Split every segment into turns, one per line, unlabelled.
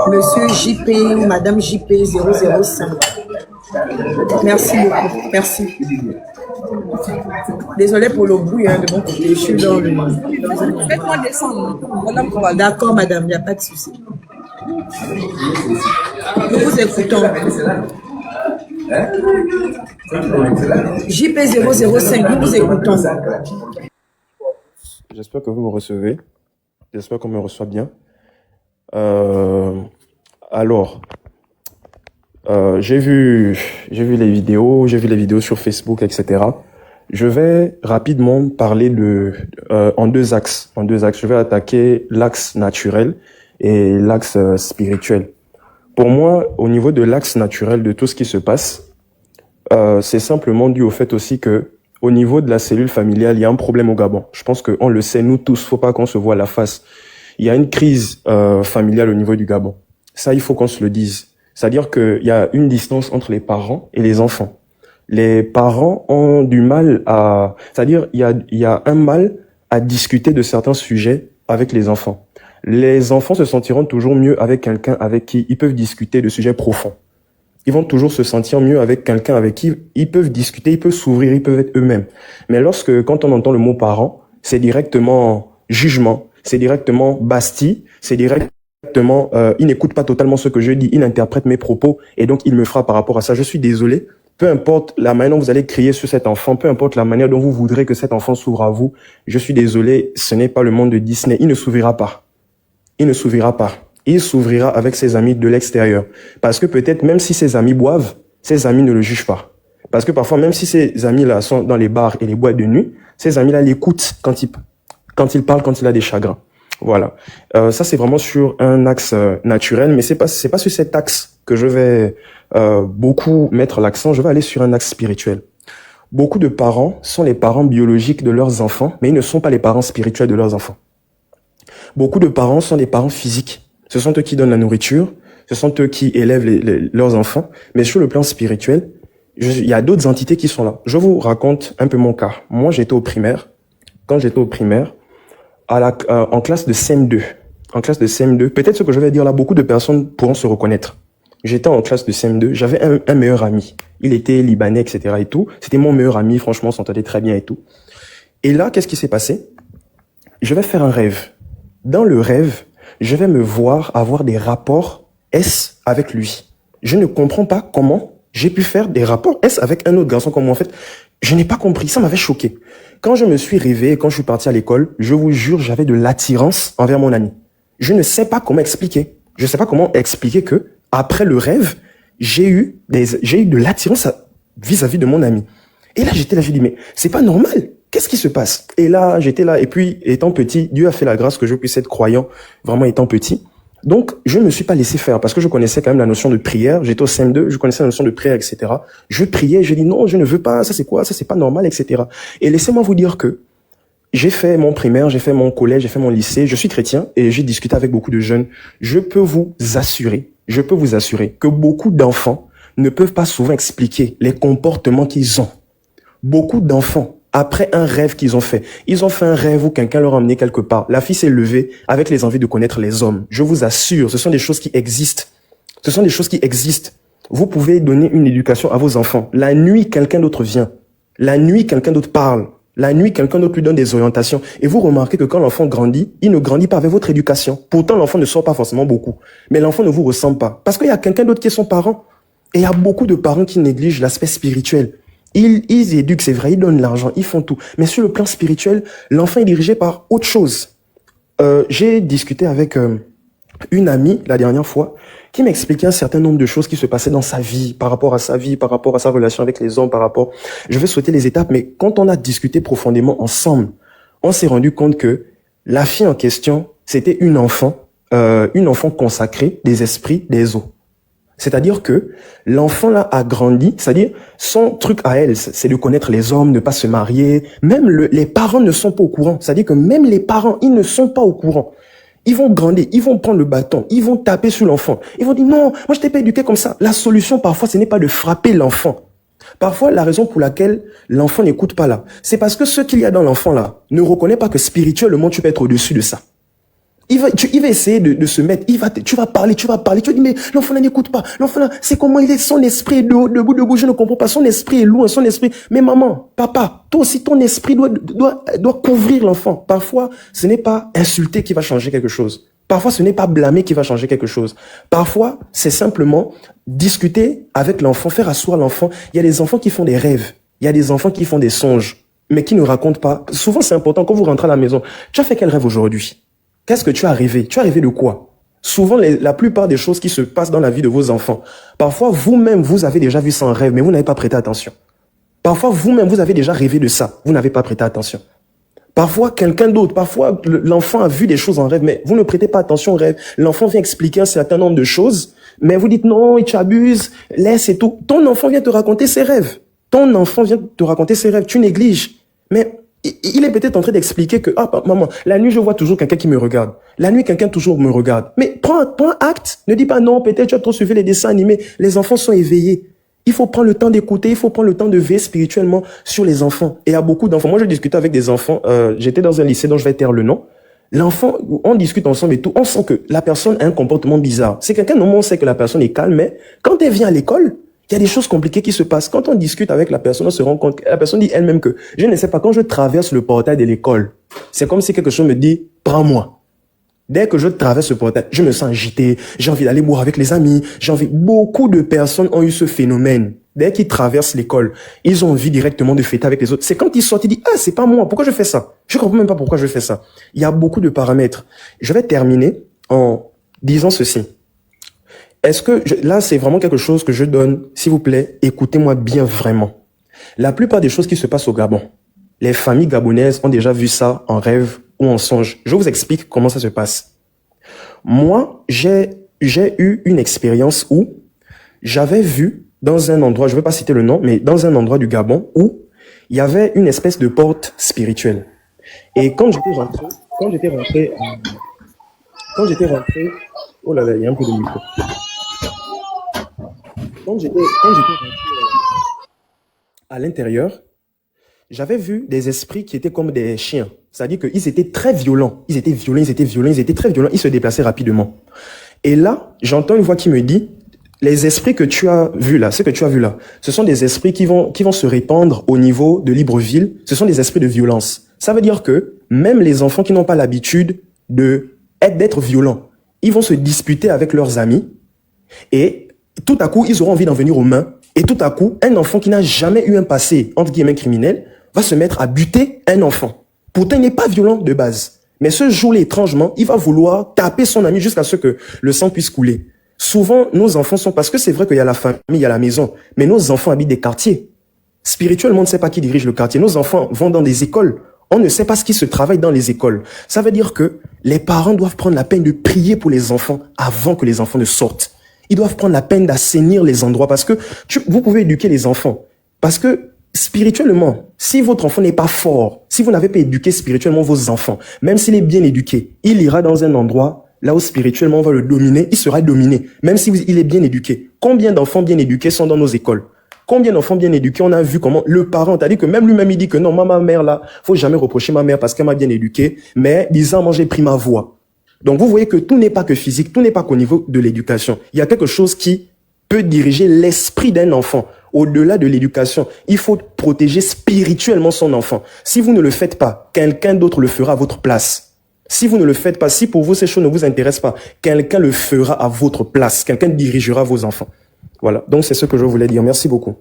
Monsieur JP ou Madame JP 005. Merci beaucoup. Merci. Désolé pour le bruit de mon côté. Je suis dans le...
Faites-moi descendre.
D'accord, madame, il n'y a pas de souci. Nous vous écoutons. JP 005, nous vous écoutons.
J'espère que vous me recevez. J'espère qu'on me reçoit bien. J'ai vu les vidéos, sur Facebook, etc. Je vais rapidement parler en deux axes. Je vais attaquer l'axe naturel et l'axe spirituel. Pour moi, au niveau de l'axe naturel de tout ce qui se passe, c'est simplement dû au fait aussi que au niveau de la cellule familiale, il y a un problème au Gabon. Je pense qu'on le sait, nous tous, faut pas qu'on se voit la face. Il y a une crise familiale au niveau du Gabon. Ça, il faut qu'on se le dise. C'est-à-dire qu'il y a une distance entre les parents et les enfants. Les parents ont du mal à... C'est-à-dire il y a un mal à discuter de certains sujets avec les enfants. Les enfants se sentiront toujours mieux avec quelqu'un avec qui ils peuvent discuter de sujets profonds. Ils vont toujours se sentir mieux avec quelqu'un avec qui ils peuvent discuter, ils peuvent s'ouvrir, ils peuvent être eux-mêmes. Mais quand on entend le mot parent, c'est directement jugement, c'est directement Bastille, c'est directement il n'écoute pas totalement ce que je dis, il interprète mes propos et donc il me frappe par rapport à ça. Je suis désolé, peu importe la manière dont vous allez crier sur cet enfant, peu importe la manière dont vous voudrez que cet enfant s'ouvre à vous, je suis désolé, ce n'est pas le monde de Disney, il ne s'ouvrira pas. Il ne s'ouvrira pas. Il s'ouvrira avec ses amis de l'extérieur. Parce que peut-être même si ses amis boivent, ses amis ne le jugent pas. Parce que parfois, même si ses amis-là sont dans les bars et les boîtes de nuit, ses amis-là l'écoutent quand il parle, quand il a des chagrins. Voilà. Ça, c'est vraiment sur un axe naturel, mais c'est pas sur cet axe que je vais beaucoup mettre l'accent. Je vais aller sur un axe spirituel. Beaucoup de parents sont les parents biologiques de leurs enfants, mais ils ne sont pas les parents spirituels de leurs enfants. Beaucoup de parents sont des parents physiques. Ce sont eux qui donnent la nourriture, ce sont eux qui élèvent leurs enfants. Mais sur le plan spirituel, il y a d'autres entités qui sont là. Je vous raconte un peu mon cas. Moi, j'étais au primaire. Quand j'étais au primaire, en classe de CM2. En classe de CM2, peut-être ce que je vais dire là, beaucoup de personnes pourront se reconnaître. J'étais en classe de CM2, j'avais un meilleur ami. Il était libanais, etc. et tout. C'était mon meilleur ami, franchement, on s'entendait très bien et tout. Et là, qu'est-ce qui s'est passé? Je vais faire un rêve. Dans le rêve, je vais me voir avoir des rapports S avec lui. Je ne comprends pas comment j'ai pu faire des rapports S avec un autre garçon comme moi. En fait, je n'ai pas compris. Ça m'avait choqué. Quand je me suis réveillé, quand je suis parti à l'école, je vous jure, j'avais de l'attirance envers mon ami. Je ne sais pas comment expliquer. Je ne sais pas comment expliquer que, après le rêve, j'ai eu de l'attirance vis-à-vis de mon ami. Et là, j'étais là, je dis, mais c'est pas normal. Qu'est-ce qui se passe? Et là, j'étais là. Et puis, étant petit, Dieu a fait la grâce que je puisse être croyant, vraiment étant petit. Donc, je ne me suis pas laissé faire parce que je connaissais quand même la notion de prière. J'étais au CM2, je connaissais la notion de prière, etc. Je priais, je dis non, je ne veux pas, ça c'est quoi? Ça c'est pas normal, etc. Et laissez-moi vous dire que j'ai fait mon primaire, j'ai fait mon collège, j'ai fait mon lycée. Je suis chrétien et j'ai discuté avec beaucoup de jeunes. Je peux vous assurer que beaucoup d'enfants ne peuvent pas souvent expliquer les comportements qu'ils ont. Beaucoup d'enfants, après un rêve qu'ils ont fait un rêve où quelqu'un leur a emmené quelque part. La fille s'est levée avec les envies de connaître les hommes. Je vous assure, ce sont des choses qui existent. Ce sont des choses qui existent. Vous pouvez donner une éducation à vos enfants. La nuit, quelqu'un d'autre vient. La nuit, quelqu'un d'autre parle. La nuit, quelqu'un d'autre lui donne des orientations. Et vous remarquez que quand l'enfant grandit, il ne grandit pas avec votre éducation. Pourtant, l'enfant ne sort pas forcément beaucoup. Mais l'enfant ne vous ressemble pas. Parce qu'il y a quelqu'un d'autre qui est son parent. Et il y a beaucoup de parents qui négligent l'aspect spirituel. Ils éduquent, c'est vrai, ils donnent l'argent, ils font tout. Mais sur le plan spirituel, l'enfant est dirigé par autre chose. J'ai discuté avec une amie la dernière fois qui m'expliquait un certain nombre de choses qui se passaient dans sa vie, par rapport à sa relation avec les hommes, je vais sauter les étapes, mais quand on a discuté profondément ensemble, on s'est rendu compte que la fille en question, c'était une enfant consacrée des esprits des eaux. C'est-à-dire que l'enfant là a grandi, c'est-à-dire son truc à elle, c'est de connaître les hommes, ne pas se marier. Même les parents ne sont pas au courant. C'est-à-dire que même les parents, ils ne sont pas au courant. Ils vont grandir, ils vont prendre le bâton, ils vont taper sur l'enfant. Ils vont dire non, moi je t'ai pas éduqué comme ça. La solution parfois, ce n'est pas de frapper l'enfant. Parfois, la raison pour laquelle l'enfant n'écoute pas là, c'est parce que ce qu'il y a dans l'enfant là ne reconnaît pas que spirituellement tu peux être au-dessus de ça. Il va essayer de se mettre, tu vas parler, tu vas dis, mais l'enfant là n'écoute pas, l'enfant là, c'est comment il est, son esprit est debout, je ne comprends pas, son esprit est loin, son esprit, mais maman, papa, toi aussi, ton esprit doit couvrir l'enfant. Parfois, ce n'est pas insulter qui va changer quelque chose. Parfois, ce n'est pas blâmer qui va changer quelque chose. Parfois, c'est simplement discuter avec l'enfant, faire asseoir l'enfant. Il y a des enfants qui font des rêves, il y a des enfants qui font des songes, mais qui ne racontent pas. Souvent, c'est important, quand vous rentrez à la maison, tu as fait quel rêve aujourd'hui? Qu'est-ce que tu as rêvé? Tu as rêvé de quoi? Souvent, la plupart des choses qui se passent dans la vie de vos enfants, parfois, vous-même, vous avez déjà vu ça en rêve, mais vous n'avez pas prêté attention. Parfois, vous-même, vous avez déjà rêvé de ça, vous n'avez pas prêté attention. Parfois, quelqu'un d'autre, parfois, l'enfant a vu des choses en rêve, mais vous ne prêtez pas attention au rêve. L'enfant vient expliquer un certain nombre de choses, mais vous dites non, tu abuses, laisse et tout. Ton enfant vient te raconter ses rêves. Ton enfant vient te raconter ses rêves, tu négliges. Mais il est peut-être en train d'expliquer que, ah, maman, la nuit, je vois toujours quelqu'un qui me regarde. La nuit, quelqu'un toujours me regarde. Mais prends acte. Ne dis pas non, peut-être tu as trop suivi les dessins animés. Les enfants sont éveillés. Il faut prendre le temps d'écouter, il faut prendre le temps de veiller spirituellement sur les enfants. Et il y a beaucoup d'enfants. Moi, je discutais avec des enfants. J'étais dans un lycée dont je vais taire le nom. L'enfant, on discute ensemble et tout. On sent que la personne a un comportement bizarre. C'est quelqu'un, normalement, on sait que la personne est calme, mais quand elle vient à l'école, il y a des choses compliquées qui se passent. Quand on discute avec la personne, on se rend compte, la personne dit elle-même que, je ne sais pas, quand je traverse le portail de l'école, c'est comme si quelque chose me dit, prends-moi. Dès que je traverse ce portail, je me sens agité, j'ai envie d'aller boire avec les amis, beaucoup de personnes ont eu ce phénomène. Dès qu'ils traversent l'école, ils ont envie directement de fêter avec les autres. C'est quand ils sortent, ils disent, ah, c'est pas moi, pourquoi je fais ça? Je comprends même pas pourquoi je fais ça. Il y a beaucoup de paramètres. Je vais terminer en disant ceci. Là, c'est vraiment quelque chose que je donne, s'il vous plaît, écoutez-moi bien vraiment. La plupart des choses qui se passent au Gabon, les familles gabonaises ont déjà vu ça en rêve ou en songe. Je vous explique comment ça se passe. Moi, j'ai eu une expérience où j'avais vu dans un endroit, je ne vais pas citer le nom, mais dans un endroit du Gabon où il y avait une espèce de porte spirituelle. Et quand j'étais rentré, oh là là, il y a un peu de micro. Quand j'étais rentré à l'intérieur, j'avais vu des esprits qui étaient comme des chiens. C'est-à-dire qu'ils étaient très violents. Ils étaient très violents. Ils se déplaçaient rapidement. Et là, j'entends une voix qui me dit, les esprits que tu as vus là, ce sont des esprits qui vont se répandre au niveau de Libreville. Ce sont des esprits de violence. Ça veut dire que même les enfants qui n'ont pas l'habitude d'être violents, ils vont se disputer avec leurs amis et tout à coup, ils auront envie d'en venir aux mains. Et tout à coup, un enfant qui n'a jamais eu un passé, entre guillemets, criminel, va se mettre à buter un enfant. Pourtant, il n'est pas violent de base. Mais ce jour-là, étrangement, il va vouloir taper son ami jusqu'à ce que le sang puisse couler. Souvent, nos enfants sont... Parce que c'est vrai qu'il y a la famille, il y a la maison. Mais nos enfants habitent des quartiers. Spirituellement, on ne sait pas qui dirige le quartier. Nos enfants vont dans des écoles. On ne sait pas ce qui se travaille dans les écoles. Ça veut dire que les parents doivent prendre la peine de prier pour les enfants avant que les enfants ne sortent. Ils doivent prendre la peine d'assainir les endroits parce que vous pouvez éduquer les enfants. Parce que spirituellement, si votre enfant n'est pas fort, si vous n'avez pas éduqué spirituellement vos enfants, même s'il est bien éduqué, il ira dans un endroit là où spirituellement on va le dominer, il sera dominé, même si il est bien éduqué. Combien d'enfants bien éduqués sont dans nos écoles? Combien d'enfants bien éduqués, on a vu comment le parent, t'as dit que même lui-même il dit que non, ma mère là, faut jamais reprocher ma mère parce qu'elle m'a bien éduqué, mais disant moi j'ai pris ma voix. Donc, vous voyez que tout n'est pas que physique, tout n'est pas qu'au niveau de l'éducation. Il y a quelque chose qui peut diriger l'esprit d'un enfant. Au-delà de l'éducation, il faut protéger spirituellement son enfant. Si vous ne le faites pas, quelqu'un d'autre le fera à votre place. Si vous ne le faites pas, si pour vous ces choses ne vous intéressent pas, quelqu'un le fera à votre place. Quelqu'un dirigera vos enfants. Voilà. Donc, c'est ce que je voulais dire. Merci beaucoup.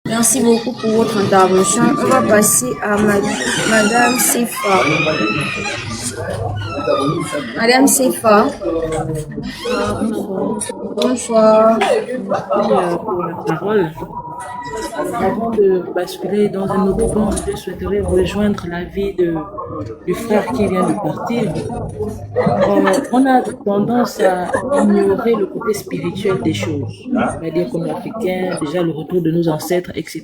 Merci beaucoup pour votre intervention. On va passer à Madame Sefa. Madame Sefa. Bonsoir.
Pour la parole. Avant de basculer dans un autre point, je souhaiterais rejoindre l'avis du frère qui vient de partir. On a tendance à ignorer le côté spirituel des choses. C'est-à-dire comme l'Africain, déjà le retour de nos ancêtres, etc.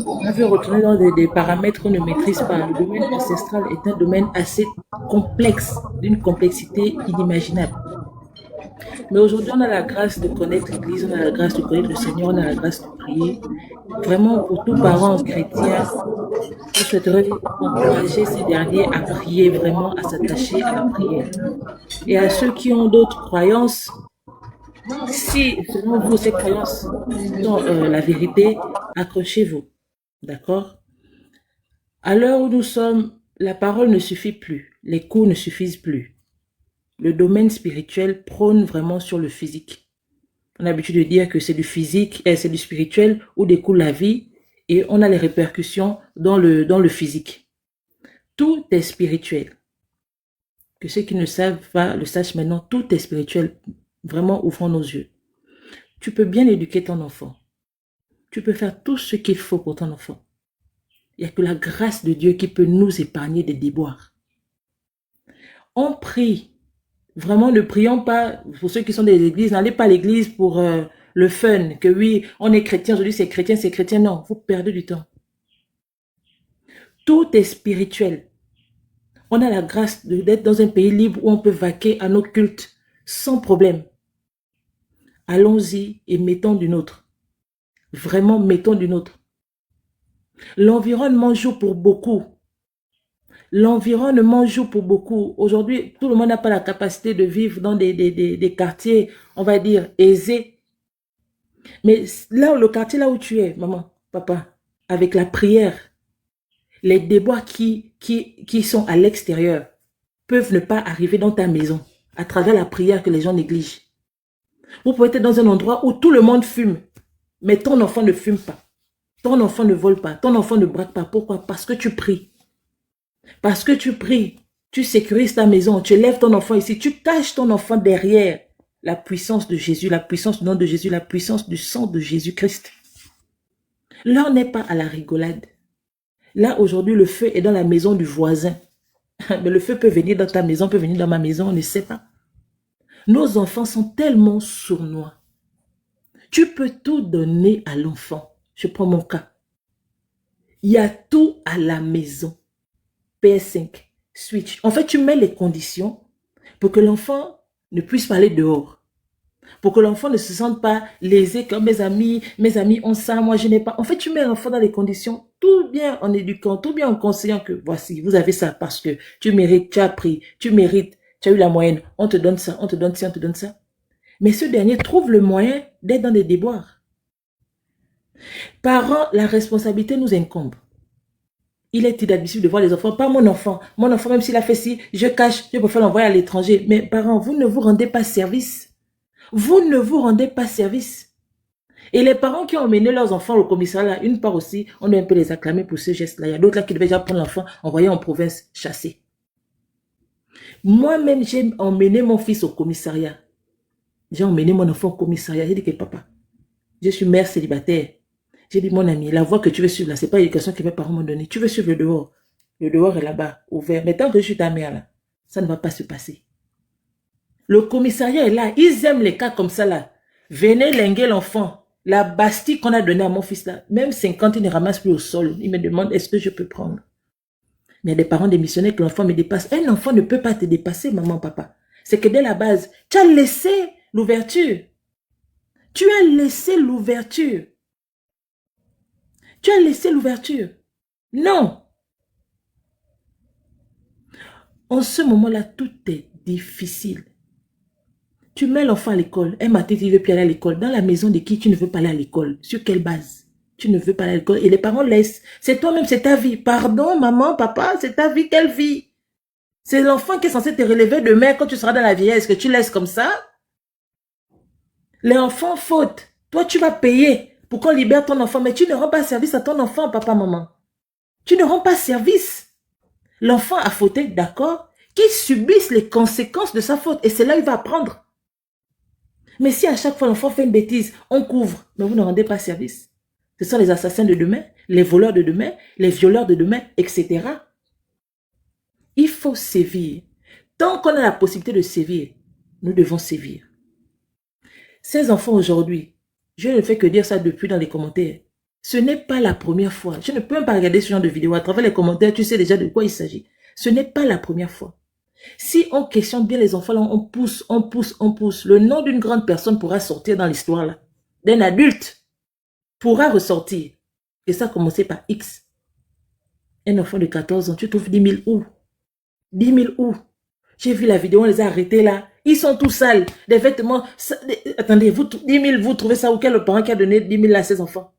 On veut retourner dans des paramètres qu'on ne maîtrise pas. Le domaine ancestral est un domaine assez complexe, d'une complexité inimaginable. Mais aujourd'hui, on a la grâce de connaître l'Église, on a la grâce de connaître le Seigneur, on a la grâce de prier. Vraiment, pour tous parents chrétiens, je souhaiterais encourager ces derniers à prier, vraiment à s'attacher à la prière. Et à ceux qui ont d'autres croyances, si selon vous, ces croyances sont la vérité, accrochez-vous. D'accord? À l'heure où nous sommes, la parole ne suffit plus, les cours ne suffisent plus. Le domaine spirituel prône vraiment sur le physique. On a l'habitude de dire que c'est du physique, c'est du spirituel où découle la vie et on a les répercussions dans le physique. Tout est spirituel. Que ceux qui ne savent pas le sachent maintenant, tout est spirituel. Vraiment, ouvrons nos yeux. Tu peux bien éduquer ton enfant. Tu peux faire tout ce qu'il faut pour ton enfant. Il n'y a que la grâce de Dieu qui peut nous épargner des déboires. On prie. Vraiment, ne prions pas, pour ceux qui sont des églises, n'allez pas à l'église pour le fun, que oui, on est chrétien, aujourd'hui c'est chrétien. Non, vous perdez du temps. Tout est spirituel. On a la grâce d'être dans un pays libre où on peut vaquer à nos cultes sans problème. Allons-y et mettons du nôtre. Vraiment, mettons du nôtre. L'environnement joue pour beaucoup. L'environnement joue pour beaucoup. Aujourd'hui, tout le monde n'a pas la capacité de vivre dans des quartiers, on va dire, aisés. Mais là, le quartier là où tu es, maman, papa, avec la prière, les déboires qui sont à l'extérieur peuvent ne pas arriver dans ta maison à travers la prière que les gens négligent. Vous pouvez être dans un endroit où tout le monde fume, mais ton enfant ne fume pas. Ton enfant ne vole pas, ton enfant ne braque pas. Pourquoi? Parce que tu pries. Parce que tu pries, tu sécurises ta maison, tu élèves ton enfant ici, tu caches ton enfant derrière la puissance de Jésus, la puissance du nom de Jésus, la puissance du sang de Jésus-Christ. Là, on n'est pas à la rigolade. Là, aujourd'hui, le feu est dans la maison du voisin. Mais le feu peut venir dans ta maison, peut venir dans ma maison, on ne sait pas. Nos enfants sont tellement sournois. Tu peux tout donner à l'enfant. Je prends mon cas. Il y a tout à la maison. PS5, Switch. En fait, tu mets les conditions pour que l'enfant ne puisse pas aller dehors. Pour que l'enfant ne se sente pas lésé comme mes amis ont ça, moi je n'ai pas. En fait, tu mets l'enfant dans les conditions, tout bien en éduquant, tout bien en conseillant que voici, vous avez ça parce que tu mérites, tu as appris, tu mérites, tu as eu la moyenne, on te donne ça, on te donne ça, on te donne ça. Mais ce dernier trouve le moyen d'être dans des déboires. Parents, la responsabilité nous incombe. Il est inadmissible de voir les enfants, pas mon enfant. Mon enfant, même s'il a fait ci, je cache, je préfère l'envoyer à l'étranger. Mais parents, vous ne vous rendez pas service. Vous ne vous rendez pas service. Et les parents qui ont emmené leurs enfants au commissariat, une part aussi, on doit un peu les acclamer pour ce geste-là. Il y a d'autres là qui devaient déjà prendre l'enfant, envoyer en province, chasser. Moi-même, j'ai emmené mon fils au commissariat. J'ai emmené mon enfant au commissariat. J'ai dit que papa, je suis mère célibataire. J'ai dit, mon ami, la voie que tu veux suivre là, c'est pas l'éducation que mes parents m'ont donnée. Tu veux suivre le dehors. Le dehors est là-bas, ouvert. Mais tant que je suis ta mère là, ça ne va pas se passer. Le commissariat est là. Ils aiment les cas comme ça là. Venez linguer l'enfant. La Bastille qu'on a donnée à mon fils là, même 50, il ne ramasse plus au sol. Il me demande, est-ce que je peux prendre? Mais il y a des parents démissionnaires que l'enfant me dépasse. Un enfant ne peut pas te dépasser, maman, papa. C'est que dès la base, tu as laissé l'ouverture. Tu as laissé l'ouverture. Tu as laissé l'ouverture. Non. En ce moment-là, tout est difficile. Tu mets l'enfant à l'école. Un matin, tu ne veux plus aller à l'école. Dans la maison de qui tu ne veux pas aller à l'école? Sur quelle base? Tu ne veux pas aller à l'école. Et les parents laissent. C'est toi-même, c'est ta vie. Pardon, maman, papa, c'est ta vie. Quelle vie? C'est l'enfant qui est censé te relever demain quand tu seras dans la vieillesse. Que tu laisses comme ça? Les enfants faute. Toi, tu vas payer pour qu'on libère ton enfant. Mais tu ne rends pas service à ton enfant, papa, maman. Tu ne rends pas service. L'enfant a fauté, d'accord? Qu'il subisse les conséquences de sa faute. Et c'est là qu'il va apprendre. Mais si à chaque fois l'enfant fait une bêtise, on couvre, mais vous ne rendez pas service. Ce sont les assassins de demain, les voleurs de demain, les violeurs de demain, etc. Il faut sévir. Tant qu'on a la possibilité de sévir, nous devons sévir. Ces enfants aujourd'hui, je ne fais que dire ça depuis dans les commentaires. Ce n'est pas la première fois. Je ne peux même pas regarder ce genre de vidéo. À travers les commentaires, tu sais déjà de quoi il s'agit. Ce n'est pas la première fois. Si on questionne bien les enfants, là, on pousse, on pousse, on pousse. Le nom d'une grande personne pourra sortir dans l'histoire, là. D'un adulte pourra ressortir. Et ça a commencé par X. Un enfant de 14 ans, tu trouves 10 000 où? 10 000 où? J'ai vu la vidéo, on les a arrêtés là. Ils sont tous sales. Des vêtements. Attendez, 10 000, vous trouvez ça où? Quel parent qui a donné 10 000 à ses enfants?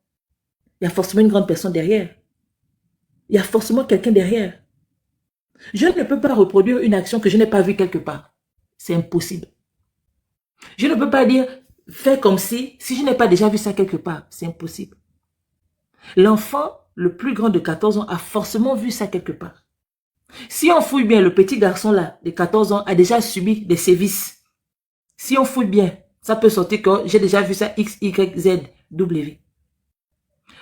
Il y a forcément une grande personne derrière. Il y a forcément quelqu'un derrière. Je ne peux pas reproduire une action que je n'ai pas vue quelque part. C'est impossible. Je ne peux pas dire, fais comme si je n'ai pas déjà vu ça quelque part. C'est impossible. L'enfant, le plus grand de 14 ans, a forcément vu ça quelque part. Si on fouille bien, le petit garçon là, de 14 ans, a déjà subi des sévices. Si on fouille bien, ça peut sortir que j'ai déjà vu ça X, Y, Z, W.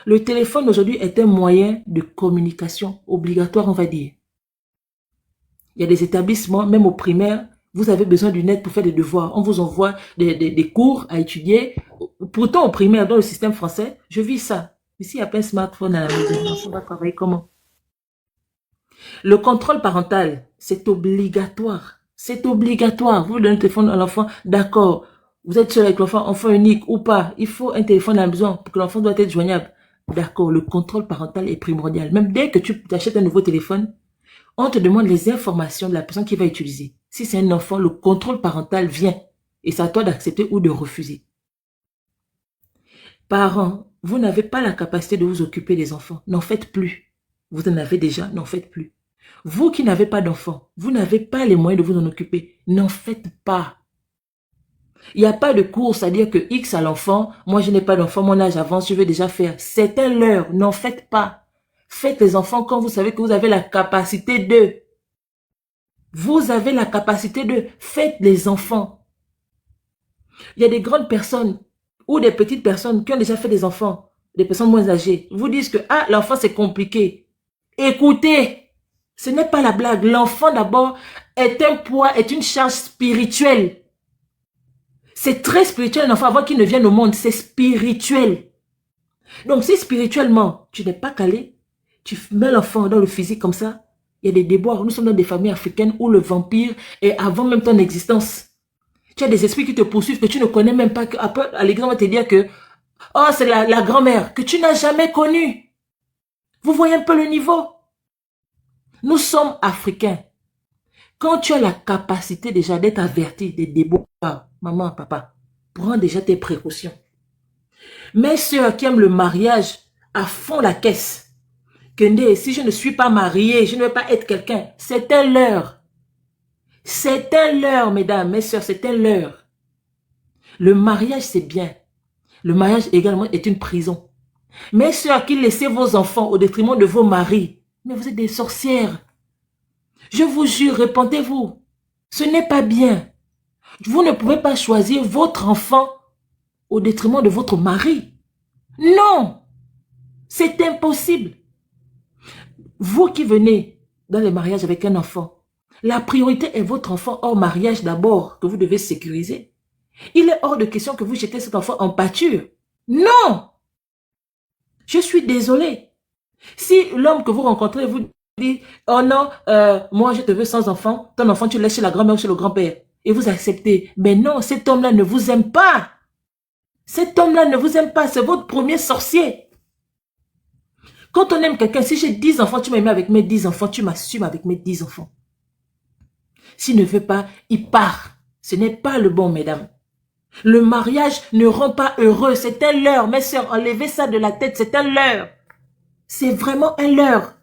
Le téléphone aujourd'hui est un moyen de communication obligatoire, on va dire. Il y a des établissements, même au primaire, vous avez besoin d'une aide pour faire des devoirs. On vous envoie des cours à étudier. Pourtant, au primaire, dans le système français, je vis ça. Ici, il n'y a pas un smartphone à la maison. On va travailler comment? Le contrôle parental, c'est obligatoire. C'est obligatoire. Vous donnez un téléphone à l'enfant, d'accord. Vous êtes seul avec l'enfant, enfant unique ou pas. Il faut un téléphone à la maison pour que l'enfant doit être joignable. D'accord, le contrôle parental est primordial. Même dès que tu achètes un nouveau téléphone, on te demande les informations de la personne qui va utiliser. Si c'est un enfant, le contrôle parental vient. Et c'est à toi d'accepter ou de refuser. Parents, vous n'avez pas la capacité de vous occuper des enfants. N'en faites plus. Vous en avez déjà, n'en faites plus. Vous qui n'avez pas d'enfants, vous n'avez pas les moyens de vous en occuper. N'en faites pas. Il n'y a pas de course à dire que X à l'enfant, moi je n'ai pas d'enfant, mon âge avance, je vais déjà faire. C'est un leurre, n'en faites pas. Faites les enfants quand vous savez que vous avez la capacité de. Vous avez la capacité de. Faites les enfants. Il y a des grandes personnes ou des petites personnes qui ont déjà fait des enfants, des personnes moins âgées. Vous disent que l'enfant c'est compliqué. Écoutez, ce n'est pas la blague. L'enfant d'abord est un poids, est une charge spirituelle. C'est très spirituel un enfant avant qu'il ne vienne au monde. C'est spirituel. Donc si spirituellement tu n'es pas calé, tu mets l'enfant dans le physique comme ça, il y a des déboires. Nous sommes dans des familles africaines où le vampire est avant même ton existence. Tu as des esprits qui te poursuivent que tu ne connais même pas. Après, à l'exemple, on va te dire que c'est la grand-mère que tu n'as jamais connue. Vous voyez un peu le niveau? Nous sommes africains. Quand tu as la capacité déjà d'être averti des déboires, maman, papa, prends déjà tes précautions. Mes sœurs qui aiment le mariage à fond la caisse, que si je ne suis pas mariée, je ne vais pas être quelqu'un. C'est un leurre. C'est un leurre, mesdames, mes sœurs, c'est un leurre. Le mariage, c'est bien. Le mariage également est une prison. Mes sœurs qui laissez vos enfants au détriment de vos maris, mais vous êtes des sorcières. Je vous jure, répentez-vous. Ce n'est pas bien. Vous ne pouvez pas choisir votre enfant au détriment de votre mari. Non, c'est impossible. Vous qui venez dans les mariages avec un enfant, la priorité est votre enfant hors mariage d'abord, que vous devez sécuriser. Il est hors de question que vous jetez cet enfant en pâture. Non! Je suis désolée. Si l'homme que vous rencontrez vous dit, oh non, moi je te veux sans enfant, ton enfant tu le laisses chez la grand-mère ou chez le grand-père, et vous acceptez. Mais non, cet homme-là ne vous aime pas. Cet homme-là ne vous aime pas, c'est votre premier sorcier. Quand on aime quelqu'un, si j'ai 10 enfants, tu m'as aimé avec mes 10 enfants, tu m'assumes avec mes 10 enfants. S'il ne veut pas, il part. Ce n'est pas le bon, mesdames. Le mariage ne rend pas heureux. C'est un leurre. Mes sœurs, enlevez ça de la tête. C'est un leurre. C'est vraiment un leurre.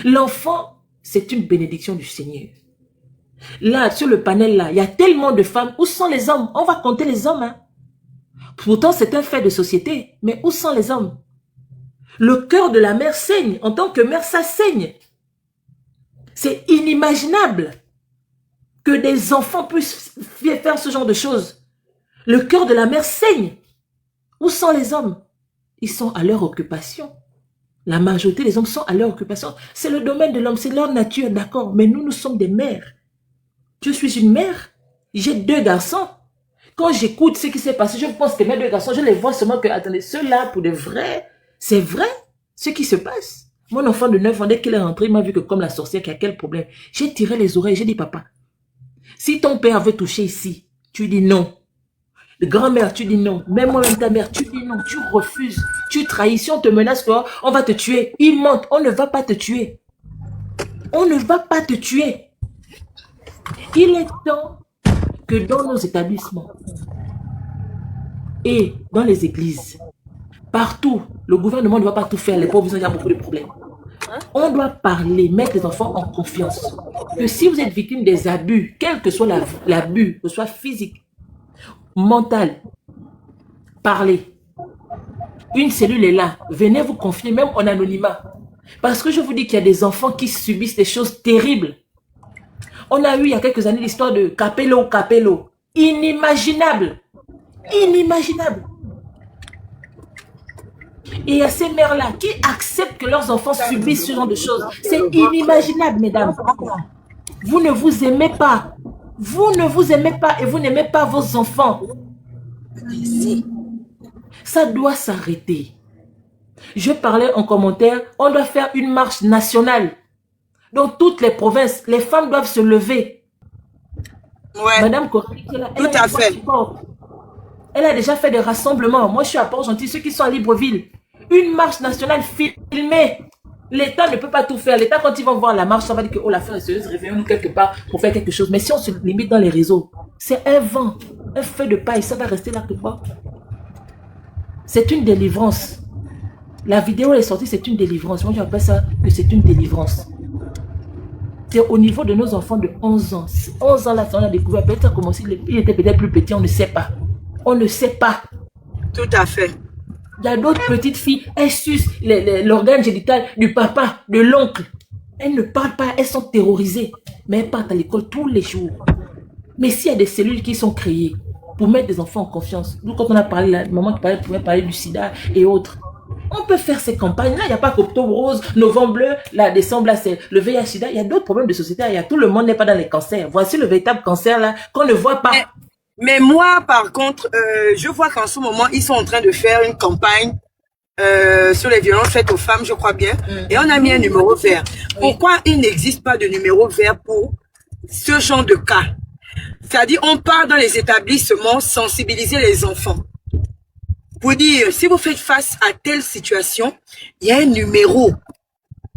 L'enfant, c'est une bénédiction du Seigneur. Là, sur le panel, là, il y a tellement de femmes. Où sont les hommes? On va compter les hommes. Hein. Pourtant, c'est un fait de société. Mais où sont les hommes? Le cœur de la mère saigne. En tant que mère, ça saigne. C'est inimaginable que des enfants puissent faire ce genre de choses. Le cœur de la mère saigne. Où sont les hommes? Ils sont à leur occupation. La majorité des hommes sont à leur occupation. C'est le domaine de l'homme, c'est leur nature, d'accord. Mais nous sommes des mères. Je suis une mère. J'ai 2 garçons. Quand j'écoute ce qui s'est passé, je pense que mes 2 garçons, je les vois seulement que, attendez, ceux-là, pour de vrai, c'est vrai ce qui se passe. Mon enfant de 9 ans, dès qu'il est rentré, il m'a vu que comme la sorcière, qu'il y a quel problème. J'ai tiré les oreilles, j'ai dit, papa, si ton père veut toucher ici, tu dis non. Le grand-mère, tu dis non. Même moi-même ta mère, tu dis non. Tu refuses. Tu trahis. Si on te menace, on va te tuer. Il ment. On ne va pas te tuer. On ne va pas te tuer. Il est temps que dans nos établissements et dans les églises, partout, le gouvernement ne va pas tout faire. Les pauvres, il y a beaucoup de problèmes. On doit parler, mettre les enfants en confiance. Que si vous êtes victime des abus, quel que soit l'abus, que ce soit physique, mental, parlez. Une cellule est là. Venez vous confier, même en anonymat. Parce que je vous dis qu'il y a des enfants qui subissent des choses terribles. On a eu il y a quelques années l'histoire de Capello. Inimaginable. Inimaginable. Et il y a ces mères-là qui acceptent que leurs enfants subissent ce genre de choses. C'est inimaginable, mesdames. Vous ne vous aimez pas. Vous ne vous aimez pas et vous n'aimez pas vos enfants. Ça doit s'arrêter. Je parlais en commentaire, on doit faire une marche nationale. Dans toutes les provinces, les femmes doivent se lever.
Ouais.
Madame Corée,
tout à fait.
Elle a déjà fait des rassemblements. Moi, je suis à Port-Gentil, ceux qui sont à Libreville. Une marche nationale filmée. L'État ne peut pas tout faire. L'État, quand ils vont voir la marche, ça va dire que oh, l'affaire est sérieuse, réveillons-nous quelque part pour faire quelque chose. Mais si on se limite dans les réseaux, c'est un vent, un feu de paille, ça va rester là quelque part. C'est une délivrance. La vidéo est sortie, c'est une délivrance. Moi, j'appelle ça que c'est une délivrance. C'est au niveau de nos enfants de 11 ans. 11 ans, là, on a découvert. Peut-être ça a commencé, il était peut-être plus petit, on ne sait pas. On ne sait pas.
Tout à fait.
Il y a d'autres petites filles, elles sucent l'organe génital du papa, de l'oncle. Elles ne parlent pas, elles sont terrorisées. Mais elles partent à l'école tous les jours. Mais s'il y a des cellules qui sont créées pour mettre des enfants en confiance, nous, quand on a parlé, la maman qui pouvait parler du sida et autres, on peut faire ces campagnes-là. Il n'y a pas qu'Octobre Rose, Novembre Bleu, là, décembre, là, c'est le VIH-Sida. Il y a d'autres problèmes de société. Il y a tout le monde n'est pas dans les cancers. Voici le véritable cancer, là, qu'on ne voit pas.
Mais moi, par contre, je vois qu'en ce moment, ils sont en train de faire une campagne sur les violences faites aux femmes, je crois bien. Et on a mis un numéro vert. Pourquoi il n'existe pas de numéro vert pour ce genre de cas? C'est-à-dire, on part dans les établissements, sensibiliser les enfants. Pour dire, si vous faites face à telle situation, il y a un numéro.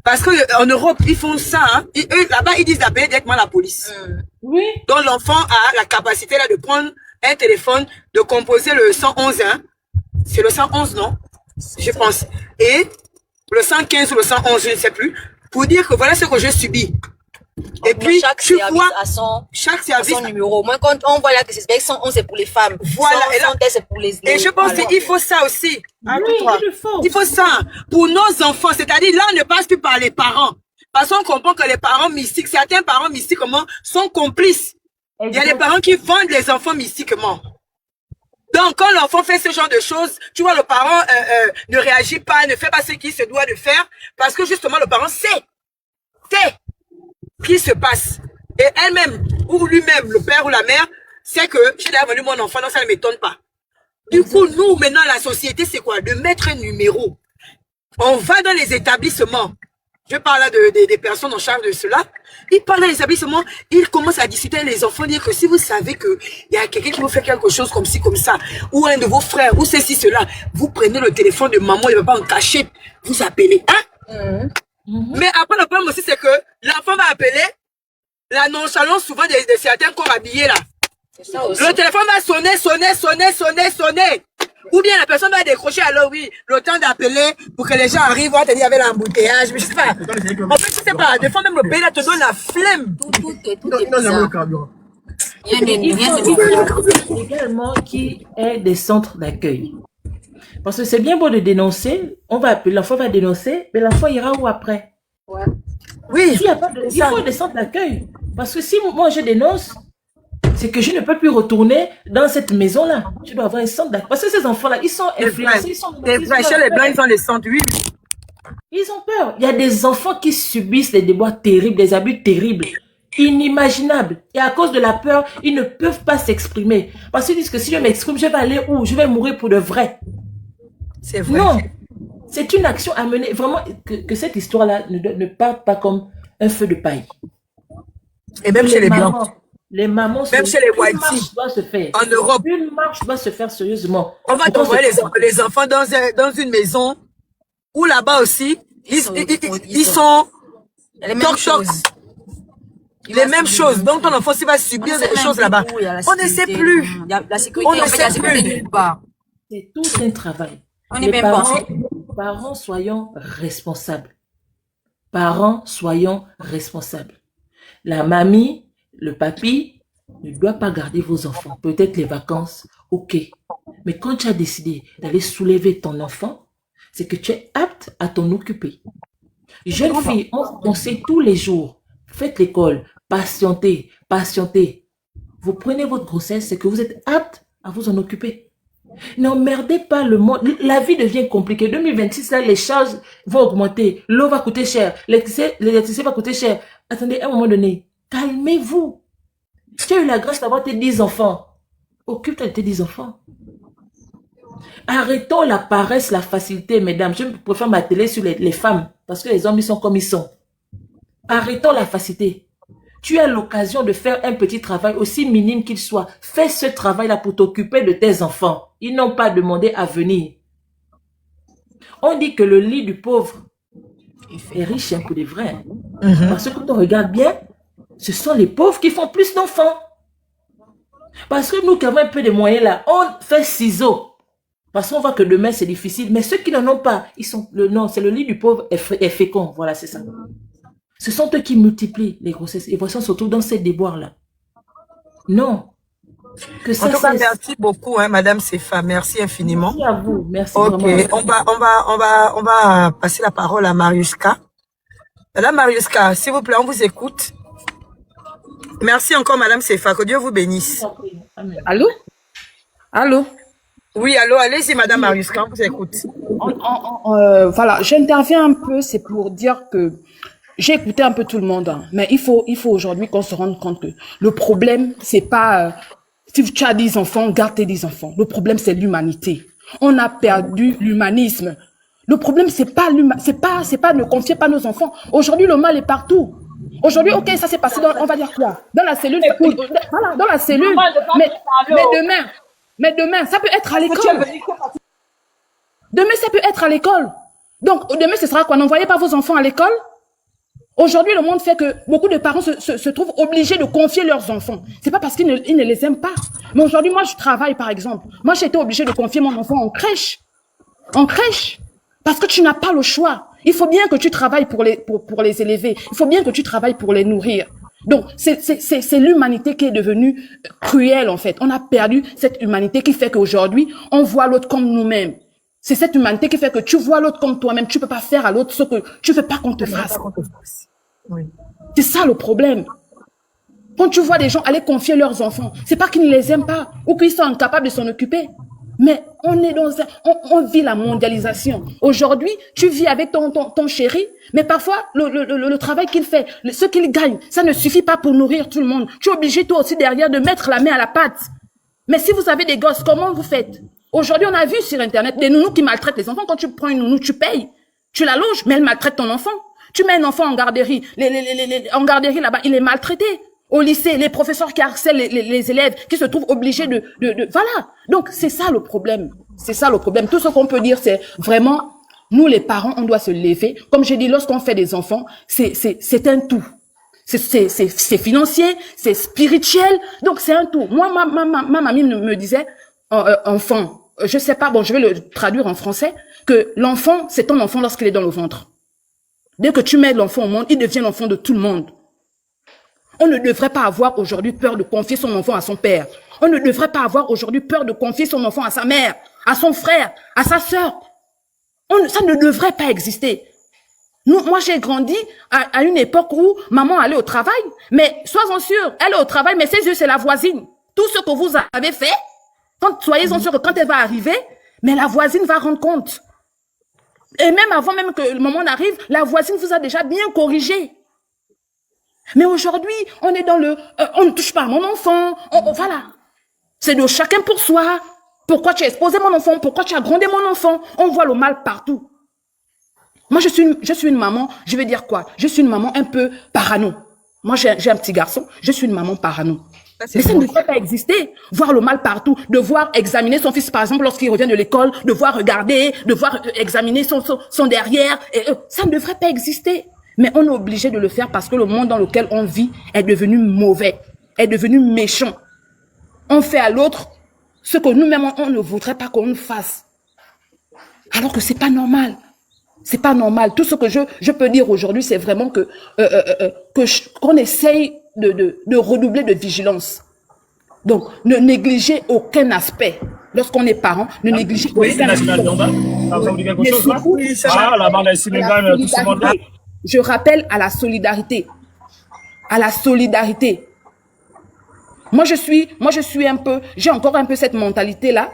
Parce qu'en Europe, ils font ça. Hein. Là-bas, ils disent d'appeler directement la police.
Oui.
Donc, l'enfant a la capacité là de prendre un téléphone, de composer le 111. Hein. C'est le 111, non? Je pense. Et le 115 ou le 111, je ne sais plus. Pour dire que voilà ce que j'ai subi. Et puis,
chaque
tu
service
vois,
a son
service
numéro. Moi, quand on voit là que c'est 111, c'est pour les femmes.
Voilà.
111, c'est pour les...
Et je pense qu'il faut ça aussi. Hein,
Oui,
il faut ça pour nos enfants. C'est-à-dire, là, on ne passe plus par les parents. Parce qu'on comprend que les parents mystiques, certains parents mystiquement sont complices. Il y a des parents qui vendent les enfants mystiquement. Donc, quand l'enfant fait ce genre de choses, tu vois, le parent ne réagit pas, ne fait pas ce qu'il se doit de faire, parce que justement, le parent sait ce qui se passe. Et elle-même, ou lui-même, le père ou la mère, sait que j'ai déjà vendu mon enfant, donc ça ne m'étonne pas. Du coup, nous, maintenant, la société, c'est quoi? De mettre un numéro. On va dans les établissements. Je parle là des personnes en charge de cela. Ils parlent dans les établissements, ils commencent à discuter avec les enfants, dire que si vous savez qu'il y a quelqu'un qui vous fait quelque chose comme ci, comme ça, ou un de vos frères, ou ceci, cela, vous prenez le téléphone de maman, il ne va pas en cacher, vous appelez. Hein? Mais après, le problème aussi, c'est que l'enfant va appeler, la nonchalance souvent de certains corps habillés là.
Ça aussi.
Le téléphone va sonner. Ou bien la personne va décrocher, alors oui, le temps d'appeler pour que les gens arrivent, on va te dire, il y avait l'embouteillage, mais je sais pas. En fait, je sais pas, des fois même le pays là te donne la flemme.
Tout est bizarre.
Il faut également qu'il y ait des centres d'accueil. Parce que c'est bien beau de dénoncer, on va appeler, l'enfant va dénoncer, mais l'enfant ira où après?
Ouais.
Oui.
S'il y a pas de, il faut des centres d'accueil. Parce que si moi je dénonce, c'est que je ne peux plus retourner dans cette maison-là. Je dois avoir un centre d'accueil. Parce que ces enfants-là, ils sont influencés.
Chez les Blancs, ils ont les centres, oui.
Ils ont peur. Il y a des enfants qui subissent des déboires terribles, des abus terribles, inimaginables. Et à cause de la peur, ils ne peuvent pas s'exprimer. Parce qu'ils disent que si je m'exprime, je vais aller où? Je vais mourir pour de vrai.
C'est vrai.
Non. C'est une action à mener. Vraiment, que cette histoire-là ne parte pas comme un feu de paille.
Et même chez les Blancs.
Les mamans,
même chez les
une
Whiteys,
marche doit se faire.
en Europe,
Une marche doit se faire sérieusement.
on va t'envoyer les enfants dans une maison où là-bas aussi, ils sont
les mêmes choses.
Les mêmes choses. Donc ton enfant, s'il va subir des choses là-bas, on ne sait plus.
La sécurité,
On ne sait plus.
C'est tout un travail.
On n'est même pas.
Parents, soyons responsables. Parents, soyons responsables. La mamie, le papy ne doit pas garder vos enfants. Peut-être les vacances, ok. Mais quand tu as décidé d'aller soulever ton enfant, c'est que tu es apte à t'en occuper. Jeune fille, on sait tous les jours, faites l'école, patientez, patientez. Vous prenez votre grossesse, c'est que vous êtes apte à vous en occuper. N'emmerdez pas le monde. La vie devient compliquée. 2026, là, les charges vont augmenter. L'eau va coûter cher. L'électricité va coûter cher. Attendez, à un moment donné, calmez-vous. Tu as eu la grâce d'avoir tes 10 enfants. Occupe-toi de tes 10 enfants. Arrêtons la paresse, la facilité, mesdames. Je préfère m'atteler sur les femmes parce que les hommes, ils sont comme ils sont. Arrêtons la facilité. Tu as l'occasion de faire un petit travail, aussi minime qu'il soit. Fais ce travail-là pour t'occuper de tes enfants. Ils n'ont pas demandé à venir. On dit que le lit du pauvre est riche, un peu de vrai. Parce que quand on regarde bien, ce sont les pauvres qui font plus d'enfants. Parce que nous qui avons un peu de moyens là, on fait ciseaux. Parce qu'on voit que demain c'est difficile. Mais ceux qui n'en ont pas, ils sont non, c'est le lit du pauvre est fécond. Voilà, c'est ça. Ce sont eux qui multiplient les grossesses. Et voici, on se retrouve dans ces déboires-là. Non. Que ça,
en tout cas, merci beaucoup, hein, Madame Sefa. Merci infiniment.
Merci à vous. Merci
ok,
vraiment.
on va passer la parole à Mariuska. Madame Mariuska, s'il vous plaît, on vous écoute. Merci encore, Madame Sefa. Que Dieu vous bénisse.
Allô? Allô?
Oui, allô, allez-y, Madame Mariuska, on vous écoute.
Voilà, j'interviens un peu, c'est pour dire que j'ai écouté un peu tout le monde, hein, mais il faut aujourd'hui qu'on se rende compte que le problème, c'est pas si tu as 10 enfants, garde tes 10 enfants. Le problème, c'est l'humanité. On a perdu l'humanisme. Le problème, c'est pas ne confiez pas nos enfants. Aujourd'hui, le mal est partout. Aujourd'hui, ok, ça s'est passé dans, on va dire quoi? Dans la cellule, voilà, dans la cellule. Mais demain, ça peut être à l'école. Demain, ça peut être à l'école. Donc, demain, ce sera quoi? N'envoyez pas vos enfants à l'école. Aujourd'hui, le monde fait que beaucoup de parents se trouvent obligés de confier leurs enfants. C'est pas parce qu'ils ne les aiment pas. Mais aujourd'hui, moi, je travaille, par exemple. Moi, j'ai été obligée de confier mon enfant en crèche. En crèche. Parce que tu n'as pas le choix. Il faut bien que tu travailles pour les élever. Il faut bien que tu travailles pour les nourrir. Donc, c'est l'humanité qui est devenue cruelle, en fait. On a perdu cette humanité qui fait qu'aujourd'hui, on voit l'autre comme nous-mêmes. C'est cette humanité qui fait que tu vois l'autre comme toi-même. Tu peux pas faire à l'autre ce que tu veux pas qu'on te fasse.
Oui.
C'est ça le problème. Quand tu vois des gens aller confier leurs enfants, c'est pas qu'ils ne les aiment pas ou qu'ils sont incapables de s'en occuper. Mais on vit la mondialisation. Aujourd'hui, tu vis avec ton chéri, mais parfois, le travail qu'il fait, ce qu'il gagne, ça ne suffit pas pour nourrir tout le monde. Tu es obligé toi aussi derrière de mettre la main à la pâte. Mais si vous avez des gosses, comment vous faites? Aujourd'hui, on a vu sur Internet des nounous qui maltraitent les enfants. Quand tu prends une nounou, tu payes. Tu la loges, mais elle maltraite ton enfant. Tu mets un enfant en garderie. En garderie là-bas, il est maltraité. Au lycée, les professeurs qui harcèlent les élèves, qui se trouvent obligés voilà. Donc, c'est ça le problème. C'est ça le problème. Tout ce qu'on peut dire, c'est vraiment, nous les parents, on doit se lever. Comme j'ai dit, lorsqu'on fait des enfants, c'est un tout. C'est financier, c'est spirituel. Donc, c'est un tout. Moi, ma mamie me disait, enfant, je sais pas, bon, je vais le traduire en français, que l'enfant, c'est ton enfant lorsqu'il est dans le ventre. Dès que tu mets l'enfant au monde, il devient l'enfant de tout le monde. On ne devrait pas avoir aujourd'hui peur de confier son enfant à son père. On ne devrait pas avoir aujourd'hui peur de confier son enfant à sa mère, à son frère, à sa sœur. Ça ne devrait pas exister. Moi, j'ai grandi à une époque où maman allait au travail, mais soyez-en sûrs, elle est au travail, mais ses yeux, c'est la voisine. Tout ce que vous avez fait, soyez-en sûrs que quand elle va arriver, mais la voisine va rendre compte. Et même avant même que le moment n'arrive, la voisine vous a déjà bien corrigé. Mais aujourd'hui, on est dans on ne touche pas à mon enfant, voilà. C'est de chacun pour soi. Pourquoi tu as exposé mon enfant? Pourquoi tu as grondé mon enfant? On voit le mal partout. Moi, je suis une maman, je vais dire quoi? Je suis une maman un peu parano. Moi, j'ai un petit garçon, je suis une maman parano. Mais ça ne devrait pas exister. Voir le mal partout, devoir examiner son fils, par exemple, lorsqu'il revient de l'école, devoir regarder, devoir examiner son derrière. Ça ne devrait pas exister. Mais on est obligé de le faire parce que le monde dans lequel on vit est devenu mauvais, est devenu méchant. On fait à l'autre ce que nous-mêmes, on ne voudrait pas qu'on nous fasse. Alors que c'est pas normal. C'est pas normal. Tout ce que je peux dire aujourd'hui, c'est vraiment qu'on essaye de redoubler de vigilance. Donc, ne négligez aucun aspect. Lorsqu'on est parent, ne négligez aucun aspect. Mais surtout, je rappelle à la solidarité. À la solidarité. Moi, je suis j'ai encore un peu cette mentalité-là,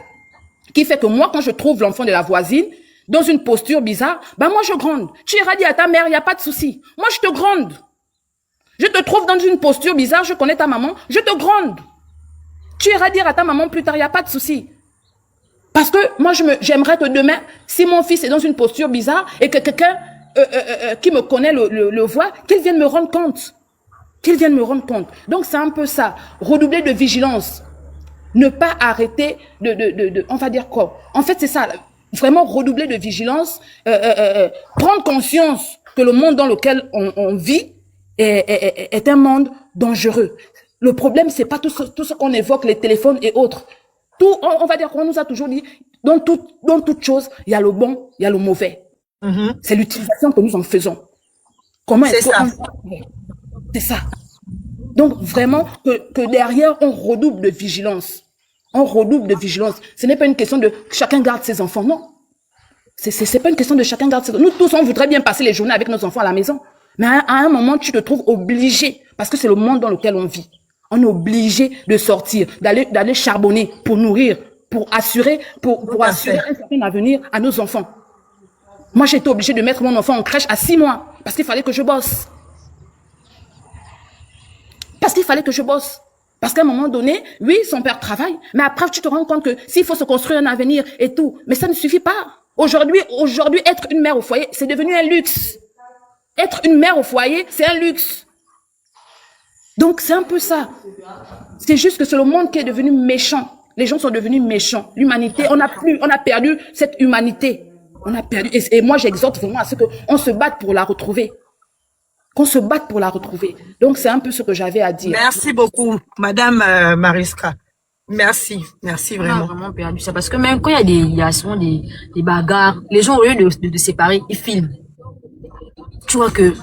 qui fait que moi, quand je trouve l'enfant de la voisine, dans une posture bizarre, ben moi je gronde. Tu iras dire à ta mère, il n'y a pas de souci. Moi je te gronde. Je te trouve dans une posture bizarre, je connais ta maman, je te gronde. Tu iras dire à ta maman plus tard, il n'y a pas de souci. Parce que moi j'aimerais que demain, si mon fils est dans une posture bizarre et que quelqu'un qui me connaît le voit, qu'il vienne me rendre compte. Qu'il vienne me rendre compte. Donc c'est un peu ça. Redoubler de vigilance. Ne pas arrêter on va dire quoi? En fait c'est ça. Vraiment redoubler de vigilance, prendre conscience que le monde dans lequel on vit est un monde dangereux. Le problème, c'est pas tout ce qu'on évoque, les téléphones et autres. On va dire qu'on nous a toujours dit, dans toute chose, il y a le bon, il y a le mauvais. C'est l'utilisation que nous en faisons. Comment est-ce que c'est ça. Donc vraiment que derrière, on redouble de vigilance. On redouble de vigilance. Ce n'est pas une question de chacun garde ses enfants, non. C'est pas une question de chacun garde ses enfants. Nous tous, on voudrait bien passer les journées avec nos enfants à la maison. Mais à un moment, tu te trouves obligé, parce que c'est le monde dans lequel on vit. On est obligé de sortir, d'aller charbonner pour nourrir, pour assurer un certain avenir à nos enfants. Moi, j'ai été obligée de mettre mon enfant en crèche à 6 mois, parce qu'il fallait que je bosse. Parce qu'à un moment donné, oui, son père travaille, mais après, tu te rends compte que s'il faut se construire un avenir et tout, mais ça ne suffit pas. Aujourd'hui, être une mère au foyer, c'est devenu un luxe. Être une mère au foyer, c'est un luxe. Donc, c'est un peu ça. C'est juste que c'est le monde qui est devenu méchant. Les gens sont devenus méchants. L'humanité, on a perdu cette humanité. On a perdu. Et moi, j'exhorte vraiment à ce qu'on se batte pour la retrouver. Qu'on se batte pour la retrouver. Donc, c'est un peu ce que j'avais à dire.
Merci beaucoup, Madame Mariska. Merci vraiment.
On a vraiment perdu ça parce que même quand il y a souvent des bagarres, les gens au lieu de séparer, ils filment. Tu vois que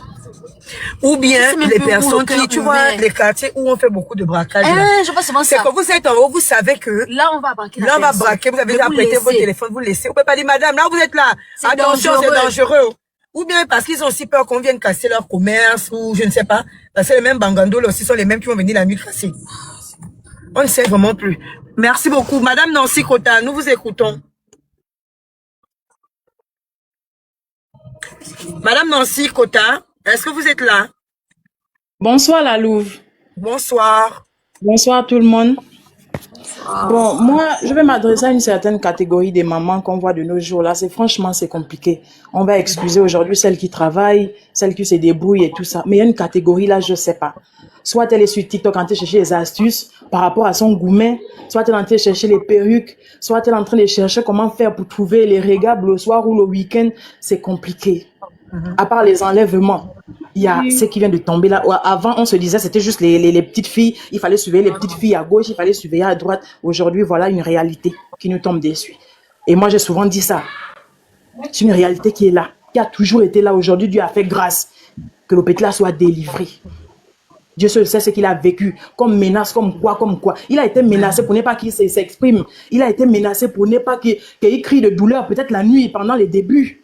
ou bien les personnes qui, tu vois, les quartiers où on fait beaucoup de braquage.
Je pense souvent ça.
C'est que vous êtes en haut, vous savez que
là on va braquer.
Là on va braquer, vous avez déjà prêté votre téléphone, vous laissez. Vous pouvez pas dire madame, là vous êtes là. Attention, c'est dangereux. Ou bien parce qu'ils ont aussi peur qu'on vienne casser leur commerce ou je ne sais pas. Parce que les mêmes bangandos aussi sont les mêmes qui vont venir la nuit casser. On ne sait vraiment plus. Merci beaucoup. Madame Nancy Kota, nous vous écoutons. Madame Nancy Kota, est-ce que vous êtes là?
Bonsoir la Louve.
Bonsoir.
Bonsoir tout le monde. Bon, moi, je vais m'adresser à une certaine catégorie des mamans qu'on voit de nos jours là. Franchement, c'est compliqué. On va excuser aujourd'hui celles qui travaillent, celles qui se débrouillent et tout ça. Mais il y a une catégorie là, je sais pas. Soit elle est sur TikTok en train de chercher les astuces par rapport à son gourmet, soit elle est en train de chercher les perruques, soit elle est en train de chercher comment faire pour trouver les régables le soir ou le week-end. C'est compliqué. À part les enlèvements, il y a ce qui vient de tomber là. Avant, on se disait c'était juste les petites filles. Il fallait surveiller les petites filles à gauche, il fallait surveiller à droite. Aujourd'hui, voilà une réalité qui nous tombe dessus. Et moi, j'ai souvent dit ça. C'est une réalité qui est là, qui a toujours été là. Aujourd'hui, Dieu a fait grâce que le petit là soit délivré. Dieu seul sait ce qu'il a vécu, comme menace, comme quoi. Il a été menacé pour ne pas qu'il s'exprime. Il a été menacé pour ne pas qu'il crie de douleur, peut-être la nuit, pendant les débuts.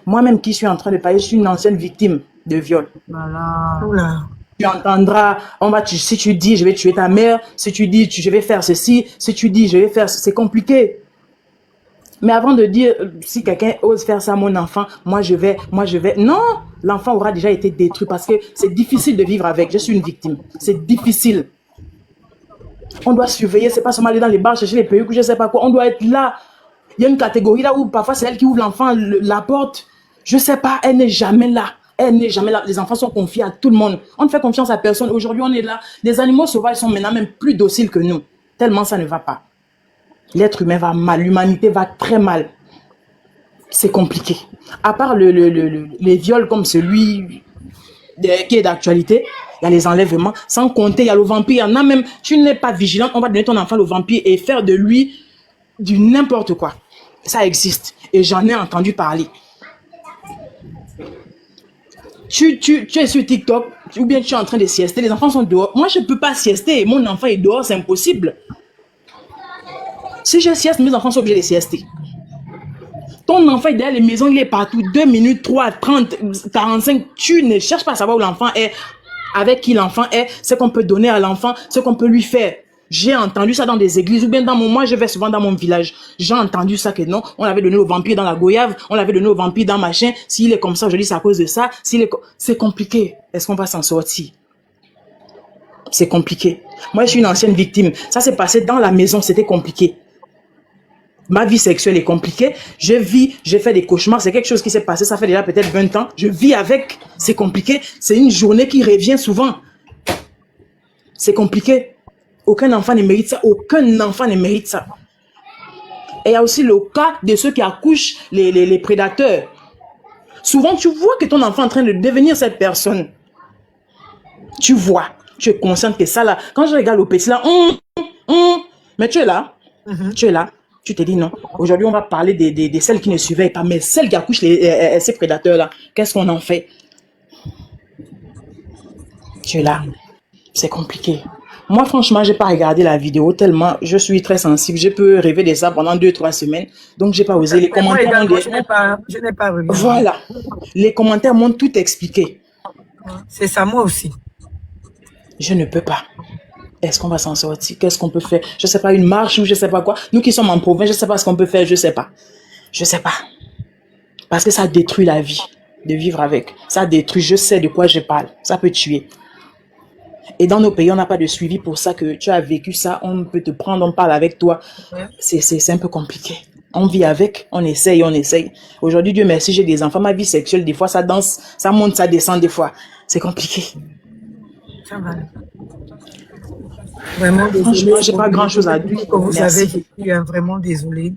Moi-même qui suis en train de parler, je suis une ancienne victime de viol.
Voilà.
Tu entendras, si tu dis je vais tuer ta mère, si tu dis je vais faire ceci, si tu dis je vais faire, c'est compliqué. Mais avant de dire, si quelqu'un ose faire ça à mon enfant, moi je vais, non, l'enfant aura déjà été détruit parce que c'est difficile de vivre avec. Je suis une victime. C'est difficile. On doit surveiller, c'est pas seulement aller dans les bars chercher les perruques ou je sais pas quoi. On doit être là. Il y a une catégorie là où parfois c'est elle qui ouvre l'enfant la porte. Je sais pas, elle n'est jamais là. Elle n'est jamais là. Les enfants sont confiés à tout le monde. On ne fait confiance à personne. Aujourd'hui, on est là. Les animaux sauvages sont maintenant même plus dociles que nous. Tellement ça ne va pas. L'être humain va mal. L'humanité va très mal. C'est compliqué. À part les viols comme celui qui est d'actualité, il y a les enlèvements. Sans compter, il y a le vampire. Il y en a même, tu n'es pas vigilante, on va donner ton enfant au vampire et faire de lui du n'importe quoi. Ça existe. Et j'en ai entendu parler. Tu es sur TikTok ou bien tu es en train de siester, les enfants sont dehors. Moi, je ne peux pas siester. Mon enfant est dehors, c'est impossible. Si je sieste, mes enfants sont obligés de siester. Ton enfant est derrière les maisons, il est partout. 2 minutes, 3, 30, 45. Tu ne cherches pas à savoir où l'enfant est, avec qui l'enfant est, ce qu'on peut donner à l'enfant, ce qu'on peut lui faire. J'ai entendu ça dans des églises ou bien moi je vais souvent dans mon village. J'ai entendu ça que non, on l'avait donné au vampire dans la goyave, on l'avait donné au vampire dans machin. S'il est comme ça, je dis c'est à cause de ça. C'est compliqué. Est-ce qu'on va s'en sortir? C'est compliqué. Moi, je suis une ancienne victime. Ça s'est passé dans la maison, c'était compliqué. Ma vie sexuelle est compliquée. Je vis, j'ai fait des cauchemars. C'est quelque chose qui s'est passé, ça fait déjà peut-être 20 ans. Je vis avec, c'est compliqué. C'est une journée qui revient souvent. C'est compliqué. Aucun enfant ne mérite ça. Aucun enfant ne mérite ça. Et il y a aussi le cas de ceux qui accouchent les prédateurs. Souvent, tu vois que ton enfant est en train de devenir cette personne. Tu vois. Tu es consciente que ça là. Quand je regarde au petit là, mais tu es là. Tu es là. Tu te dis non. Aujourd'hui, on va parler de celles qui ne surveillent pas. Mais celles qui accouchent ces prédateurs là, qu'est-ce qu'on en fait? Tu es là. C'est compliqué. Moi, franchement, j'ai pas regardé la vidéo tellement je suis très sensible. Je peux rêver de ça pendant 2-3 semaines. Donc, j'ai pas osé. Les commentaires
je n'ai pas regardé.
Voilà. Les commentaires m'ont tout expliqué.
C'est ça, moi aussi.
Je ne peux pas. Est-ce qu'on va s'en sortir? Qu'est-ce qu'on peut faire? Je sais pas, une marche ou je sais pas quoi. Nous qui sommes en province, je sais pas ce qu'on peut faire. Je sais pas. Je sais pas. Parce que ça détruit la vie de vivre avec. Ça détruit. Je sais de quoi je parle. Ça peut tuer. Et dans nos pays, on n'a pas de suivi pour ça, que tu as vécu ça, on peut te prendre, on parle avec toi. C'est un peu compliqué. On vit avec, on essaye, on essaye. Aujourd'hui, Dieu merci, j'ai des enfants. Ma vie sexuelle, des fois, ça danse, ça monte, ça descend des fois. C'est compliqué.
Ça va. Vraiment désolé.
Franchement, j'ai pas grand-chose à dire.
Que vous avez vécu, vraiment désolé.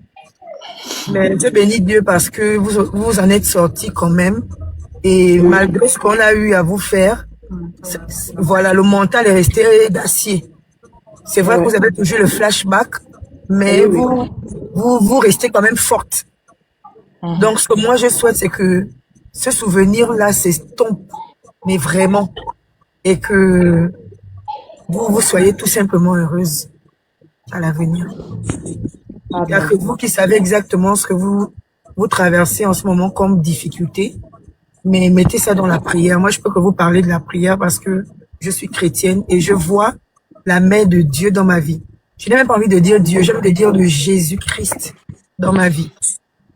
Mais Dieu bénit Dieu parce que vous en êtes sortis quand même. Et malgré ce qu'on a eu à vous faire, voilà, le mental est resté d'acier. C'est vrai que vous avez toujours le flashback, mais vous restez quand même forte. Donc, ce que moi je souhaite, c'est que ce souvenir-là s'estompe, mais vraiment, et que vous soyez tout simplement heureuse à l'avenir. Il n'y a que vous qui savez exactement ce que vous traversez en ce moment comme difficulté. Mais mettez ça dans la prière. Moi, je peux que vous parler de la prière parce que je suis chrétienne et je vois la main de Dieu dans ma vie. Je n'ai même pas envie de dire Dieu, j'ai envie de dire de Jésus-Christ dans ma vie.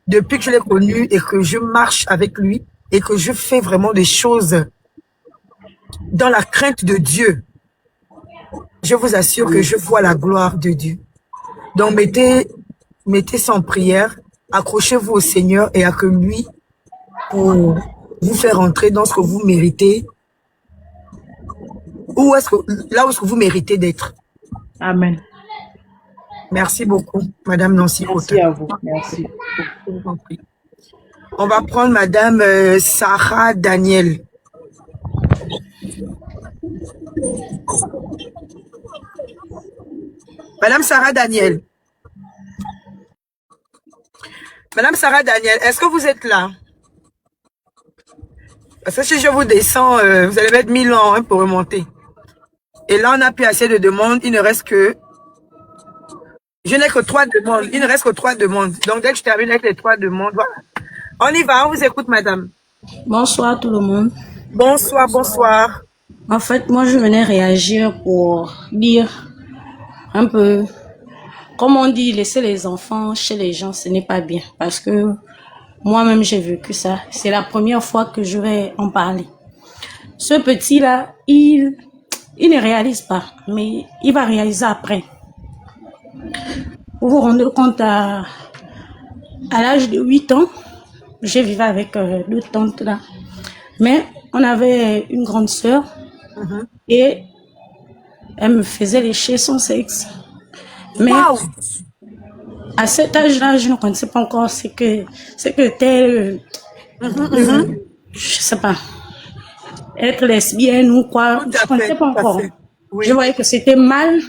Depuis que je l'ai connu et que je marche avec lui et que je fais vraiment des choses dans la crainte de Dieu, je vous assure que je vois la gloire de Dieu. Donc, mettez ça en prière, accrochez-vous au Seigneur et à que lui, pour vous faire entrer dans ce que vous méritez, là où est-ce que vous méritez d'être.
Amen.
Merci beaucoup, Madame Nancy.
Merci à vous. Merci.
On va prendre Madame Sarah Daniel. Madame Sarah Daniel. Madame Sarah Daniel, est-ce que vous êtes là? Parce que si je vous descends, vous allez mettre 1000 ans pour remonter. Et là, on n'a plus assez de demandes. Il ne reste que... Je n'ai que 3 demandes. Il ne reste que 3 demandes. Donc, dès que je termine avec les 3 demandes, voilà. On y va, on vous écoute, madame.
Bonsoir tout le monde.
Bonsoir, bonsoir.
En fait, moi, je venais réagir pour dire un peu... Comme on dit, laisser les enfants chez les gens, ce n'est pas bien. Parce que moi-même, j'ai vécu ça. C'est la première fois que je vais en parler. Ce petit-là, il ne réalise pas, mais il va réaliser après. Vous vous rendez compte, à l'âge de 8 ans, j'ai vécu avec deux tantes là. Mais on avait une grande sœur et elle me faisait lécher son sexe. Mais
Waouh!
à cet âge-là, je ne connaissais pas encore ce que tel, je sais pas, être lesbienne ou quoi.
Tout
Je
à
connaissais
fait,
pas
tout à
encore.
fait. Oui.
Je voyais que c'était mal,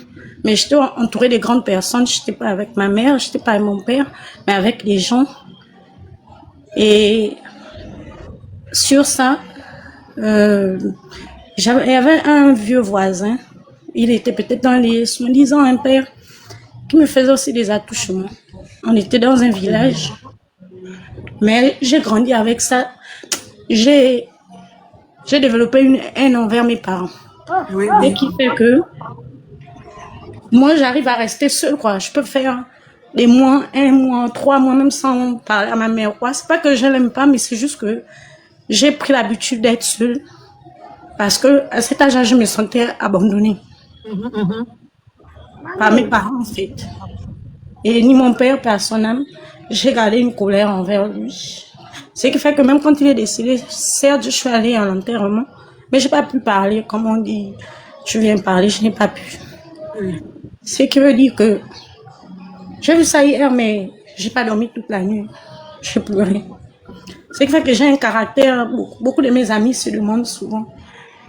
mais j'étais entourée de grandes personnes. J'étais pas avec ma mère, j'étais pas avec mon père, mais avec des gens. Et sur ça, il y avait un vieux voisin. Il était peut-être dans les soi-disant un père qui me faisait aussi des attouchements. On était dans un village, mais j'ai grandi avec ça. J'ai développé une haine envers mes parents.
Oui,
Et
oui.
qui fait que moi, j'arrive à rester seule, quoi. Je peux faire des mois, 1 mois, 3 mois, même sans parler à ma mère, quoi. C'est pas que je l'aime pas, mais c'est juste que j'ai pris l'habitude d'être seule. Parce que à cet âge-là, je me sentais abandonnée par mes parents, en fait. Et ni mon père, personnellement, j'ai gardé une colère envers lui. Ce qui fait que même quand il est décédé, certes, je suis allée à l'enterrement, mais j'ai pas pu parler, comme on dit, je viens parler, je n'ai pas pu. Ce qui veut dire que j'ai vu ça hier, mais j'ai pas dormi toute la nuit. J'ai pleuré. Ce qui fait que j'ai un caractère, beaucoup de mes amis se demandent souvent,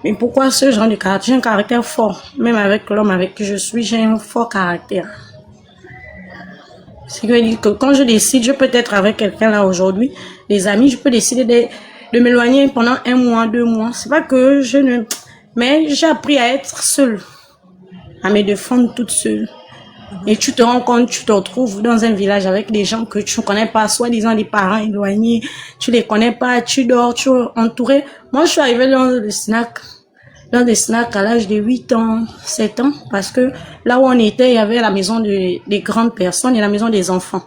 mais pourquoi ce genre de caractère? J'ai un caractère fort, même avec l'homme avec qui je suis, j'ai un fort caractère. Ce qui veut dire que quand je décide, je peux être avec quelqu'un là aujourd'hui, les amis, je peux décider de m'éloigner pendant 1 mois, 2 mois. C'est pas que je ne... Mais j'ai appris à être seule, à me défendre toute seule. Et tu te rends compte, tu te retrouves dans un village avec des gens que tu ne connais pas, soi-disant des parents éloignés, tu les connais pas, tu dors, tu es entouré. Moi, je suis arrivée dans des snacks à l'âge de 8 ans, 7 ans, parce que là où on était, il y avait la maison des grandes personnes et la maison des enfants.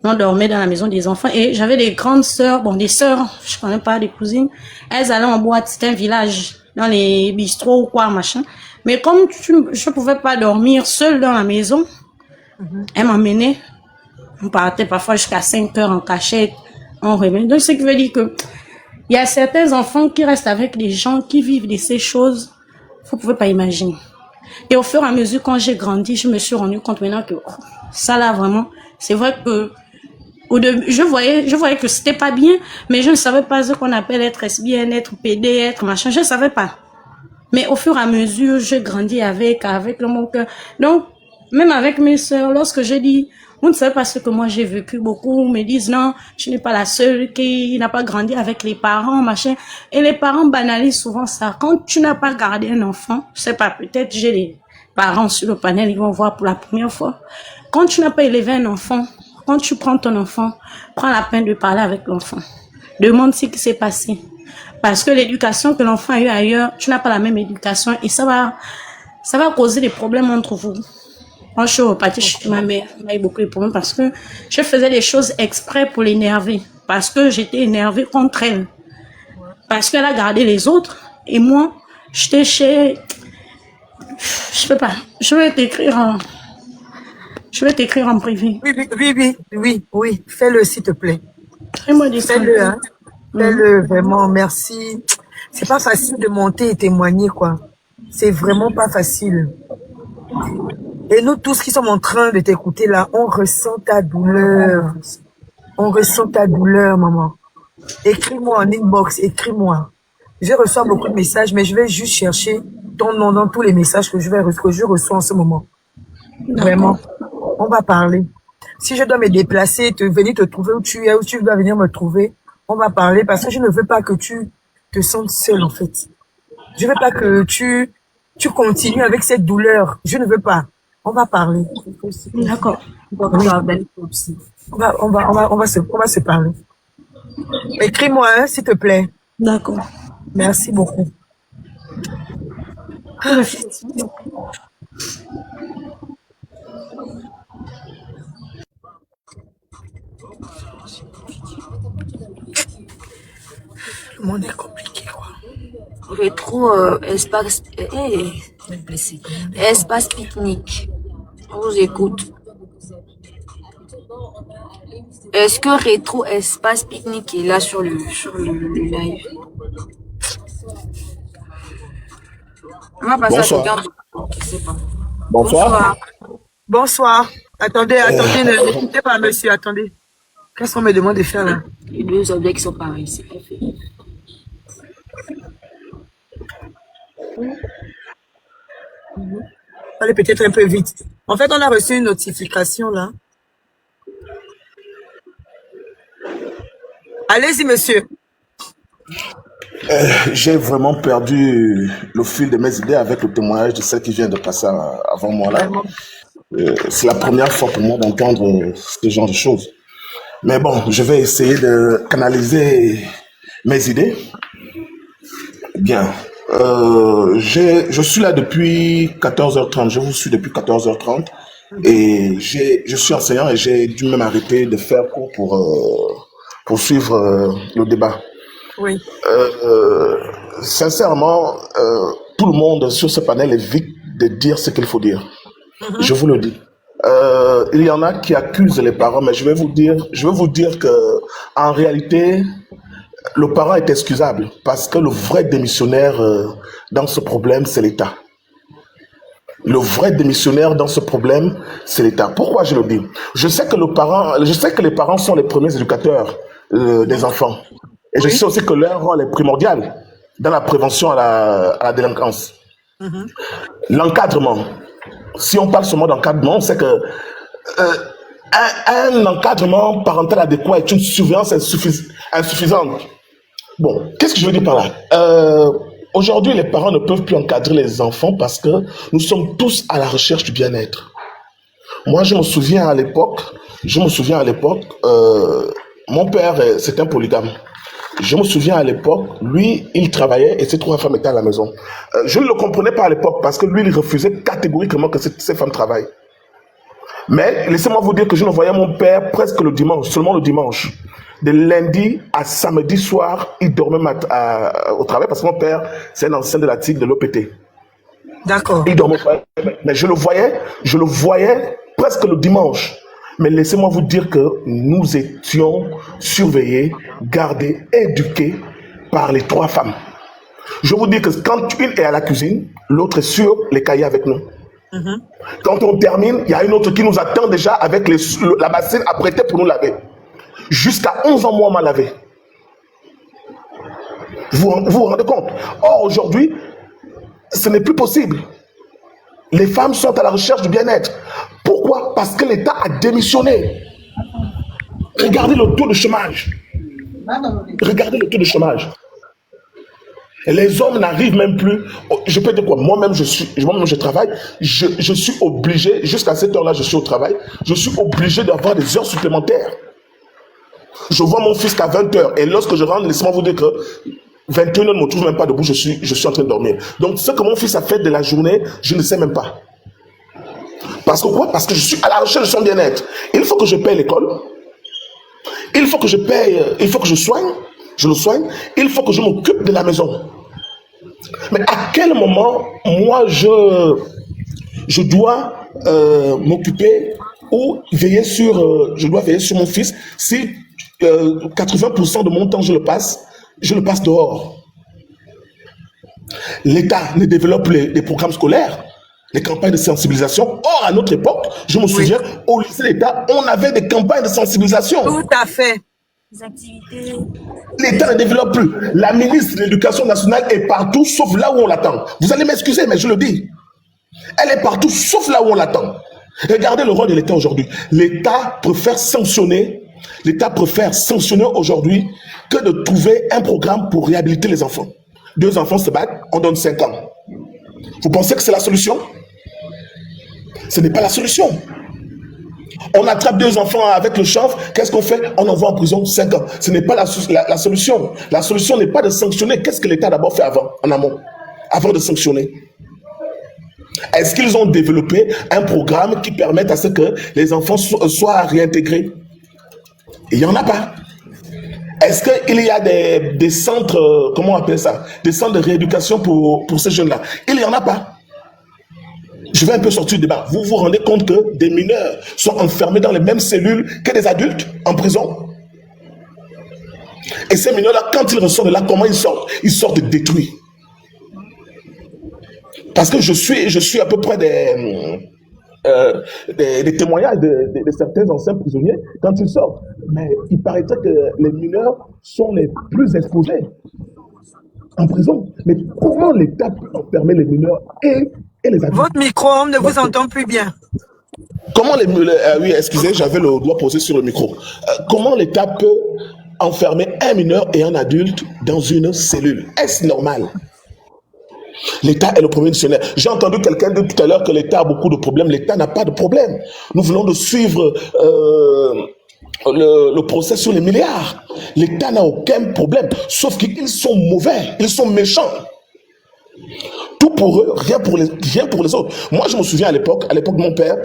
On dormait dans la maison des enfants et j'avais des grandes sœurs, bon, des sœurs, je connais pas, des cousines. Elles allaient en boîte, c'était un village, dans les bistrots ou quoi, machin. Mais comme je pouvais pas dormir seule dans la maison, elles m'emmenaient. On partait parfois jusqu'à 5 heures en cachette, on revenait. Donc, ce qui veut dire que il y a certains enfants qui restent avec des gens qui vivent de ces choses, vous pouvez pas imaginer. Et au fur et à mesure, quand j'ai grandi, je me suis rendu compte maintenant que ça là vraiment, c'est vrai que au début, je voyais que c'était pas bien, mais je ne savais pas ce qu'on appelle être lesbienne, être PD, être machin, je ne savais pas. Mais au fur et à mesure, j'ai grandi avec mon cœur. Donc, même avec mes sœurs, lorsque je dis, vous ne savez pas ce que moi j'ai vécu, beaucoup me disent non, tu n'es pas la seule qui n'a pas grandi avec les parents, machin. Et les parents banalisent souvent ça. Quand tu n'as pas gardé un enfant, je sais pas, peut-être j'ai les parents sur le panel, ils vont voir pour la première fois. Quand tu n'as pas élevé un enfant, quand tu prends ton enfant, prends la peine de parler avec l'enfant. Demande ce qui s'est passé. Parce que l'éducation que l'enfant a eu ailleurs, tu n'as pas la même éducation et ça va causer des problèmes entre vous. Moi, je suis repartie chez ma mère. Elle a eu beaucoup de problèmes parce que je faisais des choses exprès pour l'énerver. Parce que j'étais énervée contre elle. Parce qu'elle a gardé les autres. Et moi, j'étais chez... Je peux pas. Je vais t'écrire en privé.
Oui. Fais-le, s'il te plaît.
Fais-moi des
Fais-le, hein. Fais-le, vraiment, merci. C'est pas facile de monter et témoigner, quoi. C'est vraiment pas facile. Et nous tous qui sommes en train de t'écouter là, on ressent ta douleur. On ressent ta douleur, maman. Écris-moi en inbox, écris-moi. Je reçois beaucoup de messages, mais je vais juste chercher ton nom dans tous les messages que je reçois en ce moment. Vraiment. On va parler. Si je dois me déplacer, venir te trouver où tu es, où tu dois venir me trouver, on va parler parce que je ne veux pas que tu te sentes seule, en fait. Je veux pas que tu continues avec cette douleur. Je ne veux pas. On va parler.
D'accord.
Oui. On va se parler. Écris-moi, hein, s'il te plaît.
D'accord.
Merci beaucoup. Le monde est compliqué, quoi.
Rétro espace blessé. Espace pique-nique. On vous écoute. Est-ce que Rétro Espace Pique-Nique est là sur le live? On va passer
Bonsoir.
à quelqu'un d'autre. Je sais pas.
Bonsoir.
Bonsoir. Attendez, ne quittez pas, monsieur, attendez. Qu'est-ce qu'on me demande de faire là?
Les deux objets qui sont pareils, c'est pas fait.
Allez peut-être un peu vite. En fait, on a reçu une notification là. Allez-y, monsieur.
J'ai vraiment perdu le fil de mes idées avec le témoignage de celle qui vient de passer avant moi là.
Vraiment.
C'est la première fois pour moi d'entendre ce genre de choses. Mais bon, je vais essayer de canaliser mes idées. Bien. Je suis là depuis 14h30. Je vous suis depuis 14h30. Et je suis enseignant et j'ai dû même arrêter de faire cours pour suivre le débat.
Oui.
Sincèrement, tout le monde sur ce panel est vite de dire ce qu'il faut dire. Je vous le dis. Il y en a qui accusent les parents, mais je vais vous dire que en réalité, le parent est excusable parce que le vrai démissionnaire dans ce problème, c'est l'État. Le vrai démissionnaire dans ce problème, c'est l'État. Pourquoi je le dis? Je sais que les parents sont les premiers éducateurs des enfants. Et je sais aussi que leur rôle est primordial dans la prévention à la délinquance. L'encadrement. Si on parle seulement d'encadrement, on sait que un encadrement parental adéquat est une surveillance insuffisante. Bon, qu'est-ce que je veux dire par là? Aujourd'hui, les parents ne peuvent plus encadrer les enfants parce que nous sommes tous à la recherche du bien-être. Moi, je me souviens à l'époque, mon père, c'est un polygame. Je me souviens à l'époque, lui, il travaillait et ses 3 femmes étaient à la maison. Je ne le comprenais pas à l'époque parce que lui, il refusait catégoriquement que ses femmes travaillent. Mais laissez-moi vous dire que je ne voyais mon père presque le dimanche, seulement le dimanche. De lundi à samedi soir, il dormait au travail parce que mon père, c'est un ancien de la TIC de l'OPT.
D'accord.
Il dormait pas, mais je le voyais presque le dimanche. Mais laissez-moi vous dire que nous étions surveillés, gardés, éduqués par les 3 femmes. Je vous dis que quand une est à la cuisine, l'autre est sur les cahiers avec nous. Quand on termine, il y a une autre qui nous attend déjà avec la bassine apprêtée pour nous laver. Jusqu'à 11 ans, moi, on m'a lavé. Vous vous rendez compte? Or, aujourd'hui, ce n'est plus possible. Les femmes sont à la recherche du bien-être. Pourquoi? Parce que l'État a démissionné. Regardez le taux de chômage. Regardez le taux de chômage. Et les hommes n'arrivent même plus. Je peux dire quoi? Moi-même, je travaille. Je suis obligé, jusqu'à cette heure-là, je suis au travail. Je suis obligé d'avoir des heures supplémentaires. Je vois mon fils qu'à 20h. Et lorsque je rentre, laissez-moi vous dire que 21h ne me trouve même pas debout, je suis en train de dormir. Donc, ce que mon fils a fait de la journée, je ne sais même pas. Parce que quoi? Parce que je suis à la recherche de son bien-être. Il faut que je paye l'école. Il faut que je le soigne. Il faut que je m'occupe de la maison. Mais à quel moment, moi, je dois m'occuper ou veiller je dois veiller sur mon fils si 80% de mon temps, je le passe dehors. L'État ne développe les programmes scolaires, les campagnes de sensibilisation. Or, à notre époque, je me souviens, au lycée d'État, on avait des campagnes de sensibilisation.
Tout à fait.
L'État ne développe plus. La ministre de l'Éducation nationale est partout, sauf là où on l'attend. Vous allez m'excuser, mais je le dis. Elle est partout, sauf là où on l'attend. Regardez le rôle de l'État aujourd'hui. L'État préfère sanctionner aujourd'hui que de trouver un programme pour réhabiliter les enfants. 2 enfants se battent, on donne 5 ans. Vous pensez que c'est la solution? Ce n'est pas la solution. On attrape 2 enfants avec le chanvre, qu'est-ce qu'on fait? On envoie en prison 5 ans. Ce n'est pas la solution. La solution n'est pas de sanctionner. Qu'est-ce que l'État d'abord fait en amont, avant de sanctionner? Est-ce qu'ils ont développé un programme qui permette à ce que les enfants soient réintégrés? Il n'y en a pas. Est-ce qu'il y a des centres, comment on appelle ça? Des centres de rééducation pour ces jeunes-là? Il n'y en a pas. Je vais un peu sortir du débat. Vous vous rendez compte que des mineurs sont enfermés dans les mêmes cellules que des adultes en prison? Et ces mineurs-là, quand ils ressortent de là, comment ils sortent? Ils sortent détruits. Parce que je suis à peu près des témoignages de certains anciens prisonniers quand ils sortent. Mais il paraîtrait que les mineurs sont les plus exposés en prison. Mais comment l'État peut enfermer les mineurs et les adultes?
Votre micro, on ne vous entend plus bien.
Comment oui, excusez, j'avais le doigt posé sur le micro. Comment l'État peut enfermer un mineur et un adulte dans une cellule? Est-ce normal? L'État est le premier missionnaire. J'ai entendu quelqu'un dire tout à l'heure que l'État a beaucoup de problèmes. L'État n'a pas de problème. Nous venons de suivre le procès sur les milliards. L'État n'a aucun problème. Sauf qu'ils sont mauvais. Ils sont méchants. Tout pour eux, rien pour les autres. Moi, je me souviens à l'époque de mon père,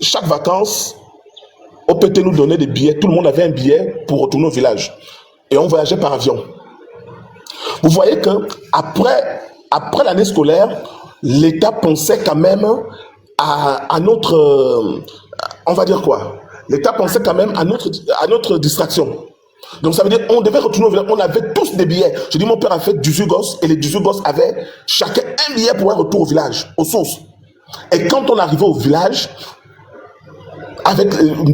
chaque vacances, OPT nous donnait des billets. Tout le monde avait un billet pour retourner au village. Et on voyageait par avion. Vous voyez que après l'année scolaire, l'État pensait quand même à notre, on va dire quoi? L'État pensait quand même à notre distraction. Donc ça veut dire on devait retourner au village. On avait tous des billets. Je dis mon père a fait 18 gosses et les 18 gosses avaient chacun un billet pour un retour au village, aux sources. Et quand on arrivait au village,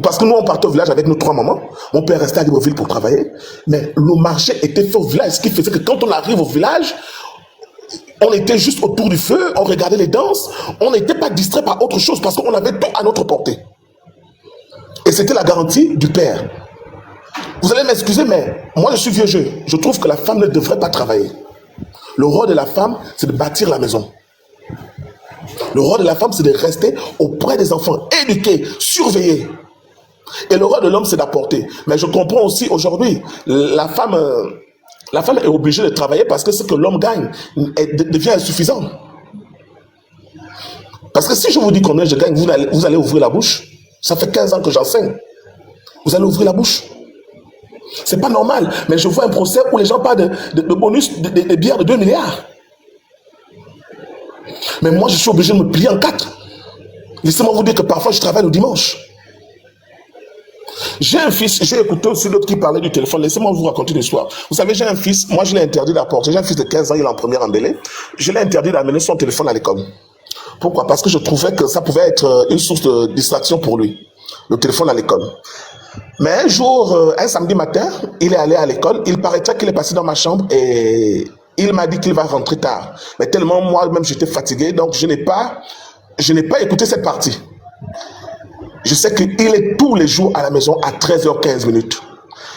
parce que nous on partait au village avec nos 3 mamans, mon père restait à Libreville pour travailler, mais le marché était fait au village, ce qui faisait que quand on arrive au village, on était juste autour du feu, on regardait les danses, on n'était pas distrait par autre chose parce qu'on avait tout à notre portée. Et c'était la garantie du père. Vous allez m'excuser, mais moi je suis vieux jeu. Je trouve que la femme ne devrait pas travailler. Le rôle de la femme, c'est de bâtir la maison. Le rôle de la femme, c'est de rester auprès des enfants, éduquer, surveiller. Et le rôle de l'homme, c'est d'apporter. Mais je comprends aussi aujourd'hui, la femme est obligée de travailler parce que ce que l'homme gagne devient insuffisant. Parce que si je vous dis combien je gagne, vous allez ouvrir la bouche. Ça fait 15 ans que j'enseigne. Vous allez ouvrir la bouche. C'est pas normal. Mais je vois un procès où les gens parlent de bonus, de bières de 2 milliards. Mais moi, je suis obligé de me plier en 4. Laissez-moi vous dire que parfois, je travaille le dimanche. J'ai un fils, j'ai écouté aussi l'autre qui parlait du téléphone. Laissez-moi vous raconter une histoire. Vous savez, j'ai un fils, moi je l'ai interdit d'apporter. J'ai un fils de 15 ans, il est en première embellée. Je l'ai interdit d'amener son téléphone à l'école. Pourquoi? Parce que je trouvais que ça pouvait être une source de distraction pour lui, le téléphone à l'école. Mais un jour, un samedi matin, il est allé à l'école. Il paraîtrait qu'il est passé dans ma chambre et il m'a dit qu'il va rentrer tard. Mais tellement moi-même j'étais fatigué, donc je n'ai pas écouté cette partie. Je sais qu'il est tous les jours à la maison à 13h15. Vous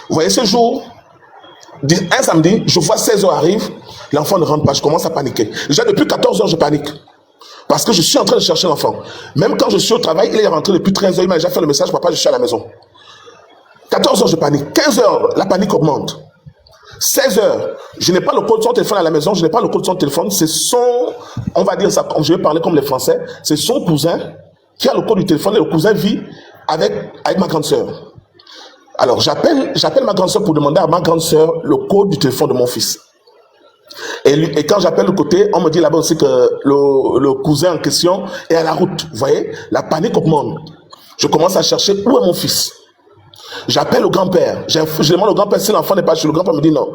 voyez ce jour, un samedi, je vois 16h arrive, l'enfant ne rentre pas, je commence à paniquer. Déjà depuis 14h, je panique. Parce que je suis en train de chercher l'enfant. Même quand je suis au travail, il est rentré depuis 13h, il m'a déjà fait le message, papa, je suis à la maison. 14h, je panique. 15h, la panique augmente. 16h, je n'ai pas le code de son téléphone à la maison, je n'ai pas le code de son téléphone, c'est son, on va dire ça, je vais parler comme les Français, c'est son cousin qui a le code du téléphone et le cousin vit avec ma grande sœur. Alors j'appelle ma grande sœur pour demander à ma grande sœur le code du téléphone de mon fils. Et quand j'appelle le côté, on me dit là-bas aussi que le cousin en question est à la route. Vous voyez, la panique augmente. Je commence à chercher où est mon fils. J'appelle le grand-père. Je demande au grand-père si l'enfant n'est pas chez le grand-père. Me dit non.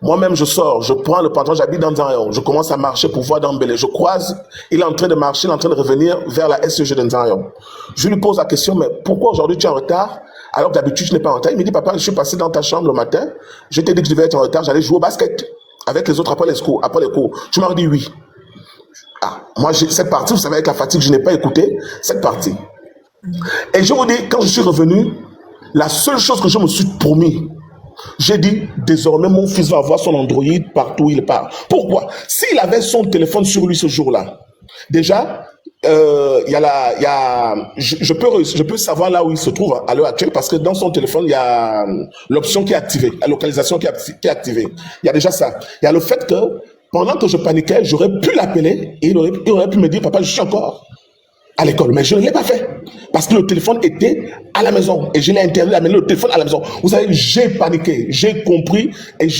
Moi-même, je sors, je prends le pantalon, j'habite dans Nzanyon. Je commence à marcher pour voir Dambélé. Je croise, il est en train de marcher, il est en train de revenir vers la SEG de Nzanyon. Je lui pose la question, mais pourquoi aujourd'hui tu es en retard alors que d'habitude tu n'es pas en retard? Il me dit, papa, je suis passé dans ta chambre le matin. Je t'ai dit que je devais être en retard, j'allais jouer au basket avec les autres après les cours. Tu m'as dit oui. Ah, moi, cette partie, vous savez, avec la fatigue, je n'ai pas écouté cette partie. Et je vous dis, quand je suis revenu, la seule chose que je me suis promis, j'ai dit, désormais, mon fils va avoir son Android partout où il part. Pourquoi? S'il avait son téléphone sur lui ce jour-là, déjà, je peux savoir là où il se trouve à l'heure actuelle parce que dans son téléphone, il y a l'option qui est activée, la localisation qui est activée. Il y a déjà ça. Il y a le fait que, pendant que je paniquais, j'aurais pu l'appeler et il aurait pu me dire, papa, je suis encore à l'école, mais je ne l'ai pas fait parce que le téléphone était à la maison et je l'ai interdit d'amener le téléphone à la maison. Vous savez, j'ai paniqué, j'ai compris et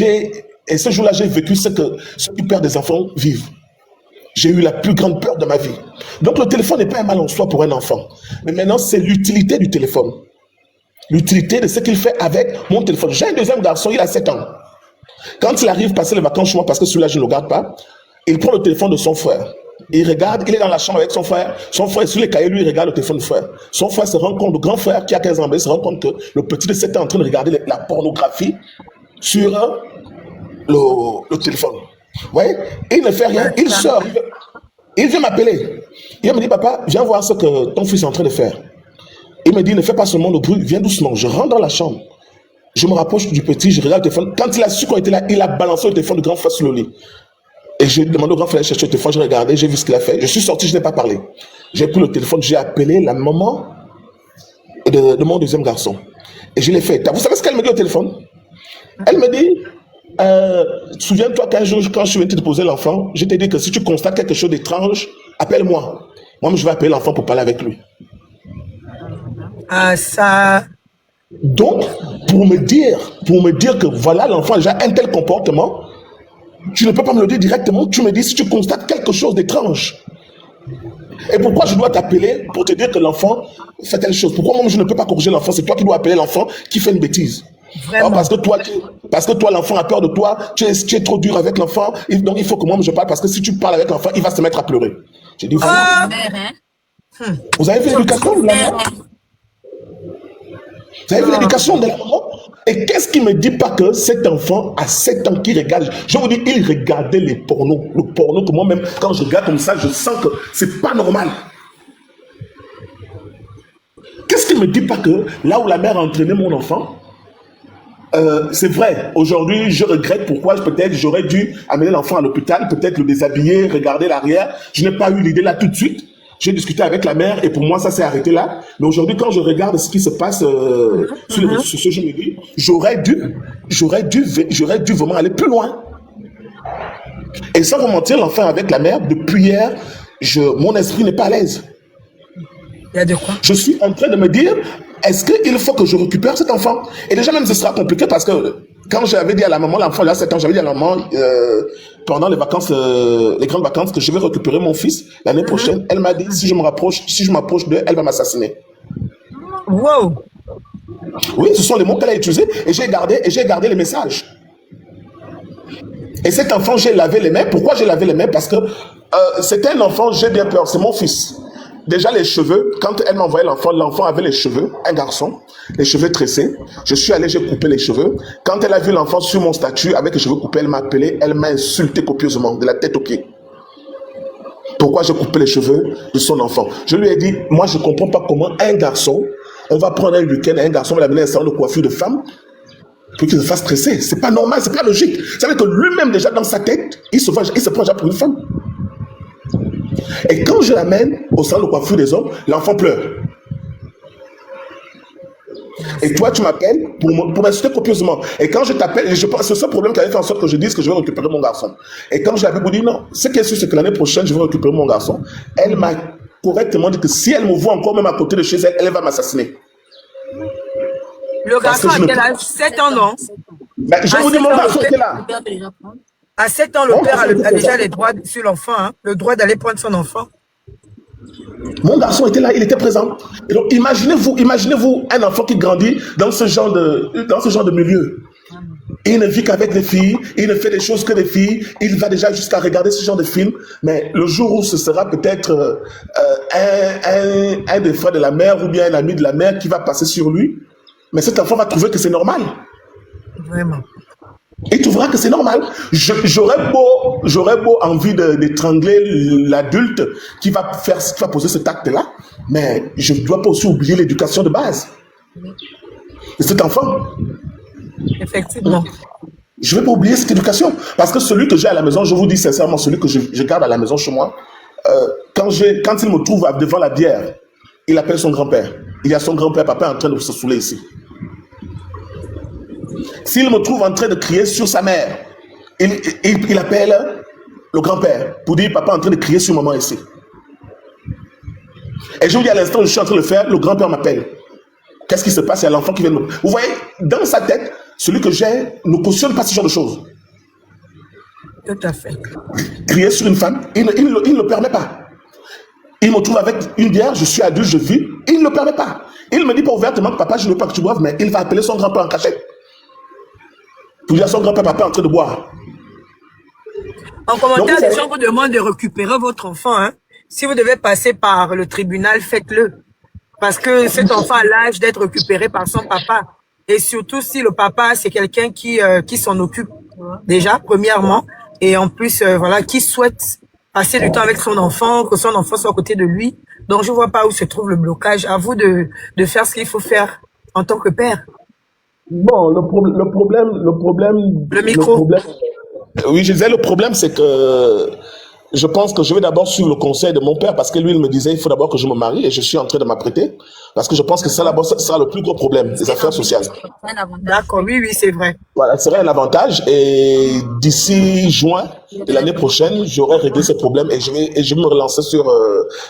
ce jour-là, j'ai vécu ce que ceux qui perdent des enfants vivent. J'ai eu la plus grande peur de ma vie. Donc le téléphone n'est pas un mal en soi pour un enfant. Mais maintenant, c'est l'utilité du téléphone. L'utilité de ce qu'il fait avec mon téléphone. J'ai un deuxième garçon, il a 7 ans. Quand il arrive passer les vacances chez moi, parce que celui-là, je ne le garde pas, il prend le téléphone de son frère. Il regarde, il est dans la chambre avec son frère. Son frère est sur les cahiers, lui, il regarde le téléphone du frère. Son frère se rend compte, le grand frère qui a 15 ans, il se rend compte que le petit de 7 ans est en train de regarder la pornographie sur le téléphone. Vous voyez? Il ne fait rien, il sort. Il vient m'appeler. Il me dit, papa, viens voir ce que ton fils est en train de faire. Il me dit, ne fais pas seulement le bruit, viens doucement. Je rentre dans la chambre. Je me rapproche du petit, je regarde le téléphone. Quand il a su qu'on était là, il a balancé le téléphone du grand frère sur le lit. Et j'ai demandé au grand frère de chercher le téléphone, j'ai regardé, j'ai vu ce qu'il a fait. Je suis sorti, je n'ai pas parlé. J'ai pris le téléphone, j'ai appelé la maman de mon deuxième garçon. Et je l'ai fait. Vous savez ce qu'elle me dit au téléphone? Elle me dit, souviens-toi qu'un jour, quand je suis venu te poser l'enfant, je t'ai dit que si tu constates quelque chose d'étrange, appelle-moi. Moi, je vais appeler l'enfant pour parler avec lui.
Ah, ça...
Donc, pour me dire que voilà, l'enfant a déjà un tel comportement, tu ne peux pas me le dire directement, tu me dis si tu constates quelque chose d'étrange. Et pourquoi je dois t'appeler pour te dire que l'enfant fait telle chose? Pourquoi moi je ne peux pas corriger l'enfant? C'est toi qui dois appeler l'enfant qui fait une bêtise.
Vraiment.
Parce que toi, l'enfant a peur de toi, tu es trop dur avec l'enfant, donc il faut que moi je parle, parce que si tu parles avec l'enfant, il va se mettre à pleurer. J'ai dit, vous avez fait l'éducation de la maman? Vous avez vu l'éducation de la maman? Et qu'est-ce qui ne me dit pas que cet enfant a 7 ans qui regarde? Je vous dis, il regardait les pornos. Le porno que moi-même, quand je regarde comme ça, je sens que c'est pas normal. Qu'est-ce qui ne me dit pas que là où la mère a entraîné mon enfant, c'est vrai, aujourd'hui, je regrette pourquoi peut-être j'aurais dû amener l'enfant à l'hôpital, peut-être le déshabiller, regarder l'arrière. Je n'ai pas eu l'idée là tout de suite. J'ai discuté avec la mère et pour moi, ça s'est arrêté là. Mais aujourd'hui, quand je regarde ce qui se passe sur les réseaux sociaux, je me dis, j'aurais dû vraiment aller plus loin. Et sans vous mentir, l'enfant avec la mère, depuis hier, mon esprit n'est pas à l'aise.
Il y a de quoi?
Je suis en train de me dire, est-ce qu'il faut que je récupère cet enfant? Et déjà même, ce sera compliqué parce que quand j'avais dit à la maman, l'enfant, il a 7 ans, j'avais dit à la maman, pendant les vacances, les grandes vacances, que je vais récupérer mon fils l'année prochaine. Elle m'a dit, si je m'approche d'elle, elle va m'assassiner.
Wow!
Oui, ce sont les mots qu'elle a utilisés et j'ai gardé les messages. Et cet enfant, j'ai lavé les mains. Pourquoi j'ai lavé les mains? Parce que c'était un enfant, j'ai bien peur, c'est mon fils. Déjà les cheveux, quand elle m'a envoyé l'enfant avait les cheveux, un garçon, les cheveux tressés. Je suis allé, j'ai coupé les cheveux. Quand elle a vu l'enfant sur mon statut avec les cheveux coupés, elle m'a appelé, elle m'a insulté copieusement, de la tête aux pieds. Pourquoi j'ai coupé les cheveux de son enfant? Je lui ai dit, moi je ne comprends pas comment un garçon, on va prendre un week-end, un garçon va l'amener à un salon de coiffure de femme, pour qu'il se fasse stresser. C'est pas normal, c'est pas logique. Ça veut dire que lui-même déjà dans sa tête, il se prend déjà pour une femme. Et quand je l'amène au salon de coiffure des hommes, l'enfant pleure. Et toi, tu m'appelles pour m'insulter copieusement. Et quand je t'appelle, je pense que c'est ce problème qui avait fait en sorte que je dise que je vais récupérer mon garçon. Et quand je l'avais pour dire non, ce qui est sûr, c'est que l'année prochaine, je vais récupérer mon garçon. Elle m'a correctement dit que si elle me voit encore même à côté de chez elle, elle va m'assassiner.
Le garçon a quel âge? 7 ans, non?
Ben, je vous dis, mon garçon était là.
À 7 ans, le père a déjà les droits sur l'enfant, hein, le droit d'aller prendre son enfant.
Mon garçon était là, il était présent. Et donc, imaginez-vous un enfant qui grandit dans ce genre de milieu. Il ne vit qu'avec des filles, il ne fait des choses que des filles, il va déjà jusqu'à regarder ce genre de film. Mais le jour où ce sera peut-être un des frères de la mère ou bien un ami de la mère qui va passer sur lui, mais cet enfant va trouver que c'est normal.
Vraiment.
Et tu verras que c'est normal. J'aurais beau envie d'étrangler l'adulte qui va poser cet acte-là, mais je ne dois pas aussi oublier l'éducation de base de cet enfant.
Effectivement.
Je ne vais pas oublier cette éducation. Parce que celui que j'ai à la maison, je vous dis sincèrement, celui que je garde à la maison chez moi, quand il me trouve devant la bière, il appelle son grand-père. Il y a son grand-père, papa, en train de se saouler ici. S'il me trouve en train de crier sur sa mère, il appelle le grand-père pour dire papa en train de crier sur maman ici. Et je vous dis à l'instant où je suis en train de le faire, le grand-père m'appelle. Qu'est-ce qui se passe? Il y a l'enfant qui vient de me... Vous voyez, dans sa tête, celui que j'ai ne cautionne pas ce genre de choses.
Tout à fait.
Crier sur une femme, il ne le permet pas. Il me trouve avec une bière, je suis adulte, je vis, il ne le permet pas. Il me dit pas ouvertement que papa, je ne veux pas que tu boives, mais il va appeler son grand-père en cachette. Pour dire à son grand-père, papa est en train de boire.
En commentaire, les gens vous demandent de récupérer votre enfant. Hein. Si vous devez passer par le tribunal, faites-le. Parce que cet enfant a l'âge d'être récupéré par son papa. Et surtout si le papa, c'est quelqu'un qui s'en occupe déjà, premièrement. Et en plus, voilà, qui souhaite passer du temps avec son enfant, que son enfant soit à côté de lui. Donc, je vois pas où se trouve le blocage. À vous de faire ce qu'il faut faire en tant que père.
Bon, le problème...
Le micro.
Oui, je disais, le problème, c'est que je pense que je vais d'abord suivre le conseil de mon père parce que lui, il me disait, il faut d'abord que je me marie et je suis en train de m'apprêter parce que je pense que ça, d'abord, ça sera le plus gros problème, les affaires sociales.
D'accord, oui, c'est vrai.
Voilà, ce serait un avantage et d'ici juin de l'année prochaine, j'aurai réglé ce problème et je vais me relancer sur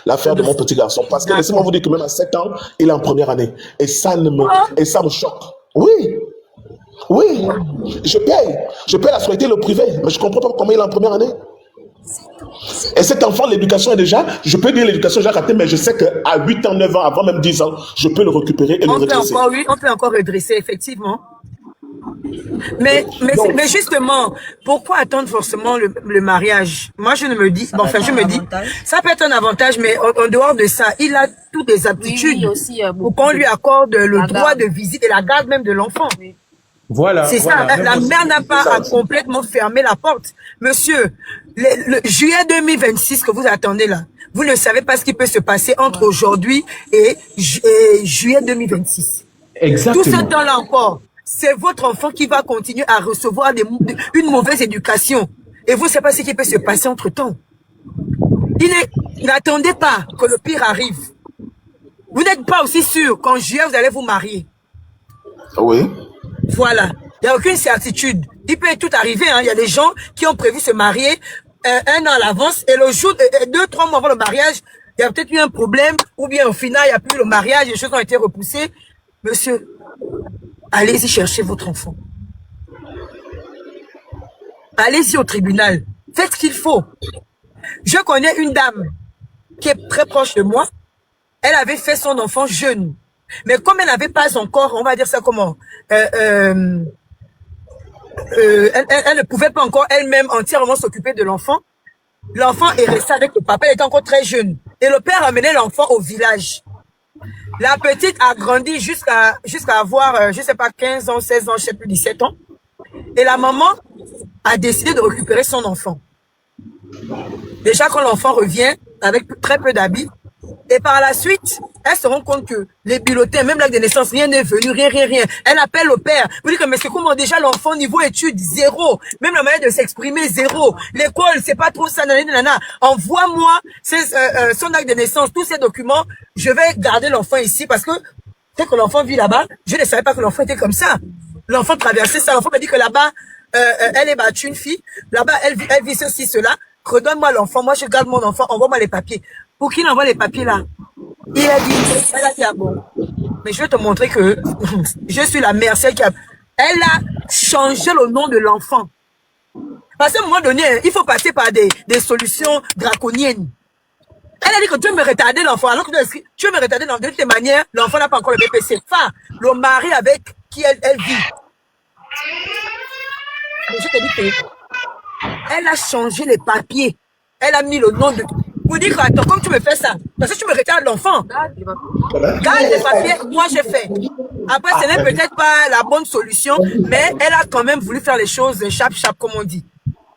l'affaire de mon petit garçon parce que laissez-moi vous dire que même à 7 ans, il est en première année et ça me choque. Oui, je paye la scolarité, le privé, mais je comprends pas comment il est en première année. Et cet enfant, l'éducation est déjà, je peux dire l'éducation déjà ratée, mais je sais qu'à 8 ans, 9 ans, avant même 10 ans, je peux le récupérer et le redresser.
On peut encore redresser, effectivement. Mais justement, pourquoi attendre forcément le mariage? Moi, je me dis, ça peut être un avantage, mais en dehors de ça, il a toutes les aptitudes pour qu'on lui accorde le droit de visite et la garde même de l'enfant.
Voilà.
C'est ça, la mère n'a pas à complètement fermer la porte. Monsieur, le juillet 2026 que vous attendez là, vous ne savez pas ce qui peut se passer entre aujourd'hui et juillet 2026.
Exactement.
Tout ce temps-là encore, c'est votre enfant qui va continuer à recevoir une mauvaise éducation. Et vous ne savez pas ce qui peut se passer entre-temps. N'attendez pas que le pire arrive. Vous n'êtes pas aussi sûr qu'en juillet, vous allez vous marier.
Oui.
Voilà. Il n'y a aucune certitude. Il peut tout arriver. Hein. Il y a des gens qui ont prévu se marier 1 an à l'avance et le jour, 2-3 mois avant le mariage, il y a peut-être eu un problème ou bien au final, il n'y a plus le mariage, les choses ont été repoussées. Monsieur, allez-y chercher votre enfant. Allez-y au tribunal. Faites ce qu'il faut. Je connais une dame qui est très proche de moi. Elle avait fait son enfant jeune. Mais comme elle n'avait pas encore, on va dire ça comment, elle ne pouvait pas encore elle-même entièrement s'occuper de l'enfant. L'enfant est resté avec le papa, elle était encore très jeune. Et le père a amené l'enfant au village. La petite a grandi jusqu'à avoir, je sais pas, 15 ans, 16 ans, je sais plus, 17 ans. Et la maman a décidé de récupérer son enfant. Déjà, quand l'enfant revient avec très peu d'habits, et par la suite, elle se rend compte que les bulletins, même l'acte de naissance, rien n'est venu, rien. Elle appelle le père. Vous dites que, mais c'est comment déjà l'enfant niveau études, 0. Même la manière de s'exprimer, 0. L'école, c'est pas trop ça, nanana. Envoie-moi son acte de naissance, tous ces documents. Je vais garder l'enfant ici parce que, dès que l'enfant vit là-bas, je ne savais pas que l'enfant était comme ça. L'enfant traversait ça. L'enfant m'a dit que là-bas, elle est battue, une fille. Là-bas, elle vit ceci, cela. Redonne-moi l'enfant. Moi, je garde mon enfant. Envoie-moi les papiers. Pour qu'il envoie les papiers là? Elle a dit, ah bon. Mais je vais te montrer que je suis la mère, celle qui a... Elle a changé le nom de l'enfant. Parce qu'à un moment donné, il faut passer par des solutions draconiennes. Elle a dit que tu veux me retarder l'enfant. Alors que tu veux me retarder l'enfant. De toutes les manières, l'enfant n'a pas encore le BPC. Enfin, le mari avec qui elle vit. Mais je te dis que elle a changé les papiers. Elle a mis le nom de... Vous dites, attends, comme tu me fais ça, parce que tu me retardes l'enfant. Garde les papiers, moi j'ai fait. Après, ce n'est peut-être pas la bonne solution, mais elle a quand même voulu faire les choses chap, comme on dit.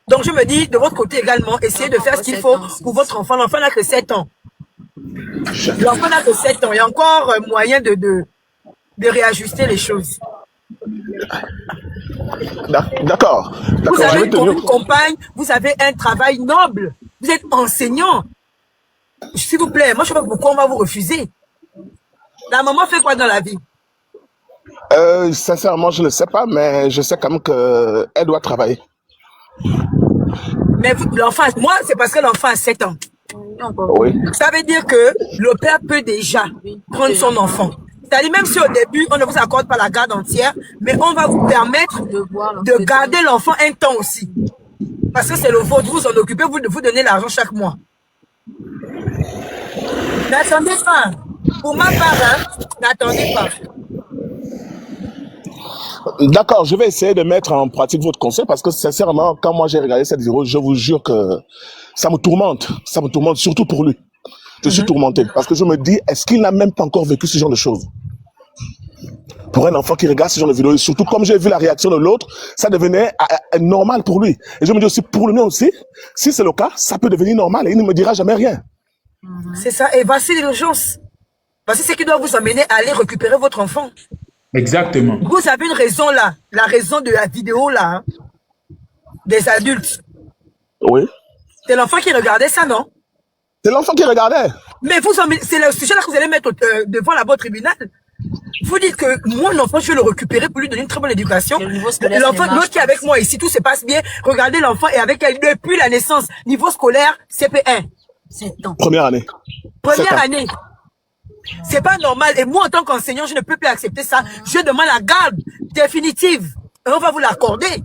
Donc je me dis, de votre côté également, essayez de faire ce qu'il faut pour votre enfant. L'enfant n'a que 7 ans. L'enfant n'a que 7 ans. Il y a encore moyen de réajuster les choses.
D'accord.
Vous avez une compagne, vous avez un travail noble. Vous êtes enseignant. S'il vous plaît, moi je sais pas pourquoi on va vous refuser. La maman fait quoi dans la vie?
Sincèrement, je ne sais pas, mais je sais quand même qu'elle doit travailler.
Mais l'enfant, moi, c'est parce que l'enfant a 7 ans.
Oui.
Ça veut dire que le père peut déjà prendre son enfant. C'est-à-dire, même si au début, on ne vous accorde pas la garde entière, mais on va vous permettre de garder l'enfant un temps aussi. Parce que c'est le vôtre, vous en occupez, vous donnez l'argent chaque mois. N'attendez pas. Pour ma part, hein, n'attendez pas.
D'accord, je vais essayer de mettre en pratique votre conseil parce que sincèrement, quand moi j'ai regardé cette vidéo, je vous jure que ça me tourmente, surtout pour lui. Je suis tourmenté parce que je me dis, est-ce qu'il n'a même pas encore vécu ce genre de choses? Pour un enfant qui regarde ce genre de vidéo, et surtout comme j'ai vu la réaction de l'autre, ça devenait normal pour lui. Et je me dis aussi, pour le mien aussi, si c'est le cas, ça peut devenir normal et il ne me dira jamais rien.
C'est ça, et voici l'urgence. Voici ce qui doit vous amener à aller récupérer votre enfant.
Exactement.
Vous avez une raison là, la raison de la vidéo là, hein, des adultes.
Oui.
C'est l'enfant qui regardait ça, non?
C'est l'enfant qui regardait.
Mais vous, c'est le sujet là que vous allez mettre devant la boîte tribunal. Vous dites que mon enfant, je vais le récupérer pour lui donner une très bonne éducation. L'enfant, l'autre qui est avec moi ici, tout se passe bien. Regardez l'enfant est avec elle depuis la naissance. Niveau scolaire, CP1.
7 ans.
Première année.
Première année. C'est pas normal. Et moi, en tant qu'enseignant, je ne peux plus accepter ça. Je demande la garde définitive. Et on va vous l'accorder.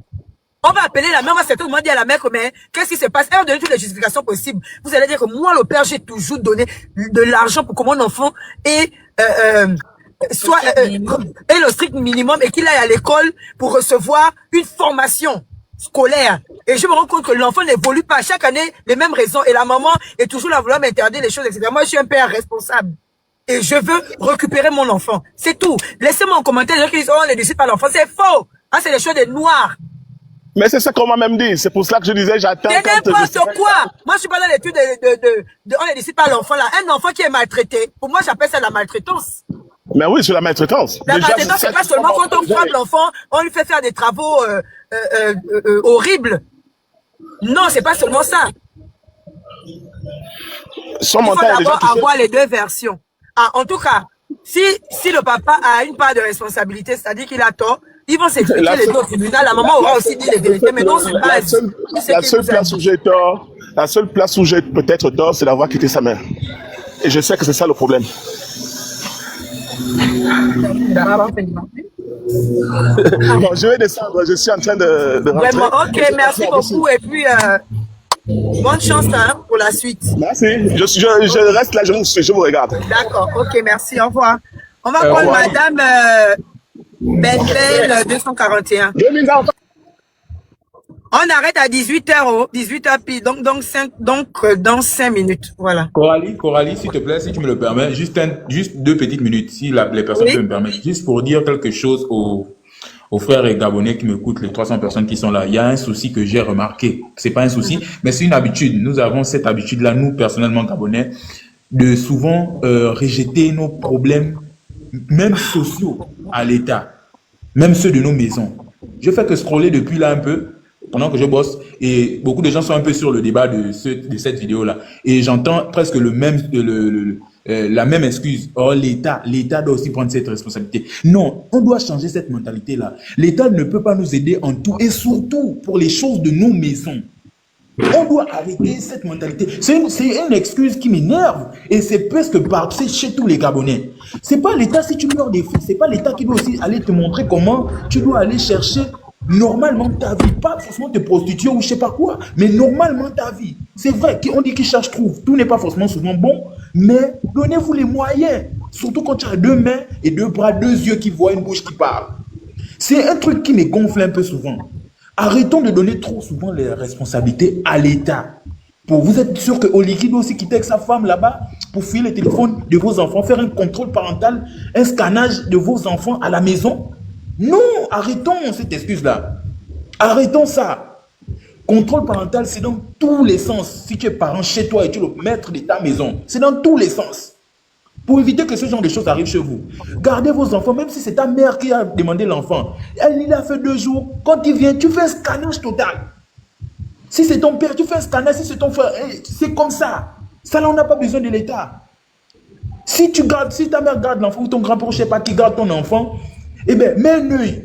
On va appeler la mère, on va certainement dire à la mère que, mais qu'est-ce qui se passe? Elle va donner toutes les justifications possibles. Vous allez dire que moi, le père, j'ai toujours donné de l'argent pour que mon enfant ait, soit, ait le strict minimum et qu'il aille à l'école pour recevoir une formation scolaire. Et je me rends compte que l'enfant n'évolue pas. Chaque année, les mêmes raisons. Et la maman est toujours là à vouloir m'interdire les choses, etc. Moi, je suis un père responsable. Et je veux récupérer mon enfant. C'est tout. Laissez-moi en commentaire les gens qui disent, oh, on ne décide pas l'enfant. C'est faux. Ah, c'est les choses des noirs.
Mais c'est ça qu'on m'a même dit. C'est pour cela que je disais, j'attends.
C'est n'importe quoi. Moi, je suis pas dans l'étude on ne décide pas l'enfant là. Un enfant qui est maltraité. Pour moi, j'appelle ça la maltraitance.
Mais oui, c'est la maltraitance.
La maltraitance, c'est pas seulement quand on frappe l'enfant, on lui fait faire des travaux horribles. Non, c'est pas seulement ça. Il faut d'abord avoir les deux versions. Ah, en tout cas, si le papa a une part de responsabilité, c'est-à-dire qu'il a tort, ils vont s'expliquer les deux au tribunal. La maman aura aussi dit les vérités, mais non, c'est pas
la seule place où j'ai tort, la seule place où j'ai peut-être tort, c'est d'avoir quitté sa mère. Et je sais que c'est ça le problème. Bon, je vais descendre, je suis en train de rentrer.
Vraiment, ok, merci beaucoup et puis bonne chance hein, pour la suite.
Merci, je reste là, je vous regarde.
D'accord, ok, merci, au revoir. On va prendre Madame Bethlehem 241. On arrête à 18h, 18h pile, donc dans 5 minutes, voilà.
Coralie, s'il te plaît, si tu me le permets, juste 2 petites minutes, si les personnes peuvent me permettre, juste pour dire quelque chose aux frères et gabonais qui m'écoutent, les 300 personnes qui sont là. Il y a un souci que j'ai remarqué, c'est pas un souci, mais c'est une habitude. Nous avons cette habitude-là, nous, personnellement gabonais, de souvent rejeter nos problèmes, même sociaux, à l'État, même ceux de nos maisons. Je fais que scroller depuis là un peu, pendant que je bosse, et beaucoup de gens sont un peu sur le débat de cette vidéo-là. Et j'entends presque la même excuse. Oh, l'État doit aussi prendre cette responsabilité. Non, on doit changer cette mentalité-là. L'État ne peut pas nous aider en tout, et surtout pour les choses de nos maisons. On doit arrêter cette mentalité. C'est une excuse qui m'énerve, et c'est presque c'est chez tous les Gabonais. C'est pas l'État, si tu meurs des filles, c'est pas l'État qui doit aussi aller te montrer comment tu dois aller chercher normalement ta vie, pas forcément te prostituer ou je sais pas quoi, mais normalement ta vie. C'est vrai qu'on dit qu'il cherche trouve, tout n'est pas forcément souvent bon, mais donnez-vous les moyens, surtout quand tu as 2 mains et 2 bras, 2 yeux qui voient, une bouche qui parle. C'est un truc qui me gonfle un peu souvent. Arrêtons de donner trop souvent les responsabilités à l'État. Vous êtes sûr que Oliki doit aussi quitter avec sa femme là-bas pour fouiller les téléphones de vos enfants, faire un contrôle parental, un scannage de vos enfants à la maison? Non, arrêtons cette excuse-là. Arrêtons ça. Contrôle parental, c'est dans tous les sens. Si tu es parent chez toi et tu es le maître de ta maison, c'est dans tous les sens. Pour éviter que ce genre de choses arrivent chez vous. Gardez vos enfants, même si c'est ta mère qui a demandé l'enfant. Elle l'a fait 2 jours. Quand il vient, tu fais un scannage total. Si c'est ton père, tu fais un scannage. Si c'est ton frère, c'est comme ça. Ça là, on n'a pas besoin de l'État. Si ta mère garde l'enfant ou ton grand-père, je ne sais pas, qui garde ton enfant, eh bien, mets un œil.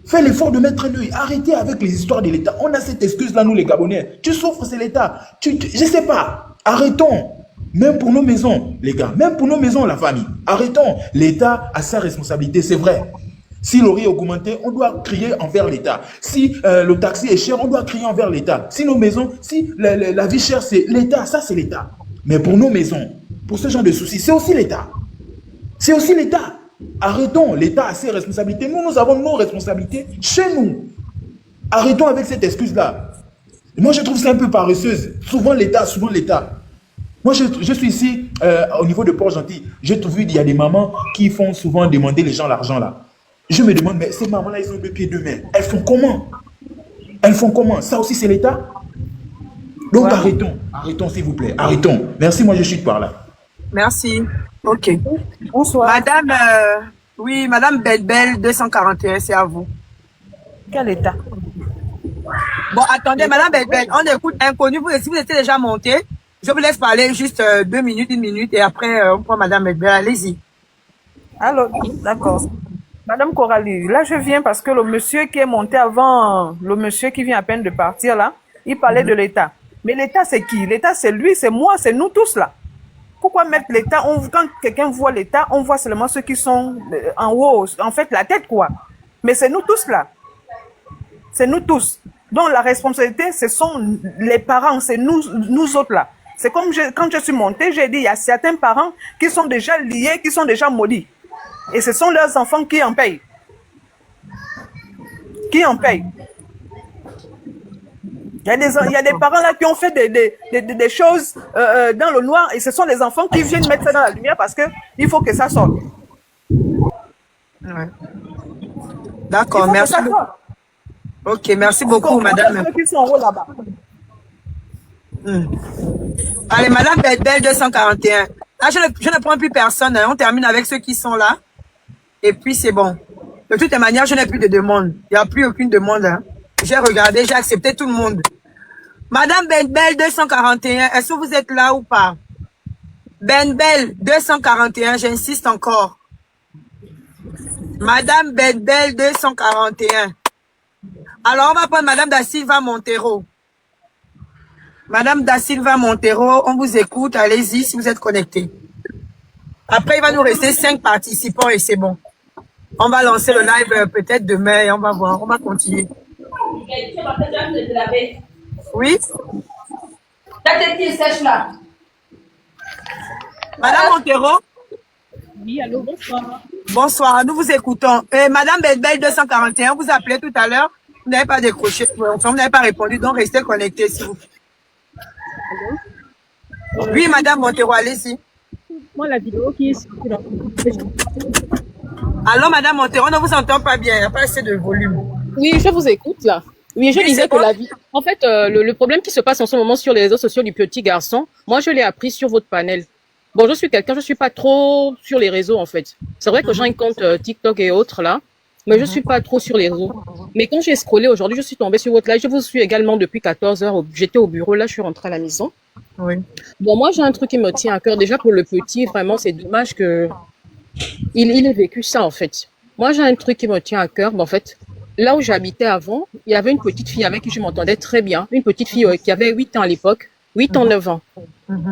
Fais l'effort de mettre un œil. Arrêtez avec les histoires de l'État. On a cette excuse-là, nous les Gabonais. Tu souffres, c'est l'État. Je ne sais pas. Arrêtons. Même pour nos maisons, les gars. Même pour nos maisons, la famille. Arrêtons. L'État a sa responsabilité, c'est vrai. Si le riz est augmenté, on doit crier envers l'État. Si le taxi est cher, on doit crier envers l'État. Si nos maisons, si la vie chère, c'est l'État, ça c'est l'État. Mais pour nos maisons, pour ce genre de soucis, c'est aussi l'État. C'est aussi l'État. Arrêtons, l'État a ses responsabilités. Nous avons nos responsabilités chez nous. Arrêtons avec cette excuse-là. Moi, je trouve ça un peu paresseuse. Souvent l'État, souvent l'État. Moi, je suis ici, au niveau de Port-Gentil. J'ai vu, il y a des mamans qui font souvent demander les gens l'argent là. Je me demande, mais ces mamans-là, ils ont deux pieds, deux mains. Elles font comment? Elles font comment? Ça aussi, c'est l'État? Donc, ouais. Arrêtons, s'il vous plaît. Arrêtons. Merci, moi, je suis par là.
Merci. Ok.
Bonsoir.
Madame, oui, Madame Belbel, 241, c'est à vous.
Quel État?
Bon, attendez, Madame Belbel, on écoute Inconnu. Si vous étiez déjà monté, je vous laisse parler juste 2 minutes, 1 minute, et après, on prend Madame Belbel. Allez-y.
Alors, d'accord. Madame Coralie, là, je viens parce que le monsieur qui est monté avant, le monsieur qui vient à peine de partir, là, il parlait de l'État. Mais l'État, c'est qui? L'État, c'est lui, c'est moi, c'est nous tous, là. Pourquoi mettre l'État? Quand quelqu'un voit l'État, on voit seulement ceux qui sont en haut, en fait, la tête, quoi. Mais c'est nous tous, là. C'est nous tous. Donc, la responsabilité, ce sont les parents, c'est nous autres, là. C'est comme quand je suis montée, j'ai dit, il y a certains parents qui sont déjà liés, qui sont déjà maudits. Et ce sont leurs enfants qui en payent. Qui en payent. Il y a des parents là qui ont fait des choses dans le noir et ce sont les enfants qui viennent mettre ça dans la lumière parce qu'il faut que ça sorte.
Ouais. D'accord, merci. Ok, merci beaucoup, madame.
Ceux qui sont en haut là-bas.
Allez, Madame Belbel 241. Là, je ne prends plus personne. Hein. On termine avec ceux qui sont là. Et puis, c'est bon. De toute manière, je n'ai plus de demande. Il n'y a plus aucune demande. Hein. J'ai regardé, j'ai accepté tout le monde. Madame Belbel 241, est-ce que vous êtes là ou pas? Belbel 241, j'insiste encore. Madame Belbel 241. Alors, on va prendre Madame Da Silva Montero. Madame Da Silva Montero, on vous écoute. Allez-y si vous êtes connectés. Après, il va nous rester 5 participants et c'est bon. On va lancer le live peut-être demain et on va voir. On va continuer. Oui?
La tête qui sèche là.
Madame Montero?
Oui, allô, bonsoir.
Bonsoir, nous vous écoutons. Madame Belbel 241, vous appelez tout à l'heure. Vous n'avez pas décroché. Enfin, vous n'avez pas répondu, donc restez connectés s'il vous plaît. Oui, Madame Montero, allez-y.
Moi, la vidéo qui est sortie là.
Allô, Madame Montero, on ne vous entend pas bien, il n'y a pas assez de volume.
Oui, je vous écoute là. Oui, je disais que la vie. En fait, le problème qui se passe en ce moment sur les réseaux sociaux du petit garçon, moi, je l'ai appris sur votre panel. Bon, je suis quelqu'un, je suis pas trop sur les réseaux en fait. C'est vrai que j'ai un compte TikTok et autres là, mais je suis pas trop sur les réseaux. Mais quand j'ai scrollé aujourd'hui, je suis tombée sur votre live. Je vous suis également depuis 14 heures. J'étais au bureau, là, je suis rentrée à la maison.
Oui.
Bon, moi, j'ai un truc qui me tient à cœur. Déjà, pour le petit, vraiment, c'est dommage que il ait vécu ça, en fait. Moi, j'ai un truc qui me tient à cœur. Bon, en fait, là où j'habitais avant, il y avait une petite fille avec qui je m'entendais très bien. Une petite fille qui avait 8 ans à l'époque. 8 ans, 9 ans.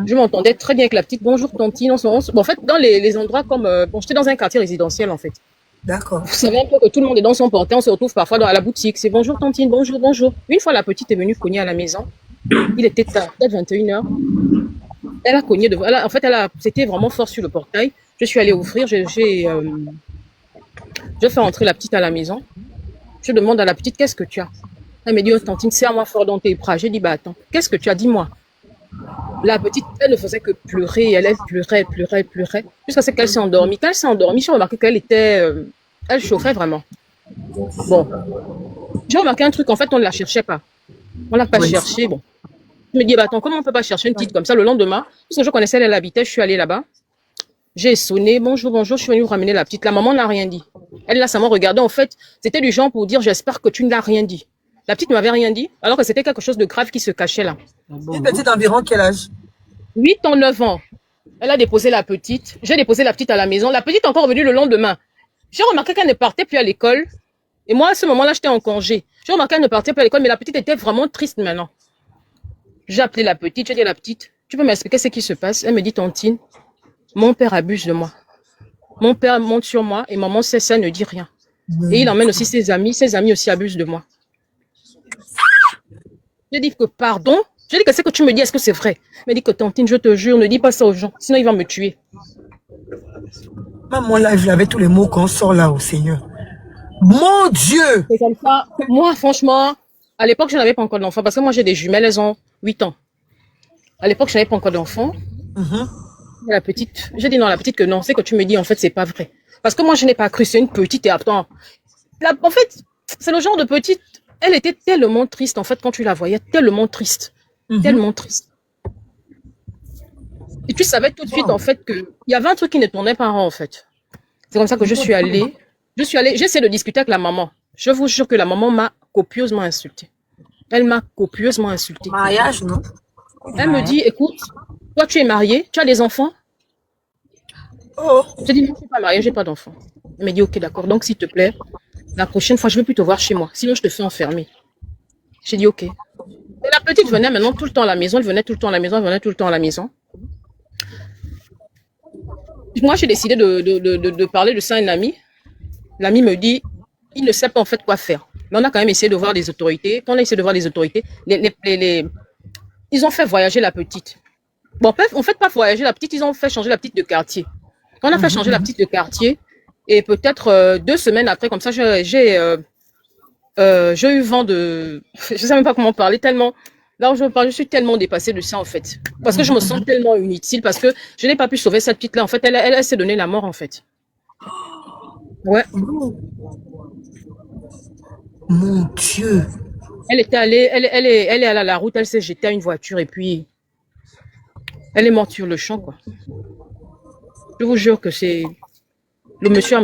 Je m'entendais très bien avec la petite. Bonjour, tontine. Bon, en fait, dans les endroits comme... bon, j'étais dans un quartier résidentiel, en fait.
D'accord.
Vous savez un peu que tout le monde est dans son portail. On se retrouve parfois à la boutique. C'est bonjour, tontine. Bonjour, bonjour. Une fois, la petite est venue cogner à la maison. Il était tard, peut-être 21h. Elle a cogné devant. En fait, c'était vraiment fort sur le portail. Je suis allée ouvrir. Je fais entrer la petite à la maison. Je demande à la petite, qu'est-ce que tu as? Elle me dit, oh, tantine, c'est à moi fort dans tes bras. J'ai dit, bah attends, qu'est-ce que tu as? Dis-moi. La petite, elle ne faisait que pleurer. Elle pleurait. Jusqu'à ce qu'elle s'est endormie. Quand elle s'est endormie, j'ai remarqué qu'elle était... elle chauffait vraiment. Bon. J'ai remarqué un truc. En fait, on ne la cherchait pas. On ne l'a pas cherché. Bon. Je me dis, bah attends, comment on ne peut pas chercher une petite comme ça le lendemain? Parce que je connaissais, elle habitait, je suis allée là-bas. J'ai sonné, bonjour, bonjour, je suis venue vous ramener la petite. La maman n'a rien dit. Elle, là, ça m'a regardé. En fait, c'était du genre pour dire, j'espère que tu ne l'as rien dit. La petite ne m'avait rien dit, alors que c'était quelque chose de grave qui se cachait là.
Une petite environ quel âge?
8 ans, 9 ans. Elle a déposé la petite. J'ai déposé la petite à la maison. La petite est encore revenue le lendemain. J'ai remarqué qu'elle ne partait plus à l'école. Et moi, à ce moment-là, j'étais en congé. J'ai remarqué qu'elle ne partait plus à l'école, mais la petite était vraiment triste maintenant. J'ai appelé la petite. J'ai dit à la petite, tu peux m'expliquer ce qui se passe? Elle me dit, tontine, mon père abuse de moi. Mon père monte sur moi et maman sait ça, ne dit rien. Et il emmène aussi ses amis aussi abusent de moi. Je dis que pardon, je dis que c'est que tu me dis, est-ce que c'est vrai? Il me dit que Tantine, je te jure, ne dis pas ça aux gens, sinon il va me tuer.
Maman, là, j'avais tous les mots qu'on sort là au Seigneur. Mon Dieu!
C'est comme ça. Moi, franchement, à l'époque, je n'avais pas encore d'enfant parce que moi, j'ai des jumelles, elles ont 8 ans. À l'époque, je n'avais pas encore d'enfant. La petite, j'ai dit non, la petite que non, c'est que tu me dis, en fait, c'est pas vrai. Parce que moi, je n'ai pas cru, c'est une petite et attends. En fait, c'est le genre de petite, elle était tellement triste, en fait, quand tu la voyais, tellement triste. Tellement triste. Et tu savais tout de suite, en fait, qu'il y avait un truc qui ne tournait pas rond, en fait. C'est comme ça que je suis allée, j'ai essayé de discuter avec la maman. Je vous jure que la maman m'a copieusement insultée. Elle m'a copieusement insultée.
Mariage, non?
Elle me dit, écoute, toi, tu es mariée, tu as des enfants?
Oh.
J'ai dit, non, je ne suis pas mariée, je n'ai pas d'enfants. Elle m'a dit, ok, d'accord. Donc, s'il te plaît, la prochaine fois, je ne veux plus te voir chez moi. Sinon, je te fais enfermer. J'ai dit, ok. Et la petite venait maintenant tout le temps à la maison. Elle venait tout le temps à la maison. Elle venait tout le temps à la maison. Moi, j'ai décidé de parler de ça à un ami. L'ami me dit, il ne sait pas en fait quoi faire. Mais on a quand même essayé de voir les autorités. Quand on a essayé de voir les autorités, ils ont fait voyager la petite. Bon, en fait, pas voyager la petite, ils ont fait changer la petite de quartier. Quand on a fait changer la petite de quartier, et peut-être 2 semaines après, comme ça, j'ai eu vent de... Je ne sais même pas comment parler, tellement... Là où je parle, je suis tellement dépassée de ça, en fait. Parce que je me sens tellement inutile, parce que je n'ai pas pu sauver cette petite-là. En fait, elle s'est donné la mort, en fait. Ouais.
Mon Dieu.
Elle était allée, elle est allée à la route, elle s'est jetée à une voiture et puis elle est morte sur le champ, quoi. Je vous jure que c'est... Le monsieur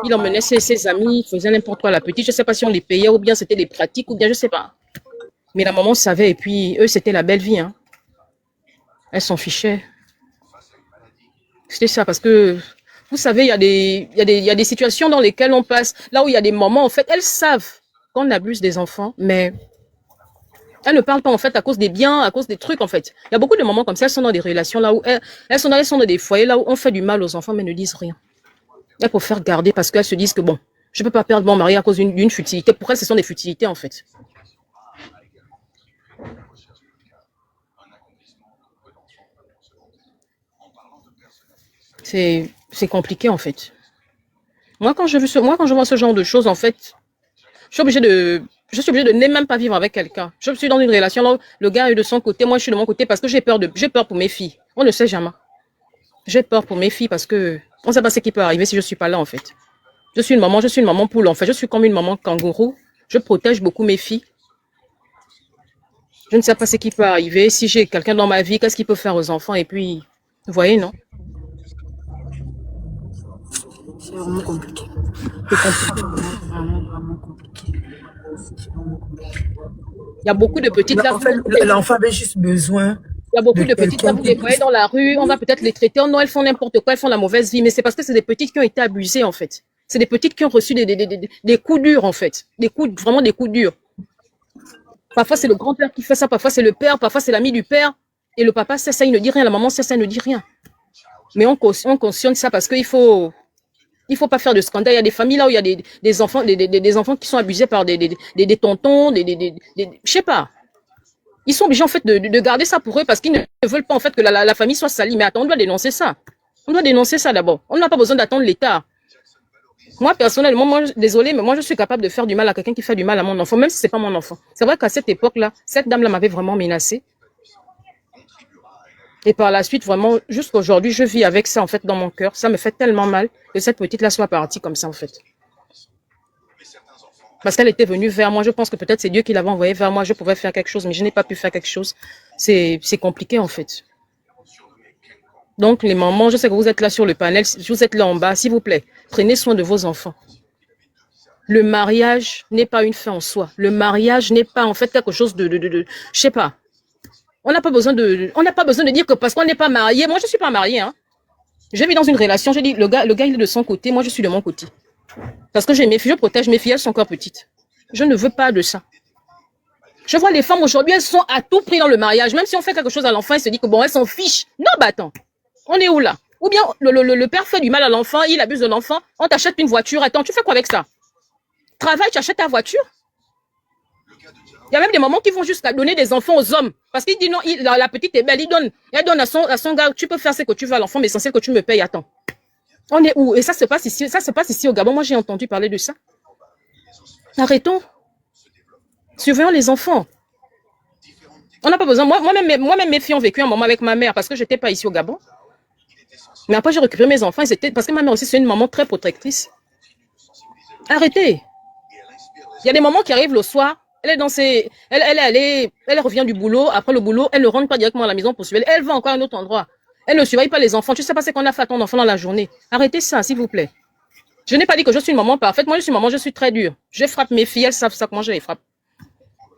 il emmenait ses amis, il faisait n'importe quoi à la petite. Je ne sais pas si on les payait ou bien c'était des pratiques ou bien je ne sais pas. Mais la maman savait et puis eux, c'était la belle vie, hein. Elle s'en fichait. C'était ça parce que, vous savez, il y a des situations dans lesquelles on passe, là où il y a des moments, en fait, elles savent qu'on abuse des enfants, mais elles ne parlent pas, en fait, à cause des biens, à cause des trucs, en fait. Il y a beaucoup de moments comme ça, elles sont dans des relations là où elles sont dans des foyers là où on fait du mal aux enfants, mais ne disent rien. Elles préfèrent garder parce qu'elles se disent que bon, je peux pas perdre mon mari à cause d'une futilité. Pour elles, ce sont des futilités, en fait. C'est compliqué, en fait. Moi, quand je vois ce genre de choses, en fait, je suis obligée de ne même pas vivre avec quelqu'un. Je suis dans une relation là où le gars est de son côté, moi je suis de mon côté parce que j'ai peur pour mes filles. On ne sait jamais. J'ai peur pour mes filles parce que on ne sait pas ce qui peut arriver si je suis pas là, en fait. Je suis une maman poule, en fait. Je suis comme une maman kangourou. Je protège beaucoup mes filles. Je ne sais pas ce qui peut arriver. Si j'ai quelqu'un dans ma vie, qu'est-ce qu'il peut faire aux enfants? Et puis, vous voyez, non?
C'est vraiment compliqué. Vraiment compliqué.
Il y a beaucoup de petites là.
En fait, l'enfant avait juste besoin.
Il y a beaucoup de petites là, vous les voyez dans la rue, on va peut-être les traiter. Oh non, elles font n'importe quoi, elles font la mauvaise vie. Mais c'est parce que c'est des petites qui ont été abusées, en fait. C'est des petites qui ont reçu des coups durs, en fait. Vraiment des coups durs. Parfois, c'est le grand-père qui fait ça, parfois, c'est le père, parfois, c'est l'ami du père. Et le papa sait ça, il ne dit rien. La maman sait ça, il ne dit rien. Mais on cautionne ça parce qu'il faut pas faire de scandale. Il y a des familles là où il y a des enfants qui sont abusés par des tontons, je sais pas. Ils sont obligés en fait de garder ça pour eux parce qu'ils ne veulent pas en fait que la famille soit salie. Mais attends, on doit dénoncer ça. On doit dénoncer ça d'abord. On n'a pas besoin d'attendre l'État. Moi, personnellement, désolée, mais moi, je suis capable de faire du mal à quelqu'un qui fait du mal à mon enfant, même si c'est pas mon enfant. C'est vrai qu'à cette époque-là, cette dame-là m'avait vraiment menacée. Et par la suite, vraiment, jusqu'aujourd'hui, je vis avec ça, en fait, dans mon cœur. Ça me fait tellement mal que cette petite-là soit partie comme ça, en fait. Parce qu'elle était venue vers moi. Je pense que peut-être c'est Dieu qui l'avait envoyée vers moi. Je pouvais faire quelque chose, mais je n'ai pas pu faire quelque chose. C'est compliqué, en fait. Donc, les mamans, je sais que vous êtes là sur le panel. Vous êtes là en bas. S'il vous plaît, prenez soin de vos enfants. Le mariage n'est pas une fin en soi. Le mariage n'est pas, en fait, quelque chose je sais pas. On n'a pas besoin de dire que parce qu'on n'est pas marié. Moi, je suis pas mariée, hein. Je vis dans une relation. Je dis, le gars, il est de son côté. Moi, je suis de mon côté. Parce que j'ai mes filles, je protège mes filles. Elles sont encore petites. Je ne veux pas de ça. Je vois les femmes aujourd'hui, elles sont à tout prix dans le mariage. Même si on fait quelque chose à l'enfant, elles se disent que bon, elles s'en fichent. Non, bah attends. On est où là? Ou bien le père fait du mal à l'enfant, il abuse de l'enfant. On t'achète une voiture. Attends, tu fais quoi avec ça? Travaille, tu achètes ta voiture. Il y a même des mamans qui vont jusqu'à donner des enfants aux hommes. Parce qu'il dit non, la petite est belle, elle donne à son gars, tu peux faire ce que tu veux à l'enfant, mais essentiel que tu me payes, attends. On est où? Et ça se passe ici au Gabon. Moi, j'ai entendu parler de ça. Arrêtons. Surveillons les enfants. On n'a pas besoin. Moi-même, mes filles ont vécu un moment avec ma mère parce que je n'étais pas ici au Gabon. Mais après, j'ai récupéré mes enfants. Parce que ma mère aussi, c'est une maman très protectrice. Arrêtez. Il y a des mamans qui arrivent le soir. Elle est dans ses... Elle revient du boulot. Après le boulot, elle ne rentre pas directement à la maison pour surveiller. Elle va encore à un autre endroit. Elle ne surveille pas les enfants. Tu sais pas ce qu'on a fait à ton enfant dans la journée. Arrêtez ça, s'il vous plaît. Je n'ai pas dit que je suis une maman parfaite. Moi, je suis une maman, je suis très dure. Je frappe mes filles. Elles savent ça, comment je les frappe.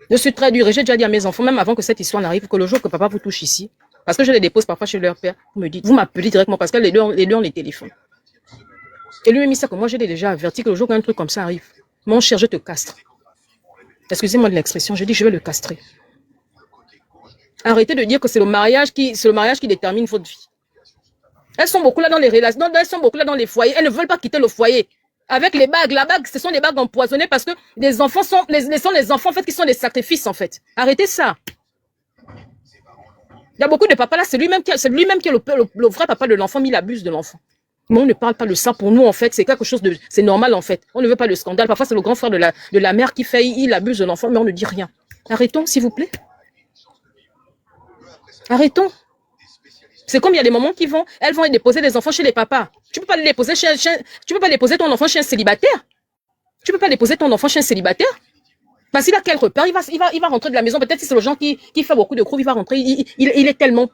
Je suis très dure. Et j'ai déjà dit à mes enfants, même avant que cette histoire n'arrive, que le jour que papa vous touche ici, parce que je les dépose parfois chez leur père, vous m'appelez directement parce que les deux ont les téléphones. Et lui-même, il sait que moi, je l'ai déjà averti que le jour qu'un truc comme ça arrive, mon cher, je te castre. Excusez-moi de l'expression, je dis je vais le castrer. Arrêtez de dire que c'est le mariage qui détermine votre vie. Elles sont beaucoup là dans les relations, elles sont beaucoup là dans les foyers, elles ne veulent pas quitter le foyer. Avec les bagues, la bague, ce sont des bagues empoisonnées parce que les enfants sont les enfants en fait qui sont des sacrifices en fait. Arrêtez ça. Il y a beaucoup de papas là, c'est lui-même qui est le vrai papa de l'enfant, mais il abuse de l'enfant. Mais on ne parle pas de ça pour nous en fait, c'est quelque chose de, c'est normal en fait. On ne veut pas de scandale. Parfois c'est le grand frère de la mère qui fait, il abuse de l'enfant, mais on ne dit rien. Arrêtons s'il vous plaît. Arrêtons. C'est comme il y a des mamans elles vont déposer des enfants chez les papas. Tu peux pas les déposer tu peux pas déposer ton enfant chez un célibataire. Tu peux pas déposer ton enfant chez un célibataire. Parce qu'il a quel repère, il va rentrer de la maison. Peut-être si c'est le genre qui fait beaucoup de coups, il va rentrer. Il est tellement,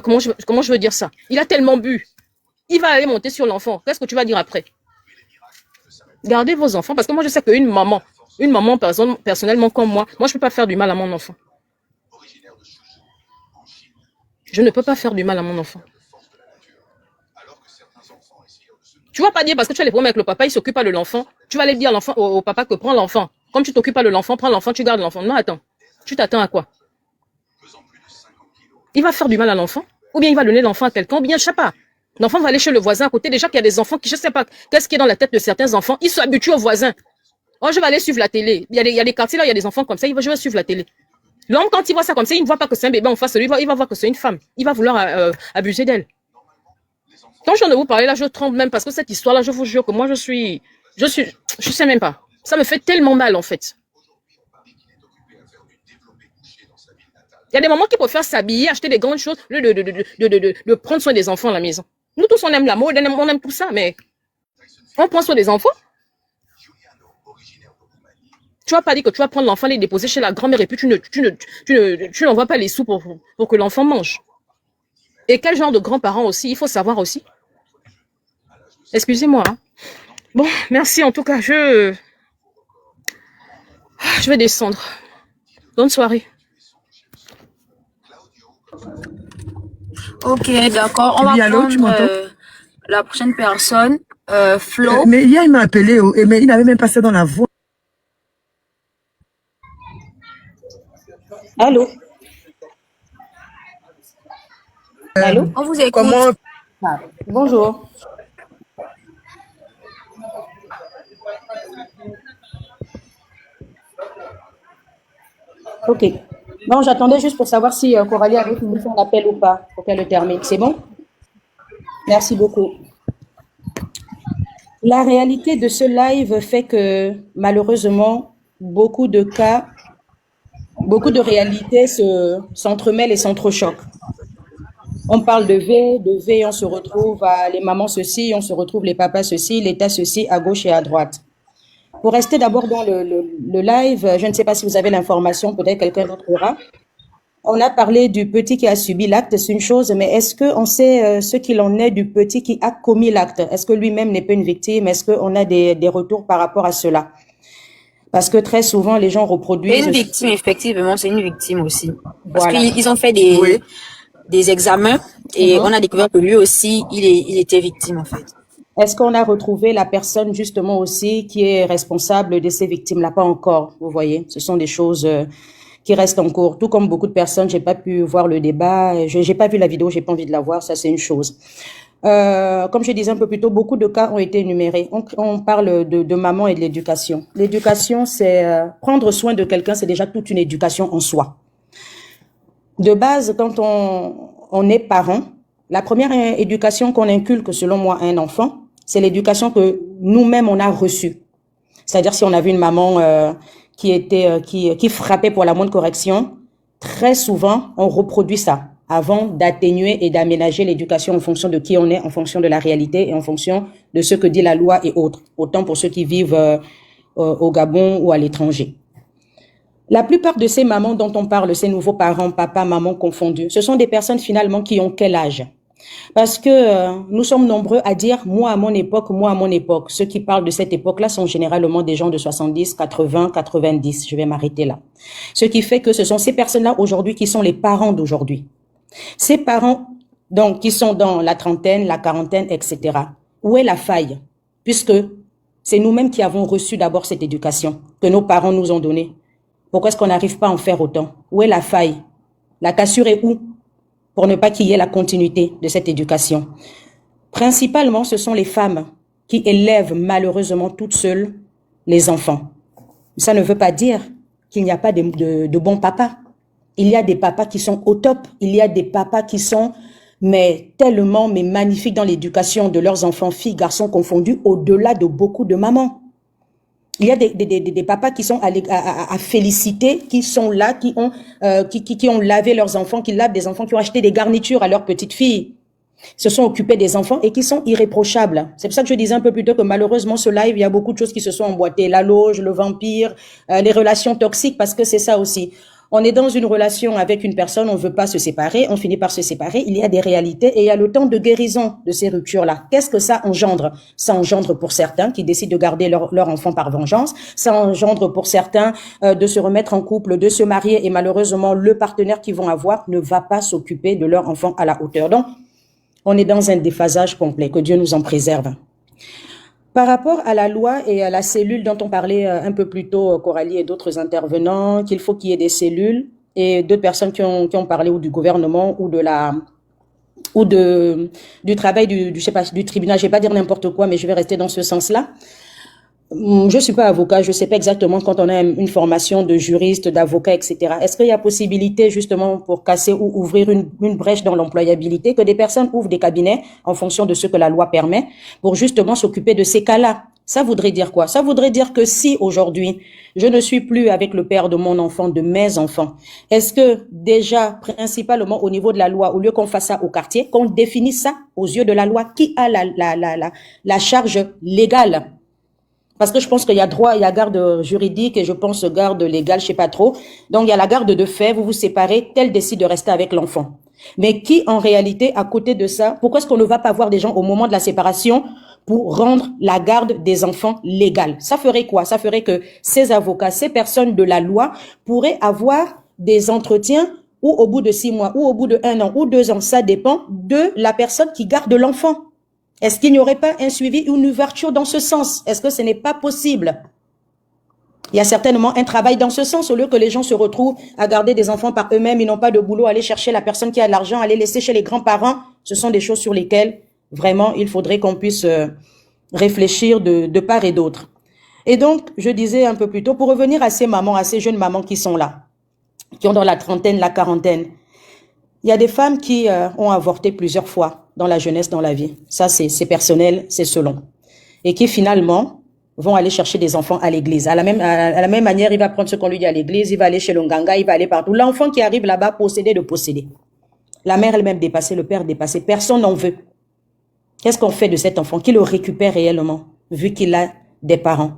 comment je veux dire ça? Il a tellement bu. Il va aller monter sur l'enfant. Qu'est-ce que tu vas dire après? Gardez vos enfants parce que moi je sais qu'une maman personnellement comme moi je peux pas faire du mal à mon enfant. Je ne peux pas faire du mal à mon enfant. Tu vas pas dire parce que tu as les problèmes avec le papa, il s'occupe pas de l'enfant. Tu vas aller dire au papa que prends l'enfant. Comme tu t'occupes pas de l'enfant, prends l'enfant, tu gardes l'enfant. Non, attends. Tu t'attends à quoi? Il va faire du mal à l'enfant? Ou bien il va donner l'enfant à quelqu'un? Ou bien je sais pas. L'enfant va aller chez le voisin à côté. Déjà qu'il y a des enfants qui, je sais pas, qu'est-ce qui est dans la tête de certains enfants. Ils s'habituent au voisin. Oh, je vais aller suivre la télé. Il y a des quartiers là, il y a des enfants comme ça. Je vais suivre la télé. L'homme, quand il voit ça comme ça, il ne voit pas que c'est un bébé en face de lui, il va voir que c'est une femme. Il va vouloir abuser d'elle. Quand je viens de vous parler là, je tremble même parce que cette histoire-là, je vous jure que moi, je sais même pas. Ça me fait tellement mal en fait. Il y a des mamans qui préfèrent s'habiller, acheter des grandes choses, de prendre soin des enfants à la maison. Nous tous, on aime la mode, on aime tout ça, mais on prend soin des enfants. Tu vas pas dire que tu vas prendre l'enfant, les déposer chez la grand-mère et puis tu n'envoies pas les sous pour que l'enfant mange. Et quel genre de grands-parents aussi, il faut savoir aussi. Excusez-moi. Hein. Bon, merci en tout cas, je vais descendre. Bonne soirée.
Ok, d'accord. On va prendre la prochaine personne, Flo.
Mais hier, il m'a appelé, mais il n'avait même pas ça dans la voix.
Allô? Allô?
On vous écoute.
Comment...
Ah, bonjour. Ok. Non, j'attendais juste pour savoir si Coralie avait fini son appel ou pas, pour qu'elle le termine. C'est bon? Merci beaucoup. La réalité de ce live fait que, malheureusement, beaucoup de cas, beaucoup de réalités s'entremêlent et s'entrechoquent. On parle de V, on se retrouve à les mamans ceci, on se retrouve les papas ceci, l'État ceci, à gauche et à droite. Pour rester d'abord dans le live, je ne sais pas si vous avez l'information, peut-être quelqu'un d'autre aura. On a parlé du petit qui a subi l'acte, c'est une chose, mais est-ce qu'on sait ce qu'il en est du petit qui a commis l'acte? Est-ce que lui-même n'est pas une victime? Est-ce qu'on a des retours par rapport à cela? Parce que très souvent, les gens reproduisent...
C'est une victime, effectivement, c'est une victime aussi. Parce
Voilà.
qu'ils ont fait des examens et on a découvert que lui aussi, il était victime en fait.
Est-ce qu'on a retrouvé la personne justement aussi qui est responsable de ces victimes-là? Pas encore, vous voyez. Ce sont des choses qui restent en cours. Tout comme beaucoup de personnes, j'ai pas pu voir le débat. J'ai pas vu la vidéo, j'ai pas envie de la voir. Ça, c'est une chose. comme je disais un peu plus tôt, beaucoup de cas ont été énumérés. On parle de maman et de l'éducation. L'éducation, c'est prendre soin de quelqu'un, c'est déjà toute une éducation en soi. De base, quand on est parent, la première éducation qu'on inculque, selon moi, à un enfant, c'est l'éducation que nous-mêmes, on a reçue. C'est-à-dire, si on avait une maman qui frappait pour la moindre correction, très souvent, on reproduit ça avant d'atténuer et d'aménager l'éducation en fonction de qui on est, en fonction de la réalité et en fonction de ce que dit la loi et autres, autant pour ceux qui vivent au Gabon ou à l'étranger. La plupart de ces mamans dont on parle, ces nouveaux parents, papa, maman confondus, ce sont des personnes finalement qui ont quel âge? Parce que nous sommes nombreux à dire « moi à mon époque, moi à mon époque ». Ceux qui parlent de cette époque-là sont généralement des gens de 70, 80, 90. Je vais m'arrêter là. Ce qui fait que ce sont ces personnes-là aujourd'hui qui sont les parents d'aujourd'hui. Ces parents, donc, qui sont dans la trentaine, la quarantaine, etc. Où est la faille? Puisque c'est nous-mêmes qui avons reçu d'abord cette éducation que nos parents nous ont donnée. Pourquoi est-ce qu'on n'arrive pas à en faire autant? Où est la faille? La cassure est où? Pour ne pas qu'il y ait la continuité de cette éducation. Principalement, ce sont les femmes qui élèvent malheureusement toutes seules les enfants. Ça ne veut pas dire qu'il n'y a pas de bons papas. Il y a des papas qui sont au top. Il y a des papas qui sont tellement magnifiques dans l'éducation de leurs enfants, filles, garçons confondus, au-delà de beaucoup de mamans. Il y a des papas qui sont à féliciter, qui sont là, qui ont lavé leurs enfants, qui lavent des enfants, qui ont acheté des garnitures à leurs petites filles, se sont occupés des enfants et qui sont irréprochables. C'est pour ça que je disais un peu plus tôt que malheureusement ce live, il y a beaucoup de choses qui se sont emboîtées. La loge, le vampire, les relations toxiques, parce que c'est ça aussi. On est dans une relation avec une personne, on veut pas se séparer, on finit par se séparer. Il y a des réalités et il y a le temps de guérison de ces ruptures-là. Qu'est-ce que ça engendre? Ça engendre pour certains qui décident de garder leur enfant par vengeance. Ça engendre pour certains de se remettre en couple, de se marier et malheureusement, le partenaire qu'ils vont avoir ne va pas s'occuper de leur enfant à la hauteur. Donc, on est dans un déphasage complet. Que Dieu nous en préserve. Par rapport à la loi et à la cellule dont on parlait un peu plus tôt, Coralie et d'autres intervenants, qu'il faut qu'il y ait des cellules et d'autres personnes qui ont parlé ou du gouvernement ou du travail du tribunal. Je vais pas dire n'importe quoi, mais je vais rester dans ce sens-là. Je suis pas avocat, je sais pas exactement quand on a une formation de juriste, d'avocat, etc. Est-ce qu'il y a possibilité justement pour casser ou ouvrir une brèche dans l'employabilité que des personnes ouvrent des cabinets en fonction de ce que la loi permet pour justement s'occuper de ces cas-là? Ça voudrait dire quoi? Ça voudrait dire que si aujourd'hui je ne suis plus avec le père de mon enfant, de mes enfants, est-ce que déjà principalement au niveau de la loi, au lieu qu'on fasse ça au quartier, qu'on définisse ça aux yeux de la loi, qui a la charge légale? Parce que je pense qu'il y a droit, il y a garde juridique et je pense garde légale, je sais pas trop. Donc il y a la garde de fait, vous vous séparez, tel décide de rester avec l'enfant. Mais qui en réalité, à côté de ça, pourquoi est-ce qu'on ne va pas voir des gens au moment de la séparation pour rendre la garde des enfants légale? Ça ferait quoi? Ça ferait que ces avocats, ces personnes de la loi pourraient avoir des entretiens ou au bout de 6 mois, ou au bout de 1 an, ou 2 ans, ça dépend de la personne qui garde l'enfant. Est-ce qu'il n'y aurait pas un suivi, une ouverture dans ce sens? Est-ce que ce n'est pas possible? Il y a certainement un travail dans ce sens, au lieu que les gens se retrouvent à garder des enfants par eux-mêmes, ils n'ont pas de boulot, aller chercher la personne qui a de l'argent, aller laisser chez les grands-parents. Ce sont des choses sur lesquelles, vraiment, il faudrait qu'on puisse réfléchir de part et d'autre. Et donc, je disais un peu plus tôt, pour revenir à ces mamans, à ces jeunes mamans qui sont là, qui ont dans la trentaine, la quarantaine, il y a des femmes qui ont avorté plusieurs fois dans la jeunesse, dans la vie. Ça, c'est personnel, c'est selon. Et qui finalement vont aller chercher des enfants à l'église. À la même manière, il va prendre ce qu'on lui dit à l'église, il va aller chez le nganga, il va aller partout. L'enfant qui arrive là-bas, possédé de posséder. La mère elle-même dépassée, le père dépassé, personne n'en veut. Qu'est-ce qu'on fait de cet enfant? Qui le récupère réellement, vu qu'il a des parents?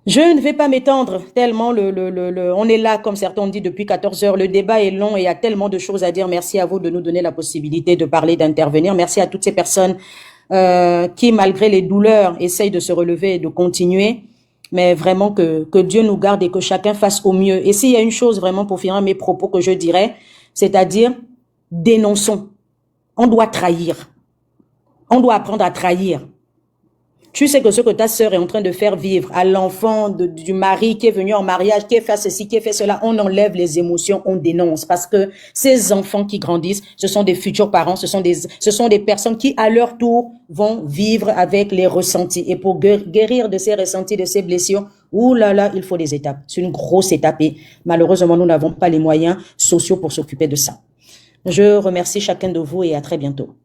Je ne vais pas m'étendre tellement, on est là, comme certains ont dit, depuis 14 heures. Le débat est long et il y a tellement de choses à dire. Merci à vous de nous donner la possibilité de parler, d'intervenir. Merci à toutes ces personnes qui, malgré les douleurs, essayent de se relever et de continuer. Mais vraiment que Dieu nous garde et que chacun fasse au mieux. Et s'il y a une chose vraiment pour finir mes propos que je dirais, c'est-à-dire dénonçons. On doit trahir. On doit apprendre à trahir. Tu sais que ce que ta sœur est en train de faire vivre à l'enfant du mari qui est venu en mariage, qui a fait ceci, qui a fait cela, on enlève les émotions, on dénonce. Parce que ces enfants qui grandissent, ce sont des futurs parents, ce sont des personnes qui, à leur tour, vont vivre avec les ressentis. Et pour guérir de ces ressentis, de ces blessures, ouh là là, il faut des étapes. C'est une grosse étape et malheureusement, nous n'avons pas les moyens sociaux pour s'occuper de ça. Je remercie chacun de vous et à très bientôt.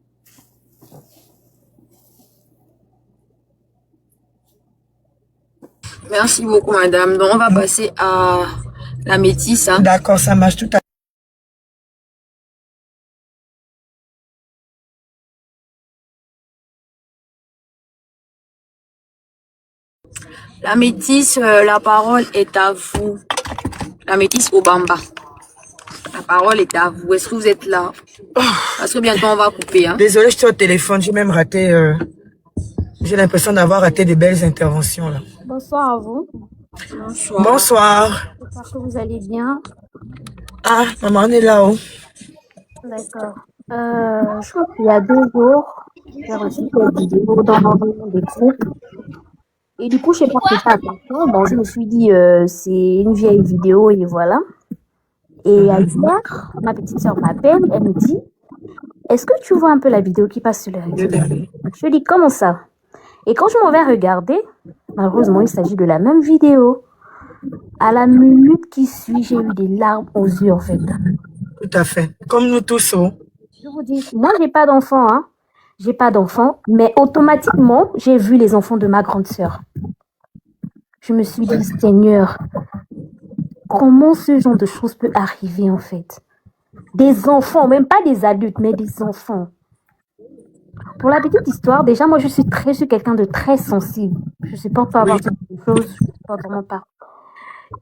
Merci beaucoup, madame. Donc, on va passer à la métisse. Hein.
D'accord, ça marche tout à
La métisse, la parole est à vous. La métisse Obamba. La parole est à vous. Est-ce que vous êtes là? Parce que bientôt, on va couper. Hein.
Désolée, je suis au téléphone. J'ai même raté... J'ai l'impression d'avoir raté des belles interventions, là.
Bonsoir à vous.
Bonsoir. Bonsoir.
J'espère que vous allez bien.
Ah, maman, on est là-haut.
D'accord. Je crois qu'il y a 2 jours, j'ai reçu des vidéos dans des groupes. Et du coup, je n'ai pas fait attention. Bon, je me suis dit, c'est une vieille vidéo et voilà. Et hier, ma petite soeur m'appelle, elle me dit, est-ce que tu vois un peu la vidéo qui passe sur le réseau? Je lui dis, comment ça? Et quand je m'en vais regarder, malheureusement, il s'agit de la même vidéo. À la minute qui suit, j'ai eu des larmes aux yeux, en fait.
Tout à fait. Comme nous tous. Oh.
Je vous dis, moi, j'ai pas d'enfant, hein. J'ai pas d'enfant, mais automatiquement, j'ai vu les enfants de ma grande sœur. Je me suis dit, Seigneur, comment ce genre de choses peut arriver, en fait? Des enfants, même pas des adultes, mais des enfants. Pour la petite histoire, déjà, moi, je suis quelqu'un de très sensible. Je ne sais pas avoir quelque chose, je ne sais pas vraiment pas.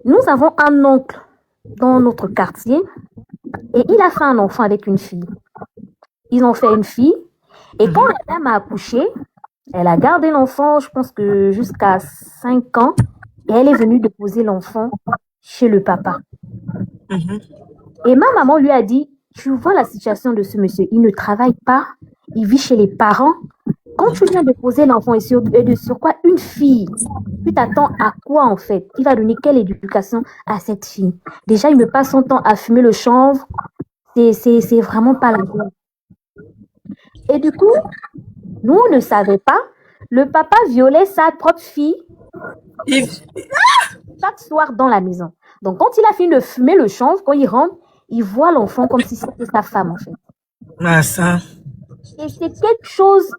Nous avons un oncle dans notre quartier et il a fait un enfant avec une fille. Ils ont fait une fille et quand la dame a accouché, elle a gardé l'enfant, je pense que jusqu'à 5 ans et elle est venue déposer l'enfant chez le papa. Et ma maman lui a dit, tu vois la situation de ce monsieur, il ne travaille pas, il vit chez les parents. Quand tu viens déposer l'enfant et de sur quoi une fille, tu t'attends à quoi en fait? Il va donner quelle éducation à cette fille? Déjà, il me passe son temps à fumer le chanvre. C'est vraiment pas la bonne. Et du coup, nous, on ne savait pas. Le papa violait sa propre fille chaque soir dans la maison. Donc, quand il a fini de fumer le chanvre, quand il rentre, il voit l'enfant comme si c'était sa femme en fait.
Ah, ça.
Et c'est quelque chose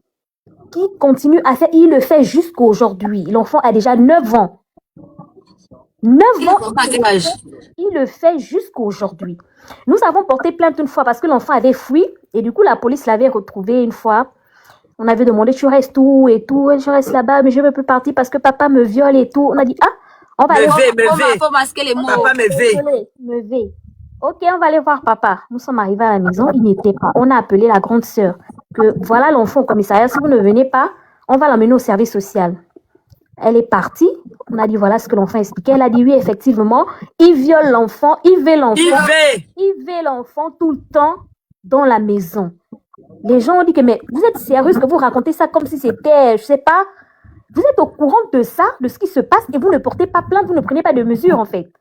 qui continue à faire. Il le fait jusqu'à aujourd'hui. L'enfant a déjà 9 ans. 9 ans. Il le fait jusqu'à aujourd'hui. Nous avons porté plainte une fois parce que l'enfant avait fui et du coup la police l'avait retrouvé une fois. On avait demandé tu restes où et tout. Je reste là-bas mais je ne veux plus partir parce que papa me viole et tout. On a dit on va aller
faut masquer les mots.
Papa me veille. Ok, on va aller voir papa. Nous sommes arrivés à la maison, il n'était pas. On a appelé la grande sœur. Que voilà l'enfant au commissariat, si vous ne venez pas, on va l'amener au service social. Elle est partie. On a dit voilà ce que l'enfant expliquait. Elle a dit oui, effectivement, il viole l'enfant, il veut l'enfant tout le temps dans la maison. Les gens ont dit que mais vous êtes sérieuse que vous racontez ça comme si c'était, je sais pas, vous êtes au courant de ça, de ce qui se passe et vous ne portez pas plainte, vous ne prenez pas de mesures en fait.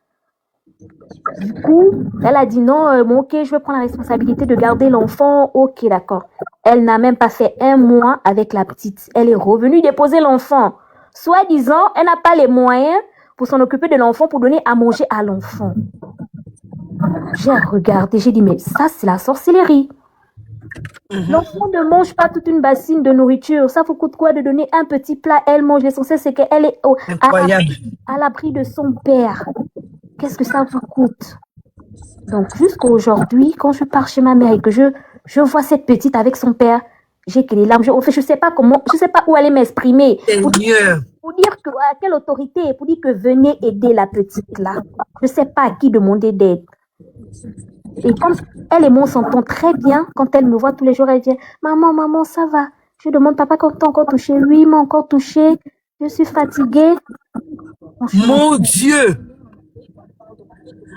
Du coup, elle a dit non, bon, ok, je vais prendre la responsabilité de garder l'enfant. Ok, d'accord. Elle n'a même pas fait 1 mois avec la petite. Elle est revenue déposer l'enfant. Soi-disant, elle n'a pas les moyens pour s'en occuper de l'enfant, pour donner à manger à l'enfant. J'ai regardé, j'ai dit, mais ça, c'est la sorcellerie. L'enfant ne mange pas toute une bassine de nourriture. Ça vous coûte quoi de donner un petit plat? Elle mange. L'essentiel, c'est qu'elle est à l'abri de son père. Qu'est-ce que ça vous coûte? Donc, jusqu'à aujourd'hui, quand je pars chez ma mère et que je vois cette petite avec son père, j'ai que les larmes. Je sais pas comment, je sais pas où aller m'exprimer. Pour dire que, à quelle autorité, pour dire que venez aider la petite là. Je sais pas à qui demander d'aide. Et comme elle et moi, on s'entend très bien, quand elle me voit tous les jours, elle vient, maman, ça va. Je demande, papa, quand t'as encore touché? Lui, il m'a encore touché. Je suis fatiguée.
Mon Dieu!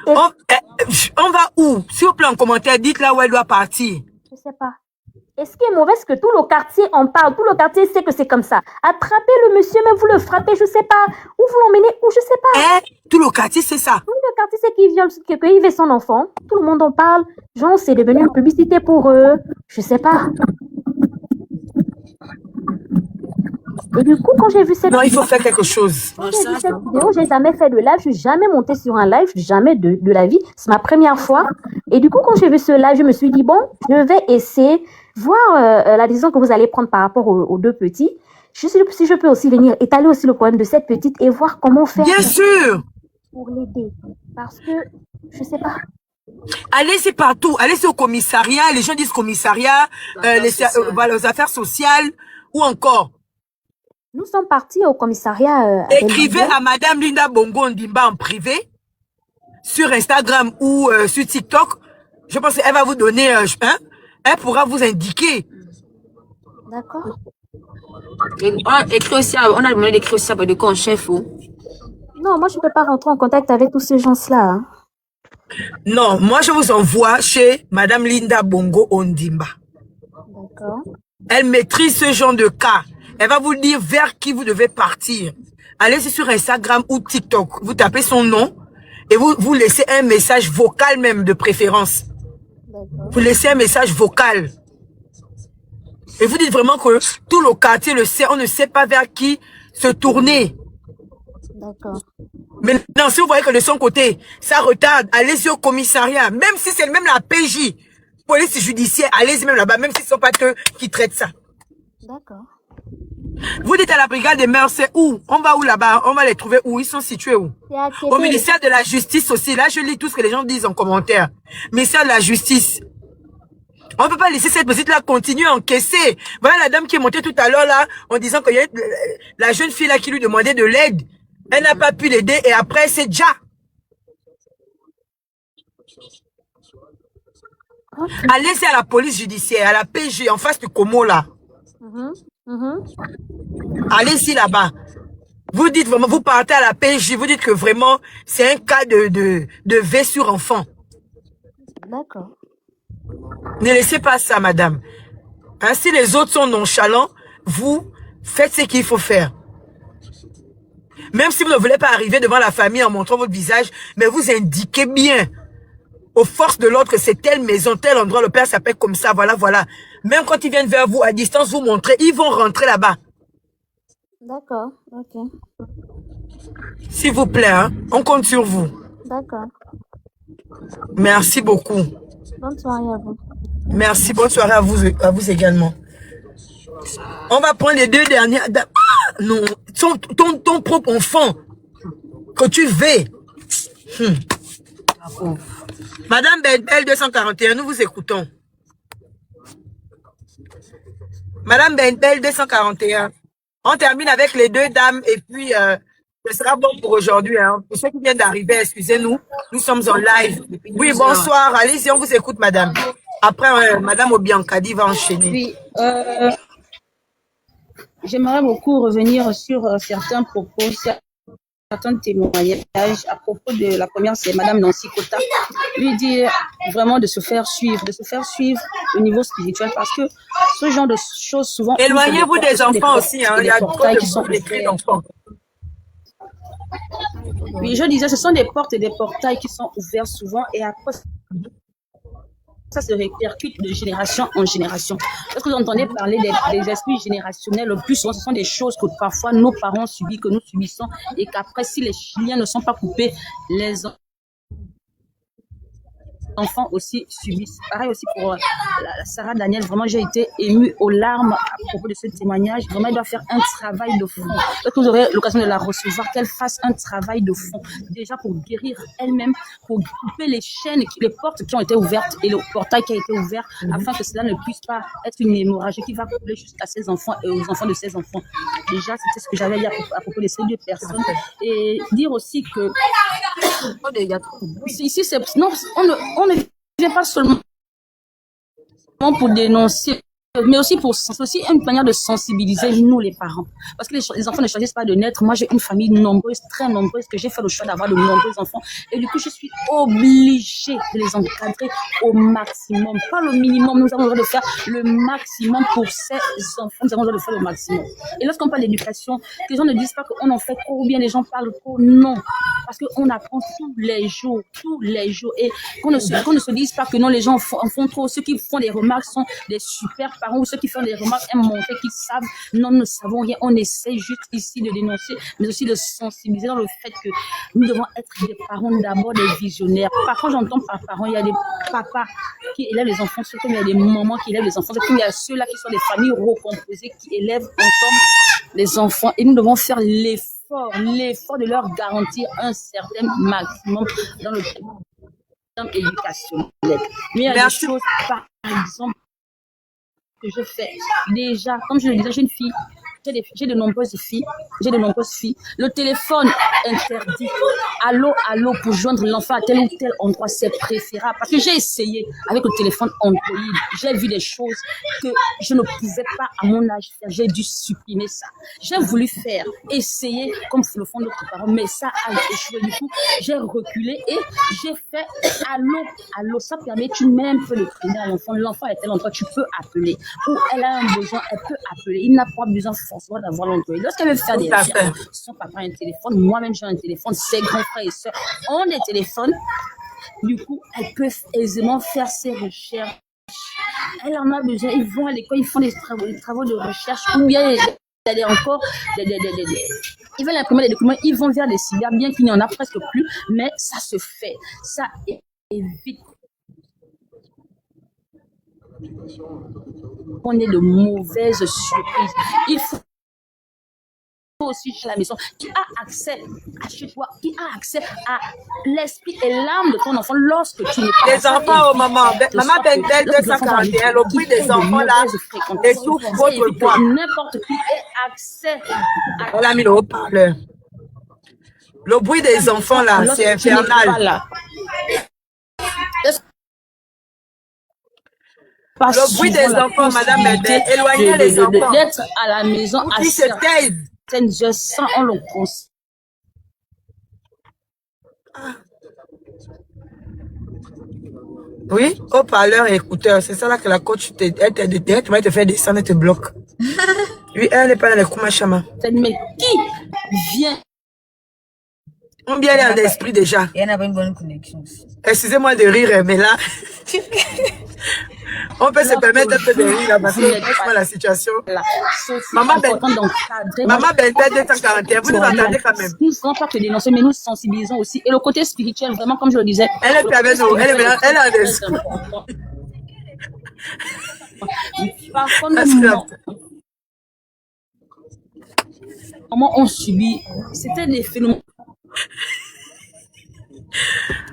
On va où? S'il vous plaît, en commentaire, dites là où elle doit partir.
Je sais pas. Et ce qui est mauvais, c'est que tout le quartier en parle. Tout le quartier sait que c'est comme ça. Attrapez le monsieur, même vous le frappez, je sais pas. Où vous l'emmenez, ou je sais pas.
Tout le quartier, c'est ça.
Tout le quartier sait qu'il viole son enfant. Tout le monde en parle. Genre, c'est devenu une publicité pour eux. Je sais pas. Et du coup, quand j'ai vu cette
Non, il faut faire quelque chose.
Quand j'ai vu cette vidéo, j'ai jamais fait de live, je suis jamais montée sur un live, jamais de la vie. C'est ma première fois. Et du coup, quand j'ai vu ce live, je me suis dit, bon, je vais essayer, voir la décision que vous allez prendre par rapport aux deux petits. Si je peux aussi venir étaler aussi le problème de cette petite et voir comment faire.
Bien sûr.
Pour l'aider. Parce que, je sais pas.
Allez-y partout. Allez-y au commissariat. Les gens disent commissariat, les affaires sociales, ou encore.
Nous sommes partis au commissariat.
Écrivez à Madame Linda Bongo Ondimba en privé, sur Instagram ou sur TikTok. Je pense qu'elle va vous donner, elle pourra vous indiquer.
D'accord.
On a demandé d'écrire aussi de quoi en chef.
Non, moi je ne peux pas rentrer en contact avec tous ces gens-là. Hein.
Non, moi je vous envoie chez Madame Linda Bongo Ondimba.
D'accord.
Elle maîtrise ce genre de cas. Elle va vous dire vers qui vous devez partir. Allez sur Instagram ou TikTok. Vous tapez son nom et vous laissez un message vocal même de préférence. Vous laissez un message vocal. Et vous dites vraiment que tout le quartier le sait. On ne sait pas vers qui se tourner.
D'accord.
Maintenant, si vous voyez que de son côté, ça retarde, allez-y au commissariat. Même si c'est même la PJ, police judiciaire, allez-y même là-bas. Même si ce ne sont pas eux qui traitent ça.
D'accord.
Vous dites à la brigade des mœurs, c'est où? On va où là-bas? On va les trouver où? Ils sont situés où? Au ministère de la Justice aussi. Là, je lis tout ce que les gens disent en commentaire. Ministère de la Justice. On ne peut pas laisser cette petite-là continuer à encaisser. Voilà la dame qui est montée tout à l'heure là, en disant qu'il y a la jeune fille là qui lui demandait de l'aide. Elle n'a pas pu l'aider et après, c'est déjà. Allez-y à la police judiciaire, à la PJ, en face du Como là. Allez-y là-bas. Vous dites vraiment, vous partez à la PJ, vous dites que vraiment, c'est un cas de V sur enfant.
D'accord.
Ne laissez pas ça, madame. Hein, si les autres sont nonchalants, vous faites ce qu'il faut faire. Même si vous ne voulez pas arriver devant la famille en montrant votre visage, mais vous indiquez bien aux forces de l'ordre que c'est telle maison, tel endroit, le père s'appelle comme ça, voilà, voilà. Même quand ils viennent vers vous, à distance, vous montrer, ils vont rentrer là-bas.
D'accord, ok.
S'il vous plaît, hein, on compte sur vous.
D'accord.
Merci beaucoup.
Bonne soirée à vous.
Merci, bonne soirée à vous également. On va prendre les deux dernières. Non, ton propre enfant que tu veux. Madame Bentel 241, nous vous écoutons. Madame Bentel 241. On termine avec les deux dames et puis ce sera bon pour aujourd'hui. Hein. Pour ceux qui viennent d'arriver, excusez-nous, nous sommes en live. Oui, bonsoir. Allez-y, on vous écoute, madame. Après, madame Obiancadi va enchaîner.
Oui, j'aimerais beaucoup revenir sur certains propos, certains témoignages à propos de la première, c'est madame Nancy Kota. Lui dire vraiment de se faire suivre au niveau spirituel parce que ce genre de choses souvent...
Éloignez-vous des enfants aussi, hein. Il y a trop de cris d'enfants.
Oui, je disais, ce sont des portes et des portails qui sont ouverts souvent et après... Ça se répercute de génération en génération. Lorsque vous entendez parler des esprits générationnels, le plus souvent, ce sont des choses que parfois nos parents subissent, que nous subissons, et qu'après, si les liens ne sont pas coupés, les enfants aussi subissent. Pareil aussi pour Sarah Daniel. Vraiment, j'ai été émue aux larmes à propos de ce témoignage. Vraiment, elle doit faire un travail de fond. Lorsque vous aurez l'occasion de la recevoir, qu'elle fasse un travail de fond. Déjà pour guérir elle-même, pour couper les chaînes, les portes qui ont été ouvertes et le portail qui a été ouvert, afin que cela ne puisse pas être une hémorragie qui va couler jusqu'à ses enfants et aux enfants de ses enfants. Déjà, c'était ce que j'avais dit à propos de ces deux personnes. Et dire aussi que ici, non, on ne vient pas seulement pour dénoncer Mais aussi c'est aussi une manière de sensibiliser nous les parents. Parce que les enfants ne choisissent pas de naître. Moi, j'ai une famille nombreuse, très nombreuse, que j'ai fait le choix d'avoir de nombreux enfants. Et du coup, je suis obligée de les encadrer au maximum. Pas le minimum. Nous avons le droit de faire le maximum pour ces enfants. Nous avons le droit de faire le maximum. Et lorsqu'on parle d'éducation, que les gens ne disent pas qu'on en fait trop ou bien les gens parlent trop. Non. Parce qu'on apprend tous les jours. Et qu'on ne se dise pas que non, les gens en font trop. Ceux qui font des remarques sont des super parents ou ceux qui font des remarques aiment montrer qu'ils savent. Non, nous ne savons rien. On essaie juste ici de dénoncer, mais aussi de sensibiliser dans le fait que nous devons être des parents d'abord, des visionnaires. Parfois, j'entends par parents, il y a des papas qui élèvent les enfants, surtout il y a des mamans qui élèvent les enfants. Il y a ceux-là qui sont des familles recomposées, qui élèvent ensemble les enfants. Et nous devons faire l'effort de leur garantir un certain maximum dans le terme éducationnel. Mais il y a des choses, par exemple, que je fais déjà, comme je le disais, j'ai une fille, j'ai de nombreuses filles, le téléphone interdit, allô, pour joindre l'enfant à tel ou tel endroit, c'est préférable, parce que j'ai essayé avec le téléphone Android, j'ai vu des choses que je ne pouvais pas à mon âge faire, j'ai dû supprimer ça, j'ai voulu essayer comme le font d'autres parents, mais ça a échoué, du coup, j'ai reculé et j'ai fait allô, ça permet, tu mets un peu le crédit à l'enfant est à tel endroit, tu peux appeler, ou elle a un besoin, elle peut appeler, il n'a pas besoin forcément d'avoir l'Android. Lorsqu'elle veut faire des recherches, son papa a un téléphone, moi-même j'ai un téléphone, ses grands frères et sœurs ont des téléphones, du coup, elle peut aisément faire ses recherches. Elle en a besoin, ils vont à l'école, ils font des travaux de recherche, ou bien il y a encore ils veulent imprimer des documents, ils vont vers des cyber, bien qu'il n'y en a presque plus, mais ça se fait, ça évite qu'on ait de mauvaises surprises. Il faut aussi chez la maison qui a accès à chez toi, qui a accès à l'esprit et l'âme de ton enfant lorsque tu n'es pas
les enfants, maman Bendel 241, le bruit des enfants là, et tout votre poids.
N'importe qui ait accès à...
On a mis le haut-parleur. Le bruit des enfants là, c'est infernal. Le bruit des enfants, madame Bendel, éloignez les enfants.
D'être à la maison à certaines heures sans on le conseille.
Oui, haut-parleur et écouteur, c'est ça là que la coach elle directement te fait descendre et te bloque. Oui, elle n'est pas dans les Koumachama.
Mais qui vient?
On vient aller en esprit déjà.
Et elle n'a pas une bonne connexion aussi.
Excusez-moi de rire, mais là, on peut se permettre un peu de rire là parce que franchement la situation. Maman Bendel 241, vous nous entendez quand même.
Nous ne sommes pas que dénoncer, mais nous sensibilisons aussi. Et le côté spirituel, vraiment, comme je le disais.
Elle est avec nous, elle est en esprit.
Comment on subit, c'était des phénomènes.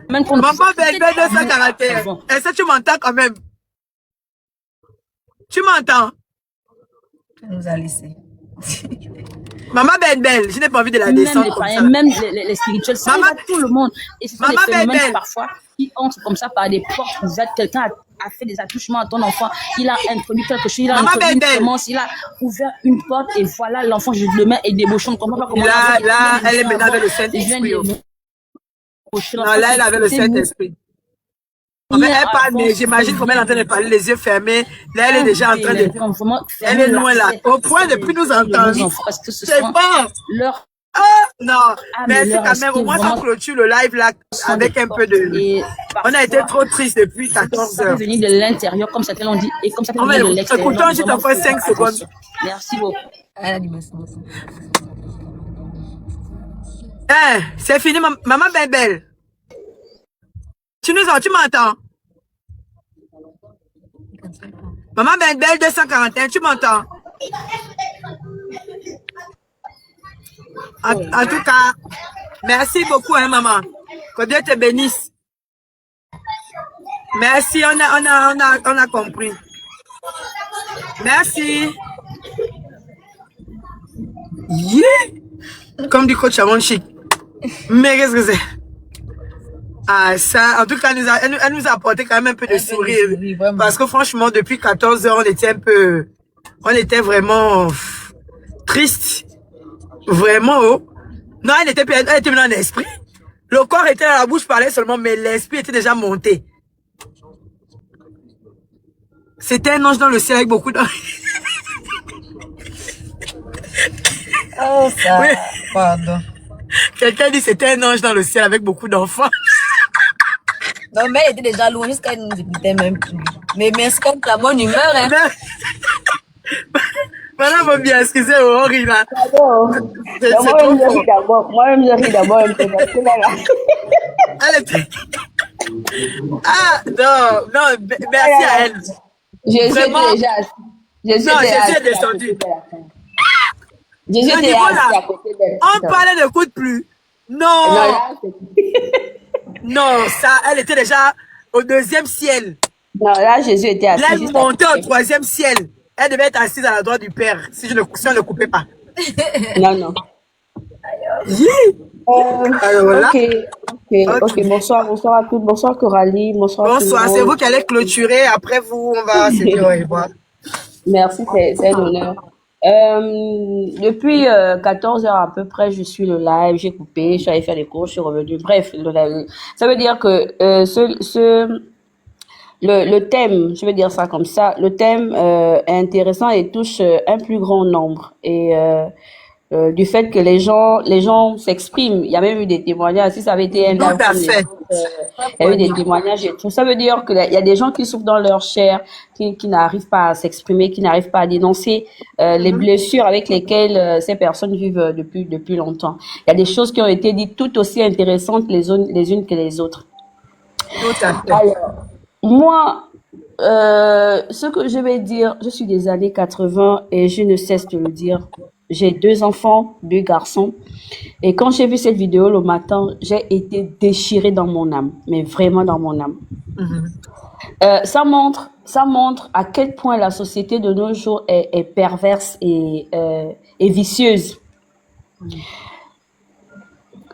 Maman Bendel 241, est-ce que tu m'entends quand même? Tu m'entends?
Elle nous a laissé.
Maman Bendel, je n'ai pas envie de la descendre comme ça.
Même les spirituels, ça va tout le monde. Et ce sont des phénomènes parfois qui entrent comme ça par des portes ouvertes. Quelqu'un a fait des attouchements à ton enfant, il a introduit quelque chose, il a introduit une semence, il a ouvert une porte et voilà, l'enfant, je le mets et débauche. On ne comprend pas comment.
Là, elle est maintenant avec le Saint-Esprit. Non, là, elle avait le Saint-Esprit. Elle parle, mais j'imagine comment elle est en train de parler, les yeux fermés. Là, elle est déjà en train de... Elle est loin là, au point de plus nous entendre. C'est bon. Non, mais c'est quand même, au moins, on clôture le live là, avec un peu de... On a été trop triste depuis 14 heures.
Venir de l'intérieur, comme ça l'on dit, et comme ça peut venir de l'extérieur.
Écoutons juste encore 5 secondes.
Merci beaucoup.
C'est fini, maman Bembel. Tu m'entends? Maman Bendel 241, tu m'entends? En tout cas, merci beaucoup, hein, maman. Que Dieu te bénisse. Merci, on a compris. Merci. Yeah. Comme dit coach Amon Chic. Mais qu'est-ce que c'est? Ah, ça, en tout cas, elle nous a apporté quand même un peu de sourire. Parce que franchement, depuis 14 heures, on était vraiment triste. Vraiment, oh. Non, elle était maintenant en esprit. Le corps était dans la bouche, parlait seulement, mais l'esprit était déjà monté. C'était un ange dans le ciel avec beaucoup de...
Oh, ça,
oui.
pardon.
Quelqu'un dit c'était un ange dans le ciel avec beaucoup d'enfants.
Non, mais elle était déjà loin jusqu'à elle nous écoutait même plus. Mais merci comme la bonne humeur, hein.
Madame va bien, excusez, on rit là.
Moi-même, je ris d'abord un peu. Parce que là,
elle était... Ah, non, merci à elle.
Jésus
Vraiment.
était déjà assis. Jésus
est descendu.
Jésus était assis à côté d'elle.
On parlait de coup de pluie. Non. Non, ça, elle était déjà au 2e ciel.
Non, là, Jésus était assis.
Là, elle montait au 3e ciel. Elle devait être assise à la droite du Père, si on ne le coupait pas.
Non.
Alors, voilà.
Ok. Bonsoir à toutes. Bonsoir Coralie. Bonsoir.
C'est vous qui allez clôturer. Après vous, on va se dire au revoir.
Merci, c'est un honneur. Depuis 14 heures à peu près, je suis le live, j'ai coupé, je suis allée faire des cours, je suis revenue. Bref, ça veut dire que le thème, je vais dire ça comme ça, le thème est intéressant et touche un plus grand nombre. Et du fait que les gens s'expriment, il y a même eu des témoignages. Si ça avait été un live, il y a eu des témoignages et tout. Ça veut dire qu'il y a des gens qui souffrent dans leur chair, qui n'arrivent pas à s'exprimer, qui n'arrivent pas à dénoncer les blessures avec lesquelles ces personnes vivent depuis longtemps. Il y a des choses qui ont été dites tout aussi intéressantes les unes que les autres.
Tout à fait.
Alors, moi, ce que je vais dire, je suis des années 80 et je ne cesse de le dire. J'ai 2 enfants, 2 garçons. Et quand j'ai vu cette vidéo le matin, j'ai été déchirée dans mon âme, mais vraiment dans mon âme. Ça montre à quel point la société de nos jours est perverse et vicieuse.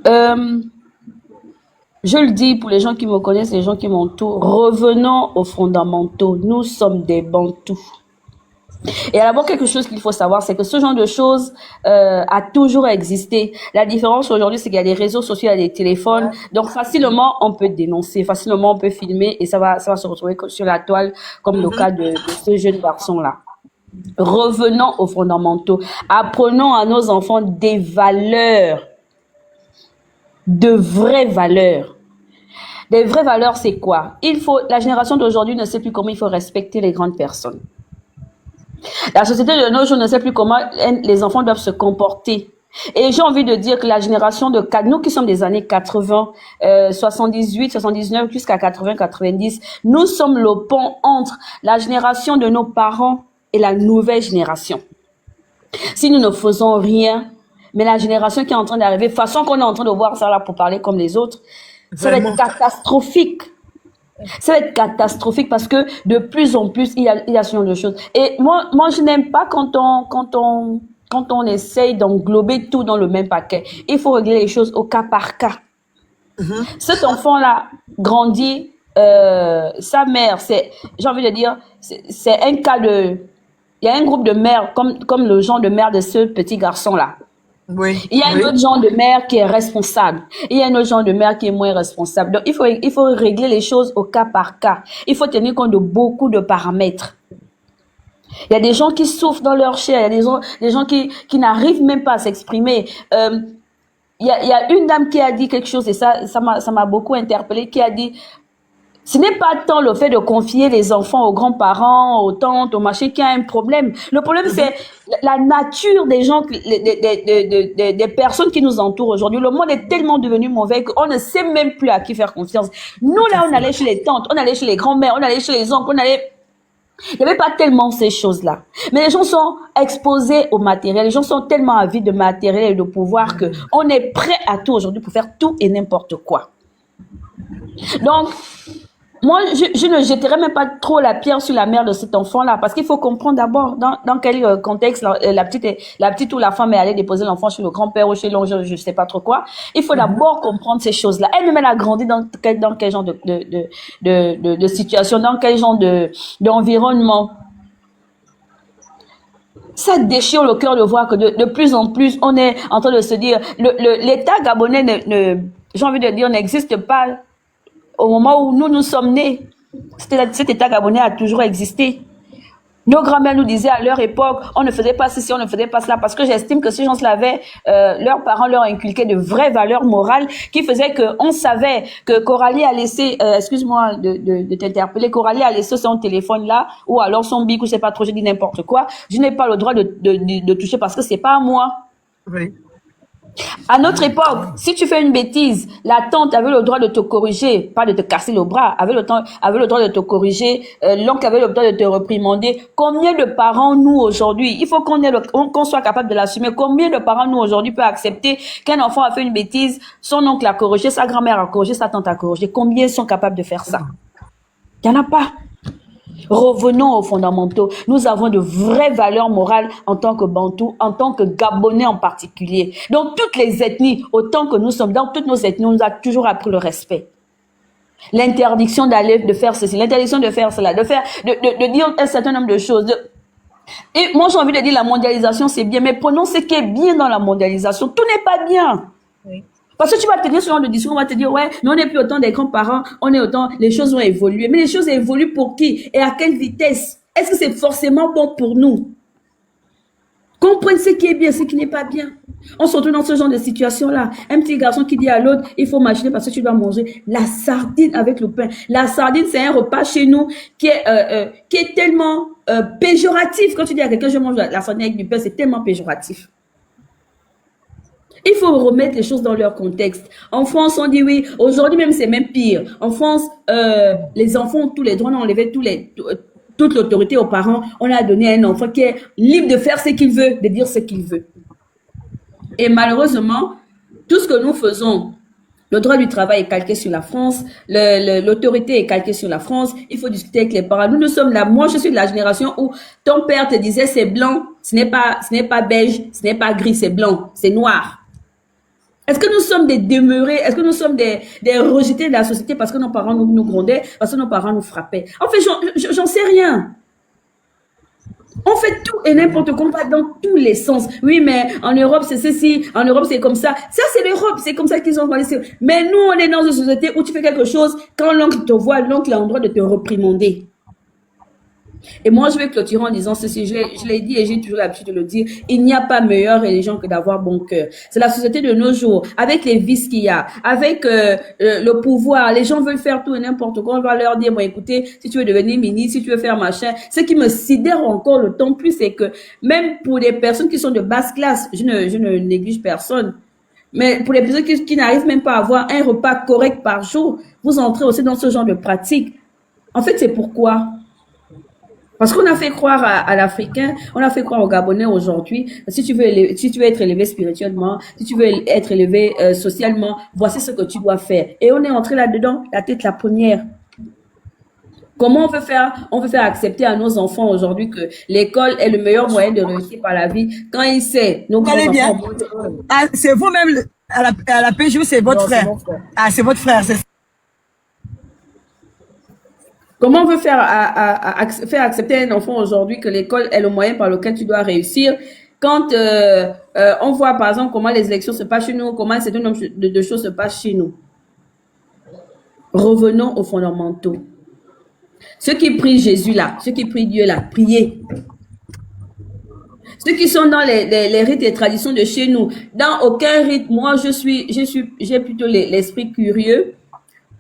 Je le dis pour les gens qui me connaissent, les gens qui m'entourent, revenons aux fondamentaux. Nous sommes des bantous. Et d'abord, quelque chose qu'il faut savoir, c'est que ce genre de choses a toujours existé. La différence aujourd'hui, c'est qu'il y a des réseaux sociaux, il y a des téléphones. Donc, facilement, on peut dénoncer, facilement, on peut filmer et ça va se retrouver sur la toile, comme le cas de ce jeune garçon-là. Revenons aux fondamentaux. Apprenons à nos enfants des valeurs, de vraies valeurs. Les vraies valeurs, c'est quoi? La génération d'aujourd'hui ne sait plus comment il faut respecter les grandes personnes. La société de nos jours ne sait plus comment les enfants doivent se comporter. Et j'ai envie de dire que la génération de nous qui sommes des années 80, 78, 79 jusqu'à 80, 90, nous sommes le pont entre la génération de nos parents et la nouvelle génération. Si nous ne faisons rien, mais la génération qui est en train d'arriver, façon qu'on est en train de voir ça là pour parler comme les autres, ça va être catastrophique. Ça va être catastrophique parce que de plus en plus, il y a ce genre de choses. Et moi, je n'aime pas quand on essaye d'englober tout dans le même paquet. Il faut régler les choses au cas par cas. Cet enfant-là grandit, sa mère, j'ai envie de dire, c'est un cas de... Il y a un groupe de mères comme le genre de mère de ce petit garçon-là.
Oui.
Il y a un autre genre de mère qui est responsable. Il y a un autre genre de mère qui est moins responsable. Donc, il faut régler les choses au cas par cas. Il faut tenir compte de beaucoup de paramètres. Il y a des gens qui souffrent dans leur chair. Il y a des gens qui n'arrivent même pas à s'exprimer. Il y a une dame qui a dit quelque chose et ça m'a beaucoup interpellée, qui a dit: ce n'est pas tant le fait de confier les enfants aux grands-parents, aux tantes, aux machins qui a un problème. Le problème, c'est la nature des gens, des personnes qui nous entourent aujourd'hui. Le monde est tellement devenu mauvais qu'on ne sait même plus à qui faire confiance. Nous, là, on allait chez les tantes, on allait chez les grands-mères, on allait chez les oncles, il n'y avait pas tellement ces choses-là. Mais les gens sont exposés au matériel. Les gens sont tellement avides de matériel et de pouvoir qu'on est prêt à tout aujourd'hui pour faire tout et n'importe quoi. Donc,
moi, je ne jetterai même pas trop la pierre sur la mère de cet enfant-là, parce qu'il faut comprendre d'abord dans quel contexte la petite ou la femme est allée déposer l'enfant chez le grand-père ou chez l'oncle, je ne sais pas trop quoi. Il faut d'abord comprendre ces choses-là. Elle-même, elle a grandi dans quel genre de situation, dans quel genre d'environnement. Ça déchire le cœur de voir que de plus en plus, on est en train de se dire, l'État gabonais j'ai envie de dire, n'existe pas au moment où nous sommes nés. Cet État gabonais a toujours existé. Nos grands-mères nous disaient à leur époque, on ne faisait pas ceci, on ne faisait pas cela, parce que j'estime que ces gens-là avaient, leurs parents leur inculquaient de vraies valeurs morales qui faisaient qu'on savait que Coralie a laissé, excuse-moi de t'interpeller, Coralie a laissé son téléphone là, ou alors son bic, ou je sais pas trop, je dis n'importe quoi. Je n'ai pas le droit de toucher parce que c'est pas à moi.
Oui.
À notre époque, si tu fais une bêtise, la tante avait le droit de te corriger, pas de te casser le bras, avait le droit de te corriger, l'oncle avait le droit de te réprimander. Combien de parents, nous, aujourd'hui, il faut qu'on soit capable de l'assumer, combien de parents, nous, aujourd'hui, peuvent accepter qu'un enfant a fait une bêtise, son oncle a corrigé, sa grand-mère a corrigé, sa tante a corrigé. Combien sont capables de faire ça? Il n'y en a pas. Revenons aux fondamentaux. Nous avons de vraies valeurs morales en tant que Bantous, en tant que Gabonais en particulier. Dans toutes les ethnies, autant que nous sommes, dans toutes nos ethnies, on nous a toujours appris le respect. L'interdiction de faire ceci, l'interdiction de faire cela, de dire un certain nombre de choses. Et moi, j'ai envie de dire la mondialisation, c'est bien, mais prenons ce qui est bien dans la mondialisation. Tout n'est pas bien. Oui. Parce que tu vas te dire ce genre de discours, on va te dire, ouais, mais on n'est plus autant des grands-parents, les choses ont évolué. Mais les choses évoluent pour qui? Et à quelle vitesse? Est-ce que c'est forcément bon pour nous? Comprenez ce qui est bien, ce qui n'est pas bien. On se retrouve dans ce genre de situation-là. Un petit garçon qui dit à l'autre, il faut machiner parce que tu dois manger la sardine avec le pain. La sardine, c'est un repas chez nous qui est tellement péjoratif. Quand tu dis à quelqu'un, je mange la sardine avec du pain, c'est tellement péjoratif. Il faut remettre les choses dans leur contexte. En France, on dit oui. Aujourd'hui même, c'est même pire. En France, les enfants ont tous les droits, on a enlevé toute l'autorité aux parents. On a donné un enfant qui est libre de faire ce qu'il veut, de dire ce qu'il veut. Et malheureusement, tout ce que nous faisons, le droit du travail est calqué sur la France, l'autorité est calquée sur la France, il faut discuter avec les parents. Nous sommes là, moi je suis de la génération où ton père te disait c'est blanc, ce n'est pas beige, ce n'est pas gris, c'est blanc, c'est noir. Est-ce que nous sommes des demeurés, est-ce que nous sommes des rejetés de la société parce que nos parents nous grondaient, parce que nos parents nous frappaient? En fait, j'en sais rien. On fait tout et n'importe quoi, dans tous les sens. Oui, mais en Europe, c'est ceci, en Europe, c'est comme ça. Ça, c'est l'Europe, c'est comme ça qu'ils ont organisé. Mais nous, on est dans une société où tu fais quelque chose, quand l'oncle te voit, l'oncle a le droit de te réprimander. Et moi, je vais clôturer en disant ceci, je l'ai dit et j'ai toujours l'habitude de le dire, il n'y a pas meilleure religion que d'avoir bon cœur. C'est la société de nos jours, avec les vices qu'il y a, avec le pouvoir, les gens veulent faire tout et n'importe quoi, on va leur dire, bon écoutez, si tu veux devenir ministre, si tu veux faire machin, ce qui me sidère encore le temps plus, c'est que même pour les personnes qui sont de basse classe, je ne néglige personne, mais pour les personnes qui n'arrivent même pas à avoir un repas correct par jour, vous entrez aussi dans ce genre de pratique. En fait, c'est pourquoi? Parce qu'on a fait croire à l'Africain, on a fait croire aux Gabonais aujourd'hui, si tu veux être élevé spirituellement, si tu veux être élevé socialement, voici ce que tu dois faire. Et on est entré là-dedans, la tête la première. Comment on peut faire accepter à nos enfants aujourd'hui que l'école est le meilleur moyen de réussir par la vie quand ils savent, nos grands-enfants.
Ah, c'est vous-même, à la PJU, c'est votre frère. Ah, c'est votre frère, c'est ça.
Comment on veut faire accepter à un enfant aujourd'hui que l'école est le moyen par lequel tu dois réussir quand on voit par exemple comment les élections se passent chez nous, comment un certain nombre de choses se passent chez nous. Revenons aux fondamentaux. Ceux qui prient Jésus là, ceux qui prient Dieu là, priez. Ceux qui sont dans les rites et traditions de chez nous, dans aucun rite, moi j'ai plutôt l'esprit curieux.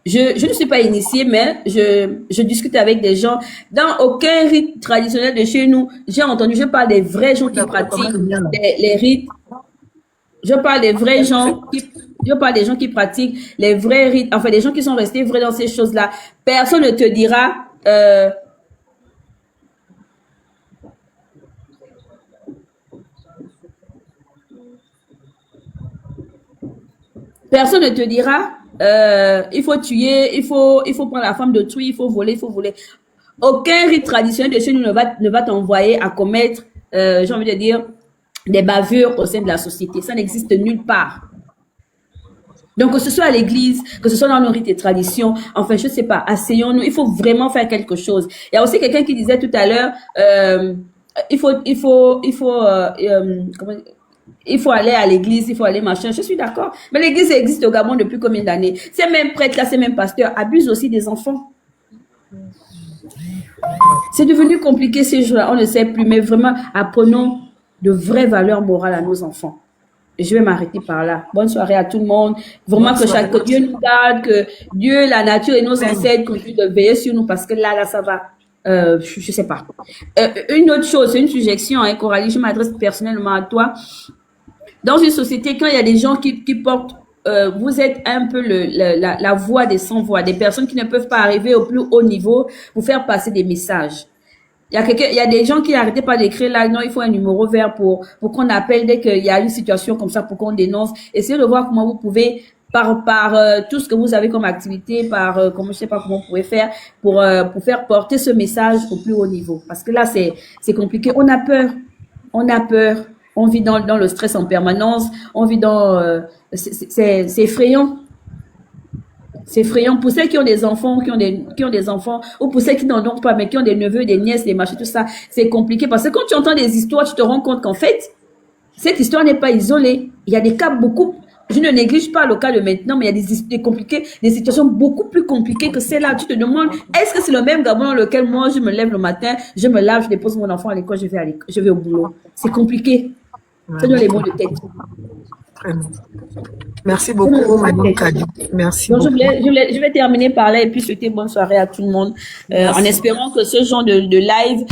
Je ne suis pas initiée, mais je discute avec des gens. Dans aucun rite traditionnel de chez nous, je parle des vrais gens qui pratiquent les rites. Je parle des vrais gens qui pratiquent les vrais rites. Enfin, des gens qui sont restés vrais dans ces choses-là. Personne ne te dira, personne ne te dira
il faut tuer, il faut prendre la femme d'autrui, il faut voler. Aucun rite traditionnel de chez nous ne va t'envoyer à commettre, j'ai envie de dire, des bavures au sein de la société. Ça n'existe nulle part. Donc, que ce soit à l'église, que ce soit dans nos rites et traditions, enfin, je sais pas, asseyons-nous, il faut vraiment faire quelque chose. Il y a aussi quelqu'un qui disait tout à l'heure, il faut aller à l'église, il faut aller machin. Je suis d'accord. Mais l'église existe au Gabon depuis combien d'années? Ces mêmes prêtres là, ces mêmes pasteurs abusent aussi des enfants. C'est devenu compliqué ces jours-là, on ne sait plus, mais vraiment, apprenons de vraies valeurs morales à nos enfants. Je vais m'arrêter par là. Bonne soirée à tout le monde. Vraiment que Dieu nous garde, que Dieu, la nature et nos ancêtres continuent de veiller sur nous parce que là, ça va. Je sais pas. Une autre chose, c'est une suggestion, hein, Coralie, je m'adresse personnellement à toi. Dans une société, quand il y a des gens qui portent, vous êtes un peu la voix des sans-voix, des personnes qui ne peuvent pas arriver au plus haut niveau pour faire passer des messages. Il y a des gens qui n'arrêtaient pas d'écrire là, non, il faut un numéro vert pour qu'on appelle dès qu'il y a une situation comme ça, pour qu'on dénonce. Essayez de voir comment vous pouvez, par tout ce que vous avez comme activité, comment je sais pas comment vous pouvez faire pour faire porter ce message au plus haut niveau. Parce que là, c'est compliqué. On a peur. On vit dans le stress en permanence. On vit c'est effrayant. C'est effrayant pour ceux qui ont des enfants, qui ont des enfants, ou pour ceux qui n'en ont pas, mais qui ont des neveux, des nièces, des machins, tout ça. C'est compliqué parce que quand tu entends des histoires, tu te rends compte qu'en fait, cette histoire n'est pas isolée. Il y a des cas je ne néglige pas le cas de maintenant, mais il y a des situations beaucoup plus compliquées que celle-là. Tu te demandes, est-ce que c'est le même Gabon dans lequel moi, je me lève le matin, je me lave, je dépose mon enfant à l'école, je vais au boulot. C'est compliqué. C'est dans les mots de tête.
Merci beaucoup, Madame Kadi. Merci.
Donc, je vais terminer par là et puis souhaiter bonne soirée à tout le monde. En espérant que ce genre de live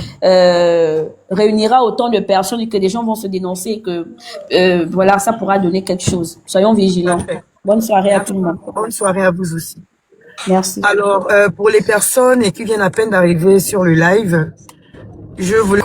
réunira autant de personnes et que des gens vont se dénoncer et que voilà, ça pourra donner quelque chose. Soyons vigilants. Bonne soirée à tout le monde.
Bonne soirée à vous aussi.
Merci.
Alors, pour les personnes qui viennent à peine d'arriver sur le live, je voulais